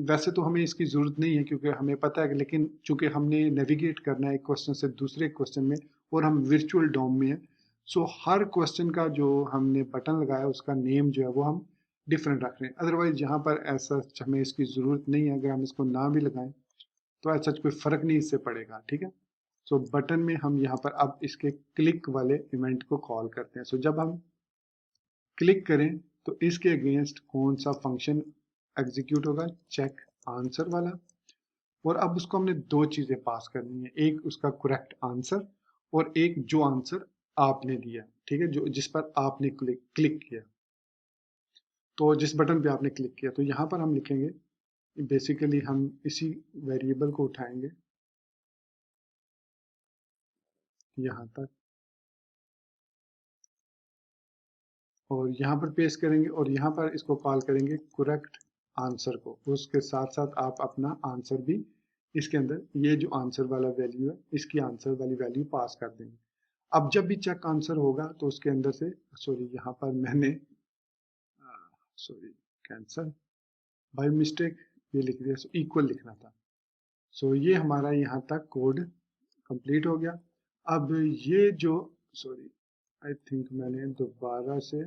वैसे तो हमें इसकी ज़रूरत नहीं है क्योंकि हमें पता है, लेकिन चूंकि हमने नेविगेट करना है एक क्वेश्चन से दूसरे क्वेश्चन में और हम वर्चुअल डोम में है, सो हर क्वेश्चन का जो हमने बटन लगाया उसका नेम जो है वो हम डिफरेंट रख रहे हैं। अदरवाइज यहाँ पर ऐसा हमें इसकी ज़रूरत नहीं है, अगर हम इसको ना भी लगाएं तो ऐसा कोई फ़र्क नहीं इससे पड़ेगा, ठीक है। सो बटन में हम यहाँ पर अब इसके क्लिक वाले इवेंट को कॉल करते हैं। सो जब हम क्लिक करें तो इसके अगेंस्ट कौन सा फंक्शन एग्जीक्यूट होगा, चेक आंसर वाला। और अब उसको हमने दो चीजें पास करनी है, एक उसका करेक्ट आंसर और एक जो आंसर आपने दिया, ठीक है, जो जिस पर आपने क्लिक किया, तो जिस बटन पे आपने क्लिक किया। तो यहाँ पर हम लिखेंगे, बेसिकली हम इसी वेरिएबल को उठाएंगे यहाँ तक और यहाँ पर पेस्ट करेंगे और यहाँ पर इसको कॉल करेंगे करेक्ट आंसर को। उसके साथ साथ आप अपना आंसर भी इसके अंदर, ये जो आंसर वाला वैल्यू है इसकी आंसर वाली वैल्यू पास कर देंगे। अब जब भी चेक आंसर होगा तो उसके अंदर से, सॉरी यहाँ पर मैंने सॉरी कैंसर बाय मिस्टेक ये लिख दिया, सो इक्वल लिखना था। सो ये हमारा यहाँ तक कोड कंप्लीट हो गया। अब ये जो, सॉरी आई थिंक मैंने दोबारा से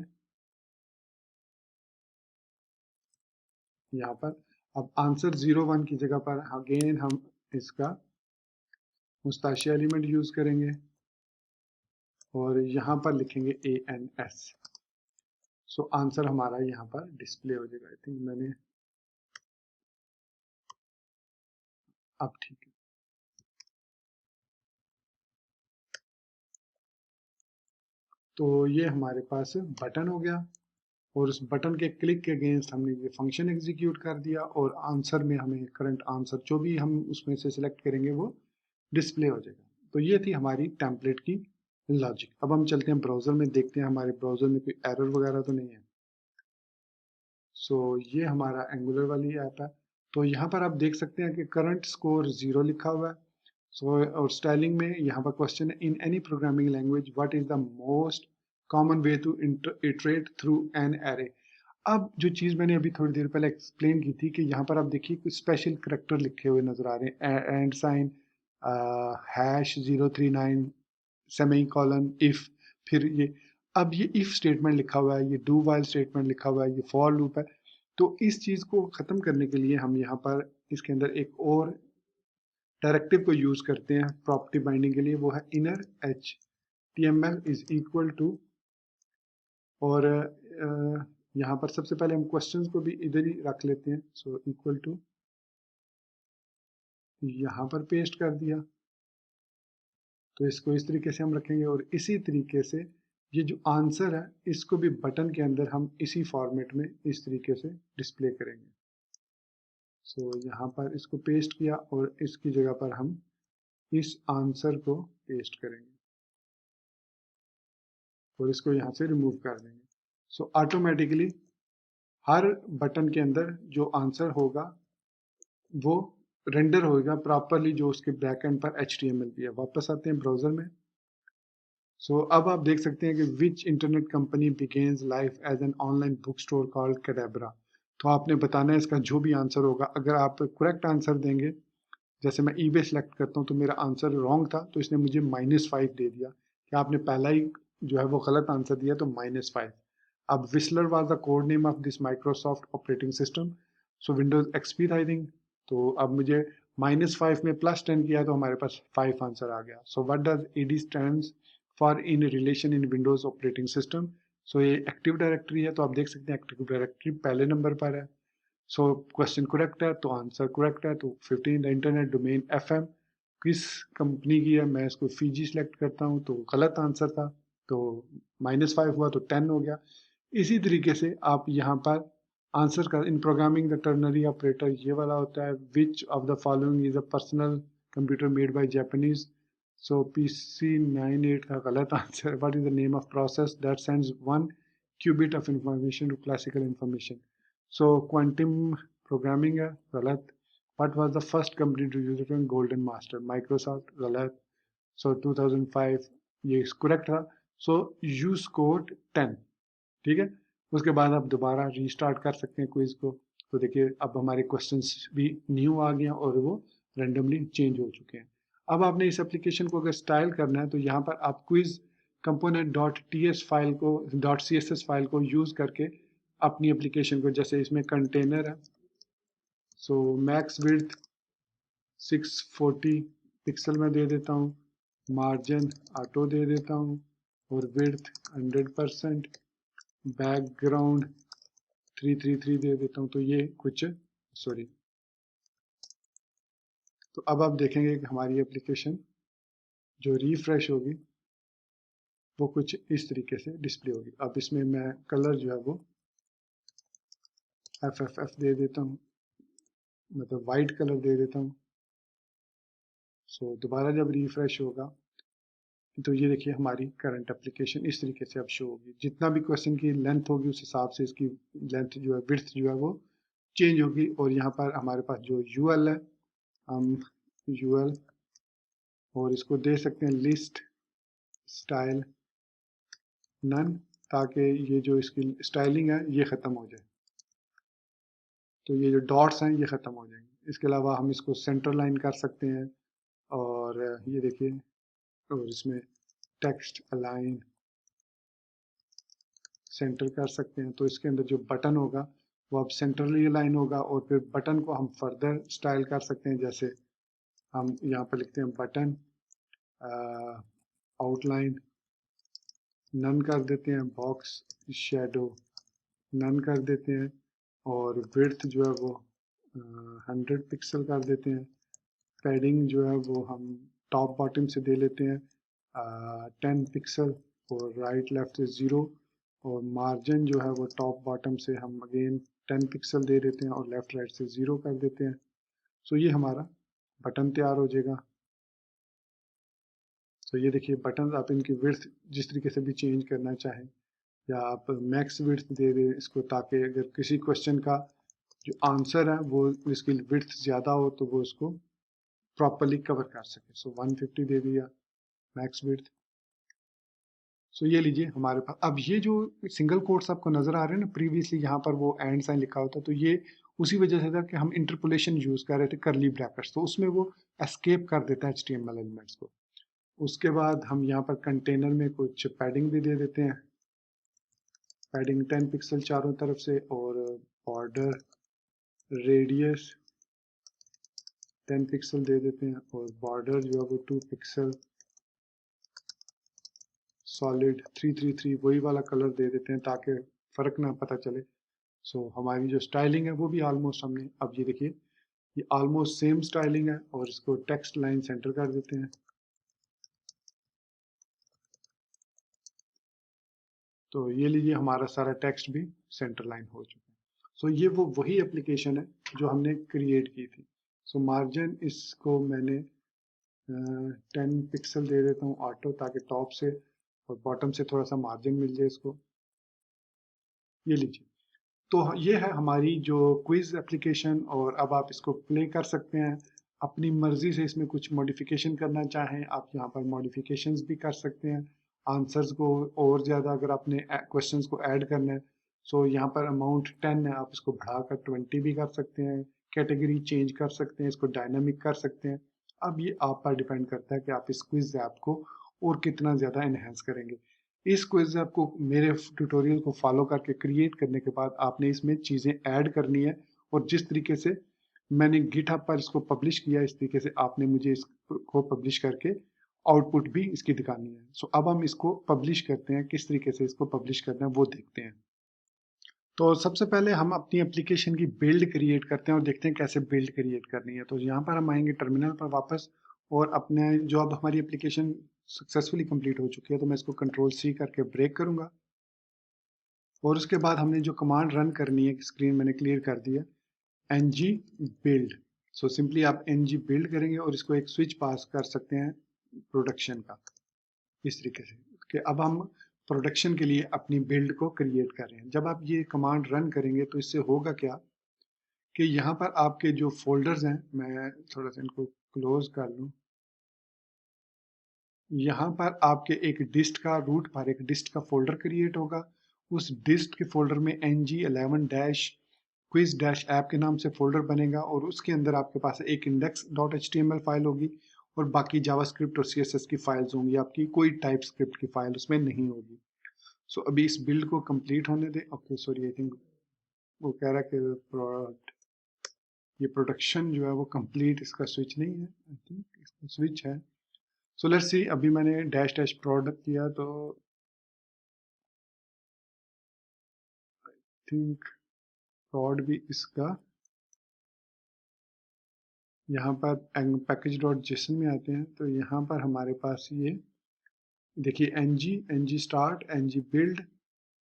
यहाँ पर, अब आंसर 01 की जगह पर अगेन हम इसका मुस्ताशिया एलिमेंट यूज करेंगे और यहाँ पर लिखेंगे ANS। सो आंसर हमारा यहाँ पर डिस्प्ले हो जाएगा। आई थिंक मैंने, अब ठीक है। तो ये हमारे पास बटन हो गया और उस बटन के क्लिक के अगेंस्ट हमने ये फंक्शन एग्जीक्यूट कर दिया और आंसर में हमें करंट आंसर जो भी हम उसमें से सिलेक्ट करेंगे वो डिस्प्ले हो जाएगा। तो ये थी हमारी टेम्पलेट की लॉजिक। अब हम चलते हैं ब्राउज़र में, देखते हैं हमारे ब्राउज़र में कोई एरर वगैरह तो नहीं है। सो ये हमारा एंगुलर वाली ऐप है। तो यहाँ पर आप देख सकते हैं कि करंट स्कोर 0 लिखा हुआ है। और स्टाइलिंग में यहाँ पर क्वेश्चन है, in any programming language what is the most common way to iterate through an array. अब जो चीज़ मैंने अभी थोड़ी देर पहले एक्सप्लेन की थी कि यहाँ पर आप देखिए कुछ स्पेशल करैक्टर लिखे हुए नजर आ रहे हैं, and sign, hash 039 semicolon if, फिर ये, अब ये इफ स्टेटमेंट लिखा हुआ है, ये डू वाइल स्टेटमेंट लिखा हुआ है, ये फॉर लूप है। तो इस चीज़ को ख़त्म करने के लिए हम यहाँ पर इसके अंदर एक और डायरेक्टिव को यूज़ करते हैं प्रॉपर्टी बाइंडिंग के लिए, वो है inner HTML is equal to, और यहाँ पर सबसे पहले हम क्वेश्चंस को भी इधर ही रख लेते हैं। सो इक्वल टू यहाँ पर पेस्ट कर दिया, तो इसको इस तरीके से हम रखेंगे और इसी तरीके से ये जो आंसर है इसको भी बटन के अंदर हम इसी फॉर्मेट में इस तरीके से डिस्प्ले करेंगे। सो यहाँ पर इसको पेस्ट किया और इसकी जगह पर हम इस आंसर को पेस्ट करेंगे और इसको यहाँ से रिमूव कर देंगे। सो ऑटोमेटिकली हर बटन के अंदर जो आंसर होगा वो रेंडर होगा प्रॉपरली, जो उसके बैक एंड पर HTML भी है। वापस आते हैं ब्राउजर में। अब आप देख सकते हैं कि which internet company begins life as an online book store called Cadabra. तो आपने बताना है इसका जो भी आंसर होगा। अगर आप करेक्ट आंसर देंगे, जैसे मैं eBay सेलेक्ट करता हूँ तो मेरा आंसर रॉन्ग था तो इसने मुझे -5 दे दिया कि आपने पहला ही जो है वो गलत आंसर दिया, तो -5। अब whistler was the code name of this Microsoft operating system, so Windows XP था आई थिंक। तो अब मुझे -5 में +10 किया तो हमारे पास 5 आंसर आ गया। So what does ed stands for in relation in Windows operating system. So ये एक्टिव डायरेक्टरी है, तो आप देख सकते हैं एक्टिव डायरेक्टरी पहले नंबर पर है। सो क्वेश्चन करेक्ट है तो आंसर करेक्ट है। तो 15 द इंटरनेट डोमेन FM किस कंपनी की है, मैं इसको फीजी सेलेक्ट करता हूँ तो गलत आंसर था, तो -5 हुआ तो 10 हो गया। इसी तरीके से आप यहाँ पर आंसर का in programming the ternary operator ये वाला होता है, which of the following is a personal computer made by Japanese. So PC98 का गलत answer. What is the name of process that sends 1 qubit of information to classical information. So quantum programming है, गलत। What was the first company to use it in golden master, Microsoft, गलत। So 2005 ये correct था। So you scored 10, ठीक है। उसके बाद आप दोबारा रीस्टार्ट कर सकते हैं क्विज को। तो देखिए अब हमारे क्वेश्चंस भी न्यू आ गए हैं और वो रेंडमली चेंज हो चुके हैं। अब आपने इस एप्लीकेशन को अगर स्टाइल करना है तो यहाँ पर आप क्विज कंपोनेंट .ts फाइल को .css फाइल को यूज करके अपनी एप्लीकेशन को, जैसे इसमें कंटेनर है, सो मैक्स विड्थ 640 पिक्सल में दे देता हूँ, मार्जिन ऑटो दे देता हूँ और विड्थ 100%, बैकग्राउंड 333 दे देता हूँ। तो ये कुछ सॉरी, तो अब आप देखेंगे कि हमारी एप्लीकेशन जो रिफ्रेश होगी वो कुछ इस तरीके से डिस्प्ले होगी। अब इसमें मैं कलर जो है वो FFF दे देता हूँ, मतलब वाइट कलर दे देता हूँ। दोबारा जब रिफ्रेश होगा तो ये देखिए हमारी करंट एप्लीकेशन इस तरीके से अब शो होगी। जितना भी क्वेश्चन की लेंथ होगी उस हिसाब से इसकी लेंथ जो है, विड्थ जो है वो चेंज होगी। और यहाँ पर हमारे पास जो UL है, हम UL और इसको दे सकते हैं लिस्ट स्टाइल नन, ताकि ये जो इसकी स्टाइलिंग है ये ख़त्म हो जाए। तो ये जो डॉट्स हैं ये ख़त्म हो जाएंगे। इसके अलावा हम इसको सेंटर लाइन कर सकते हैं और ये देखिए, और इसमें टेक्स्ट अलाइन सेंटर कर सकते हैं। तो इसके अंदर जो बटन होगा वो अब सेंट्रली अलाइन होगा और फिर बटन को हम फर्दर स्टाइल कर सकते हैं। जैसे हम यहाँ पर लिखते हैं बटन आउटलाइन नन कर देते हैं, बॉक्स शेडो नन कर देते हैं और विड्थ जो है वो 100 पिक्सल कर देते हैं। पैडिंग जो है वो हम टॉप बॉटम से दे लेते हैं 10 पिक्सल और राइट लेफ्ट से 0 और मार्जिन जो है वो टॉप बॉटम से हम अगेन 10 पिक्सल दे देते हैं और लेफ्ट राइट से 0 कर देते हैं। सो ये हमारा बटन तैयार हो जाएगा। सो ये देखिए बटन आप इनकी विड्थ जिस तरीके से भी चेंज करना चाहें या आप मैक्स विड्थ दे दें इसको, ताकि अगर किसी क्वेश्चन का जो आंसर है वो इसकी विड्थ ज़्यादा हो तो वो उसको प्रॉपरली कवर कर सके। सो 150 दे दिया मैक्स विड्थ। सो ये लीजिए हमारे पास अब ये जो सिंगल कोट्स आपको नजर आ रहे हैं ना, प्रीवियसली यहाँ पर वो एंड साइन लिखा होता तो ये उसी वजह से था कि हम इंटरपोलेशन यूज कर रहे थे करली ब्रैकेट्स, तो उसमें वो एस्केप कर देता है HTML एलिमेंट्स को। उसके बाद हम यहाँ पर कंटेनर में कुछ पैडिंग भी दे देते हैं, पैडिंग 10 पिक्सल चारों तरफ से और बॉर्डर रेडियस 10 पिक्सल दे देते हैं और बॉर्डर जो है वो 2 पिक्सल सॉलिड 333 वही वाला कलर दे देते हैं ताकि फ़र्क ना पता चले। सो हमारी जो स्टाइलिंग है वो भी ऑलमोस्ट हमने, अब ये देखिए ये ऑलमोस्ट सेम स्टाइलिंग है और इसको टेक्स्ट लाइन सेंटर कर देते हैं। तो ये लीजिए हमारा सारा टेक्स्ट भी सेंटर लाइन हो चुका है। सो ये वो वही एप्लीकेशन है जो हमने क्रिएट की थी। सो मार्जिन इसको मैंने 10 पिक्सल दे देता हूँ ऑटो, ताकि टॉप से और बॉटम से थोड़ा सा मार्जिन मिल जाए इसको। ये लीजिए, तो ये है हमारी जो क्विज एप्लीकेशन और अब आप इसको प्ले कर सकते हैं अपनी मर्जी से। इसमें कुछ मॉडिफिकेशन करना चाहें आप यहाँ पर मॉडिफिकेशंस भी कर सकते हैं, आंसर्स को और ज़्यादा अगर आपने क्वेश्चंस को ऐड करना है। सो यहाँ पर अमाउंट 10 है, आप इसको बढ़ाकर 20 भी कर सकते हैं, कैटेगरी चेंज कर सकते हैं, इसको डायनामिक कर सकते हैं। अब ये आप पर डिपेंड करता है कि आप इस क्विज ऐप को और कितना ज़्यादा इन्हेंस करेंगे। इस क्विज ऐप को मेरे ट्यूटोरियल को फॉलो करके क्रिएट करने के बाद आपने इसमें चीज़ें ऐड करनी है और जिस तरीके से मैंने गिटहब पर इसको पब्लिश किया इस तरीके से आपने मुझे इसको पब्लिश करके आउटपुट भी इसकी दिखानी है। सो अब हम इसको पब्लिश करते हैं, किस तरीके से इसको पब्लिश करना है वो देखते हैं। तो सबसे पहले हम अपनी एप्लीकेशन की बिल्ड क्रिएट करते हैं और देखते हैं कैसे बिल्ड क्रिएट करनी है। तो यहाँ पर हम आएंगे टर्मिनल पर वापस और अपने जो अब हमारी एप्लीकेशन सक्सेसफुली कंप्लीट हो चुकी है तो मैं इसको कंट्रोल-C करके ब्रेक करूँगा और उसके बाद हमने जो कमांड रन करनी है स्क्रीन मैंने क्लियर कर दिया, ng build। सो सिंपली आप ng build करेंगे और इसको एक स्विच पास कर सकते हैं प्रोडक्शन का, इस तरीके से कि अब हम प्रोडक्शन के लिए अपनी बिल्ड को क्रिएट कर रहे हैं। जब आप ये कमांड रन करेंगे तो इससे होगा क्या कि यहाँ पर आपके जो फोल्डर्स हैं, मैं थोड़ा सा इनको क्लोज कर लूँ, यहाँ पर आपके एक डिस्ट का रूट पर एक डिस्ट का फोल्डर क्रिएट होगा। उस डिस्ट के फोल्डर में ng11 dash quiz dash app के नाम से फोल्डर बनेगा और उसके अंदर आपके पास एक index.html फाइल होगी और बाकी जावास्क्रिप्ट और CSS की फाइल्स होंगी, आपकी कोई टाइप स्क्रिप्ट की फाइल उसमें नहीं होगी। सो अभी इस बिल्ड को कंप्लीट होने दें। ओके सॉरी, आई थिंक वो कह रहा है कि ये प्रोडक्शन जो है वो कंप्लीट, इसका स्विच नहीं है, आई थिंक इसका स्विच है। सो लेट्स सी, अभी मैंने डैश डैश प्रोडक्ट किया तो थिंक प्रोड भी इसका, यहाँ पर पैकेज.json में आते हैं तो यहाँ पर हमारे पास ये देखिए ng स्टार्ट ng बिल्ड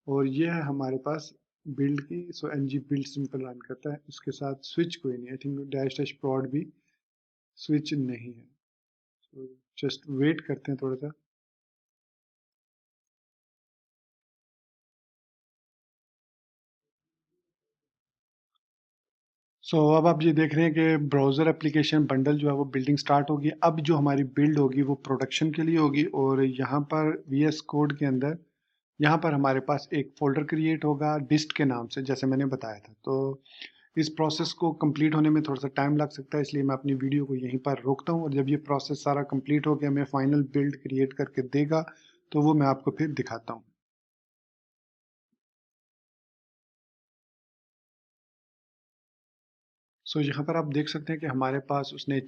और ये है हमारे पास बिल्ड की। सो ng बिल्ड सिंपल रन करता है, उसके साथ स्विच कोई नहीं, आई थिंक डैश डैश प्रोड भी स्विच नहीं है। सो जस्ट वेट करते हैं थोड़ा सा। सो अब आप ये देख रहे हैं कि ब्राउज़र एप्लीकेशन बंडल जो है वो बिल्डिंग स्टार्ट होगी। अब जो हमारी बिल्ड होगी वो प्रोडक्शन के लिए होगी और यहाँ पर VS कोड के अंदर यहाँ पर हमारे पास एक फ़ोल्डर क्रिएट होगा डिस्ट के नाम से, जैसे मैंने बताया था। तो इस प्रोसेस को कंप्लीट होने में थोड़ा सा टाइम लग सकता है, इसलिए मैं अपनी वीडियो को यहीं पर रोकता हूँ और जब ये प्रोसेस सारा कंप्लीट हो गया, मैं फाइनल बिल्ड क्रिएट करके देगा तो वो मैं आपको फिर दिखाता हूँ। सो यहाँ पर आप देख सकते हैं कि हमारे पास उसने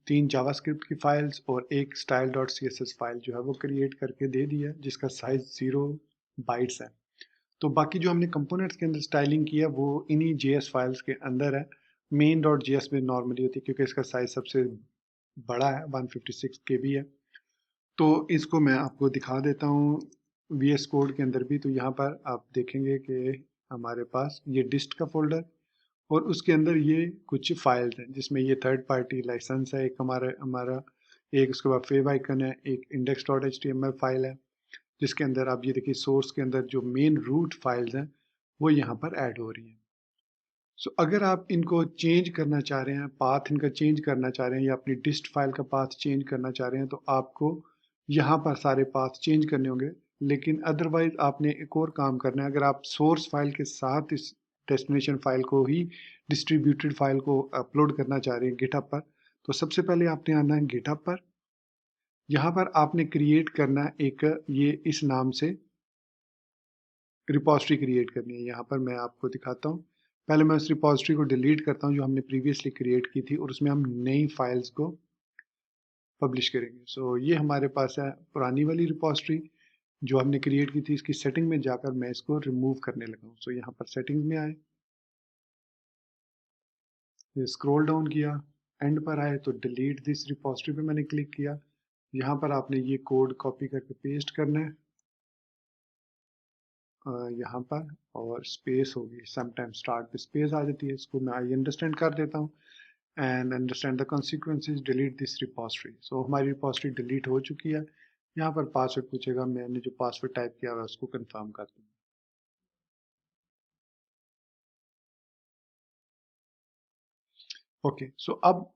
तीन जावास्क्रिप्ट की फाइल्स और एक style.css फाइल जो है वो क्रिएट करके दे दी है जिसका साइज 0 बाइट्स है। तो बाकी जो हमने कंपोनेंट्स के अंदर स्टाइलिंग की है वो इन्हीं JS फाइल्स के अंदर है। main.js में नॉर्मली होती है क्योंकि इसका साइज सबसे बड़ा है, 156 KB है। तो इसको मैं आपको दिखा देता हूँ। VS कोड के अंदर भी, तो यहाँ पर आप देखेंगे कि हमारे पास ये डिस्ट का फोल्डर और उसके अंदर ये कुछ फाइल्स हैं जिसमें ये थर्ड पार्टी लाइसेंस है, एक हमारा हमारा एक उसके बाद फेव आइकन है, एक index.html फाइल है जिसके अंदर आप ये देखिए सोर्स के अंदर जो मेन रूट फाइल्स हैं वो यहाँ पर ऐड हो रही हैं। सो अगर आप इनको चेंज करना चाह रहे हैं, पाथ इनका चेंज करना चाह रहे हैं या अपनी डिस्ट फाइल का पाथ चेंज करना चाह रहे हैं, तो आपको यहाँ पर सारे पाथ चेंज करने होंगे। लेकिन अदरवाइज आपने एक और काम करना है, अगर आप सोर्स फाइल के साथ इस डेस्टिनेशन फाइल को ही डिस्ट्रीब्यूटेड फाइल को अपलोड करना चाह रहे हैं गिटहब पर, तो सबसे पहले आपने आना है गिटहब पर। यहाँ पर आपने क्रिएट करना है एक ये इस नाम से रिपॉजिटरी क्रिएट करनी है। यहाँ पर मैं आपको दिखाता हूँ। पहले मैं उस रिपॉजिटरी को डिलीट करता हूँ जो हमने प्रीवियसली क्रिएट की थी और उसमें हम नई फाइल्स को पब्लिश करेंगे। सो ये हमारे पास है पुरानी वाली रिपॉजिटरी जो हमने क्रिएट की थी। इसकी सेटिंग में जाकर मैं इसको रिमूव करने लगा हूँ। सो यहाँ पर सेटिंग्स में आए, स्क्रॉल डाउन किया, एंड पर आए तो डिलीट दिस रिपॉजिटरी पे मैंने क्लिक किया। यहाँ पर आपने ये कोड कॉपी करके पेस्ट करना है यहाँ पर, और स्पेस होगी, समटाइम स्टार्ट पे स्पेस आ जाती है, इसको मैं आई अंडरस्टैंड कर देता हूँ and understand the consequences, delete this repository. So हमारी रिपॉजिटरी डिलीट हो चुकी है। यहाँ पर पासवर्ड पूछेगा, मैंने जो पासवर्ड टाइप किया हुआ है उसको कंफर्म कर दूँ। ओके, सो अब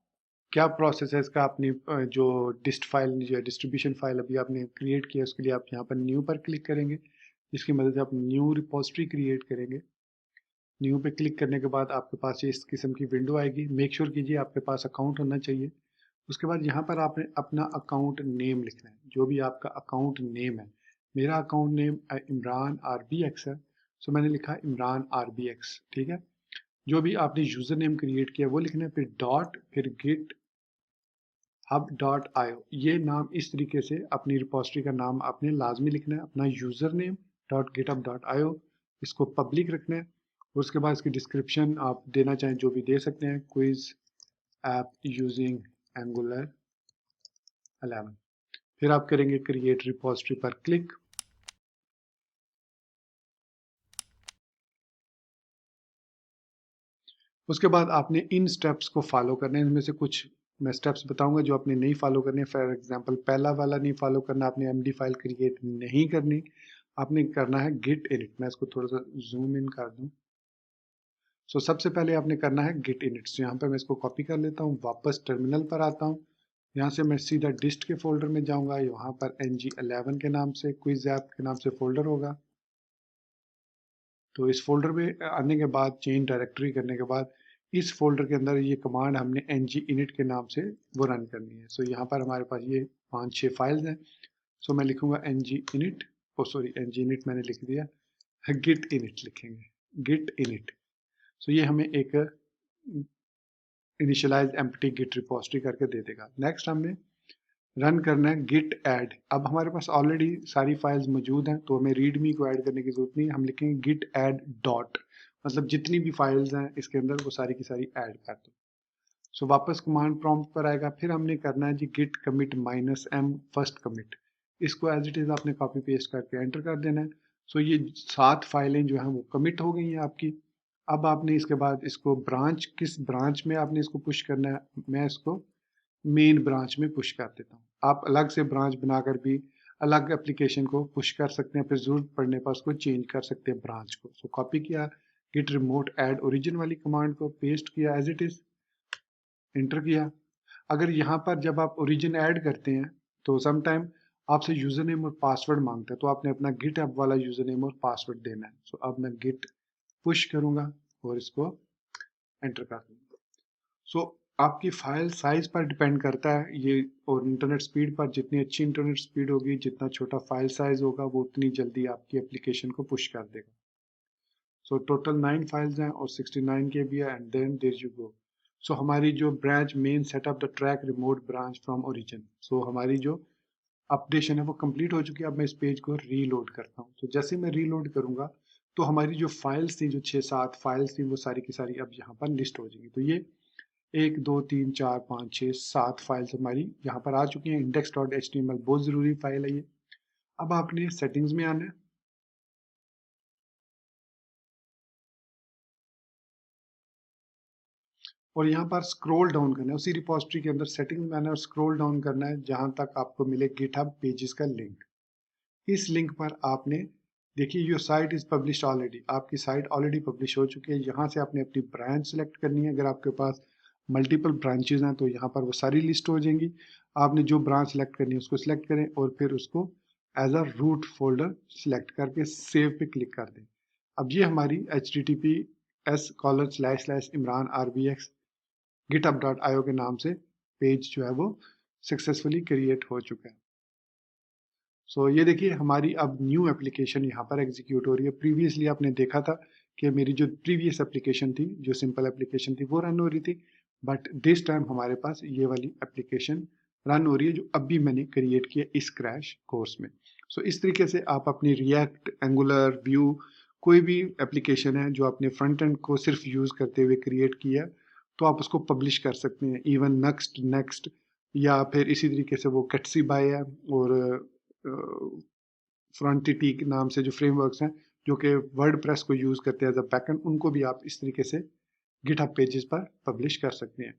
क्या प्रोसेस है इसका, अपनी जो डिस्ट फाइल या डिस्ट्रीब्यूशन फाइल अभी आपने क्रिएट किया उसके लिए आप यहाँ पर न्यू पर क्लिक करेंगे, जिसकी मदद से आप न्यू रिपॉजिटरी क्रिएट करेंगे। न्यू पे क्लिक करने के बाद आपके पास ये इस किस्म की विंडो आएगी। मेक श्योर कीजिए आपके पास अकाउंट होना चाहिए। उसके बाद यहाँ पर आपने अपना अकाउंट नेम लिखना है, जो भी आपका अकाउंट नेम है। मेरा अकाउंट नेम इमरान RBX है, सो मैंने लिखा इमरान RBX, ठीक है। जो भी आपने यूज़र नेम क्रिएट किया वो लिखना है, फिर डॉट, फिर गिट hub.io, ये नाम इस तरीके से अपनी रिपॉजिटरी का नाम आपने लाजमी लिखना है, अपना यूज़र नेम .github.io, इसको पब्लिक रखना है। और उसके बाद इसकी डिस्क्रिप्शन आप देना चाहें जो भी दे सकते हैं, क्विज ऐप यूजिंग एंगुलर 11। फिर आप करेंगे क्रिएट रिपॉजिटरी पर क्लिक। उसके बाद आपने इन स्टेप्स को फॉलो करने हैं। इनमें से कुछ मैं स्टेप्स बताऊंगा जो आपने नहीं फॉलो करने। फॉर एग्जांपल पहला वाला नहीं फॉलो करना, आपने MD फाइल क्रिएट नहीं करनी, आपने करना है गिट इनिट। मैं इसको थोड़ा सा जूम इन कर दूं। सो सबसे पहले आपने करना है गिट इनिट। तो यहाँ पर मैं इसको कॉपी कर लेता हूँ, वापस टर्मिनल पर आता हूँ। यहाँ से मैं सीधा डिस्ट के फोल्डर में जाऊँगा, यहाँ पर NG11 के नाम से क्विज ऐप के नाम से फोल्डर होगा। तो इस फोल्डर में आने के बाद चेंज डायरेक्टरी करने के बाद इस फोल्डर के अंदर ये कमांड हमने ng init के नाम से वो रन करनी है। सो यहाँ पर हमारे पास ये 5-6 फाइल्स हैं। सो मैं लिखूंगा ng init, ng init मैंने लिख दिया, git init लिखेंगे, git init। सो ये हमें एक इनिशियलाइज एम्प्टी गिट रिपोजिटरी करके दे देगा। नेक्स्ट हमने रन करना है गिट ऐड। अब हमारे पास ऑलरेडी सारी फाइल्स मौजूद हैं तो हमें रीडमी को ऐड करने की जरूरत नहीं। हम लिखेंगे गिट ऐड डॉट, मतलब जितनी भी फाइल्स हैं इसके अंदर वो सारी की सारी ऐड कर दो। सो वापस कमांड प्रॉम्प्ट पर आएगा। फिर हमने करना है जी git commit -m first commit. इसको एज इट इज आपने कॉपी पेस्ट करके एंटर कर देना है। सो ये 7 फाइलें जो हैं वो कमिट हो गई हैं आपकी। अब आपने इसके बाद इसको ब्रांच, किस ब्रांच में आपने इसको पुश करना है, मैं इसको मेन ब्रांच में पुश कर देता हूँ। आप अलग से ब्रांच बनाकर भी अलग एप्लीकेशन को पुश कर सकते हैं, फिर जरूरत पड़ने पर उसको चेंज कर सकते हैं ब्रांच को। सो कॉपी किया, गिट रिमोट ऐड ओरिजिन वाली कमांड को पेस्ट किया एज इट इज, एंटर किया। अगर यहाँ पर जब आप ओरिजिन ऐड करते हैं तो समटाइम आपसे यूजर नेम और पासवर्ड मांगता है, तो आपने अपना गिट ऐप वाला यूजर नेम और पासवर्ड देना है। सो अब मैं गिट पुश करूंगा और इसको एंटर कर दूंगा। सो आपकी फाइल साइज पर डिपेंड करता है ये, और इंटरनेट स्पीड पर। जितनी अच्छी इंटरनेट स्पीड होगी, जितना छोटा फाइल साइज होगा, वो उतनी जल्दी आपकी एप्लीकेशन को पुश कर देगा। सो टोटल 9 फाइल्स हैं और 69 KB है, and then there you go. So हमारी जो branch main setup the track remote branch from origin, so हमारी जो अपडेशन है वो कंप्लीट हो चुकी है। अब मैं इस पेज को रीलोड करता हूँ। तो जैसे मैं रीलोड करूंगा तो हमारी जो फाइल्स थी, जो 6-7 फाइल्स थी, वो सारी की सारी अब यहाँ पर लिस्ट हो जाएंगी। तो ये 1 2 3 4 5 6 7 फाइल्स हमारी यहाँ पर आ चुकी हैं। index.html बहुत ज़रूरी फाइल है ये। अब आपने सेटिंग्स में आना है और यहाँ पर स्क्रॉल डाउन करना है, उसी रिपोजिटरी के अंदर सेटिंग्स में आना है और स्क्रॉल डाउन करना है जहाँ तक आपको मिले गिटहब पेजेस का लिंक। इस लिंक पर आपने देखिए your site is publish already, आपकी साइट ऑलरेडी पब्लिश हो चुकी है। यहाँ से आपने अपनी ब्रांच सेलेक्ट करनी है। अगर आपके पास मल्टीपल ब्रांचेज हैं तो यहाँ पर वो सारी लिस्ट हो जाएंगी। आपने जो ब्रांच सेलेक्ट करनी है उसको सिलेक्ट करें और फिर उसको as a root folder select करके सेव पे क्लिक कर दें। अब ये हमारी https://imran.rbx github.io के नाम से पेज जो है वो सक्सेसफुली क्रिएट हो चुका है। सो ये देखिए हमारी अब न्यू एप्लीकेशन यहाँ पर एग्जीक्यूट हो रही है। प्रीवियसली आपने देखा था कि मेरी जो प्रीवियस एप्लीकेशन थी, जो सिंपल एप्लीकेशन थी, वो रन हो रही थी, बट दिस टाइम हमारे पास ये वाली एप्लीकेशन रन हो रही है जो अभी मैंने क्रिएट किया इस क्रैश कोर्स में। सो इस तरीके से आप अपनी रिएक्ट, एंगुलर, व्यू, कोई भी एप्लीकेशन है जो आपने फ्रंट एंड को सिर्फ यूज करते हुए क्रिएट किया तो आप उसको पब्लिश कर सकते हैं। इवन नेक्स्ट या फिर इसी तरीके से वो कटसी बाय है और फ्रंटिटी के नाम से जो फ्रेमवर्क्स हैं जो कि वर्ड प्रेस को यूज करते हैं एज अ बैकएंड, उनको भी आप इस तरीके से गिटहब पेजेस पर पब्लिश कर सकते हैं।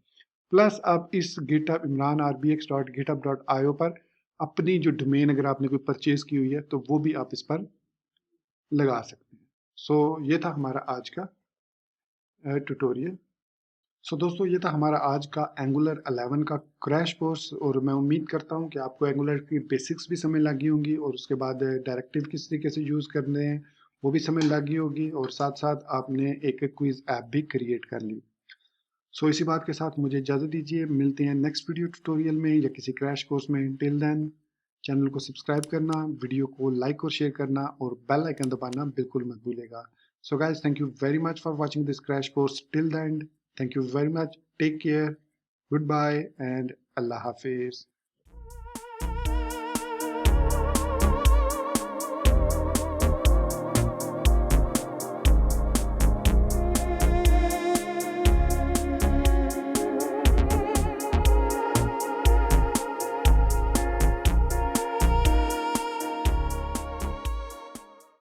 प्लस आप इस गिटहब imranrbx.github.io पर अपनी जो डोमेन अगर आपने कोई परचेज की हुई है तो वो भी आप इस पर लगा सकते हैं। सो ये था हमारा आज का ट्यूटोरियल। सो दोस्तों ये था हमारा आज का एंगुलर 11 का क्रैश कोर्स और मैं उम्मीद करता हूँ कि आपको एंगुलर की बेसिक्स भी समझ लगी होंगी और उसके बाद डायरेक्टिव किस तरीके से यूज़ करने हैं वो भी समझ लगी होगी और साथ साथ आपने एक क्विज ऐप भी क्रिएट कर ली। सो इसी बात के साथ मुझे इजाज़त दीजिए, मिलते हैं नेक्स्ट वीडियो ट्यूटोरियल में या किसी क्रैश कोर्स में। टिल देन चैनल को सब्सक्राइब करना, वीडियो को लाइक और शेयर करना और बेल आइकन दबाना बिल्कुल मत भूलिएगा। So guys, thank you very much for watching this crash course till the end. Thank you very much. Take care. Goodbye and Allah Hafiz.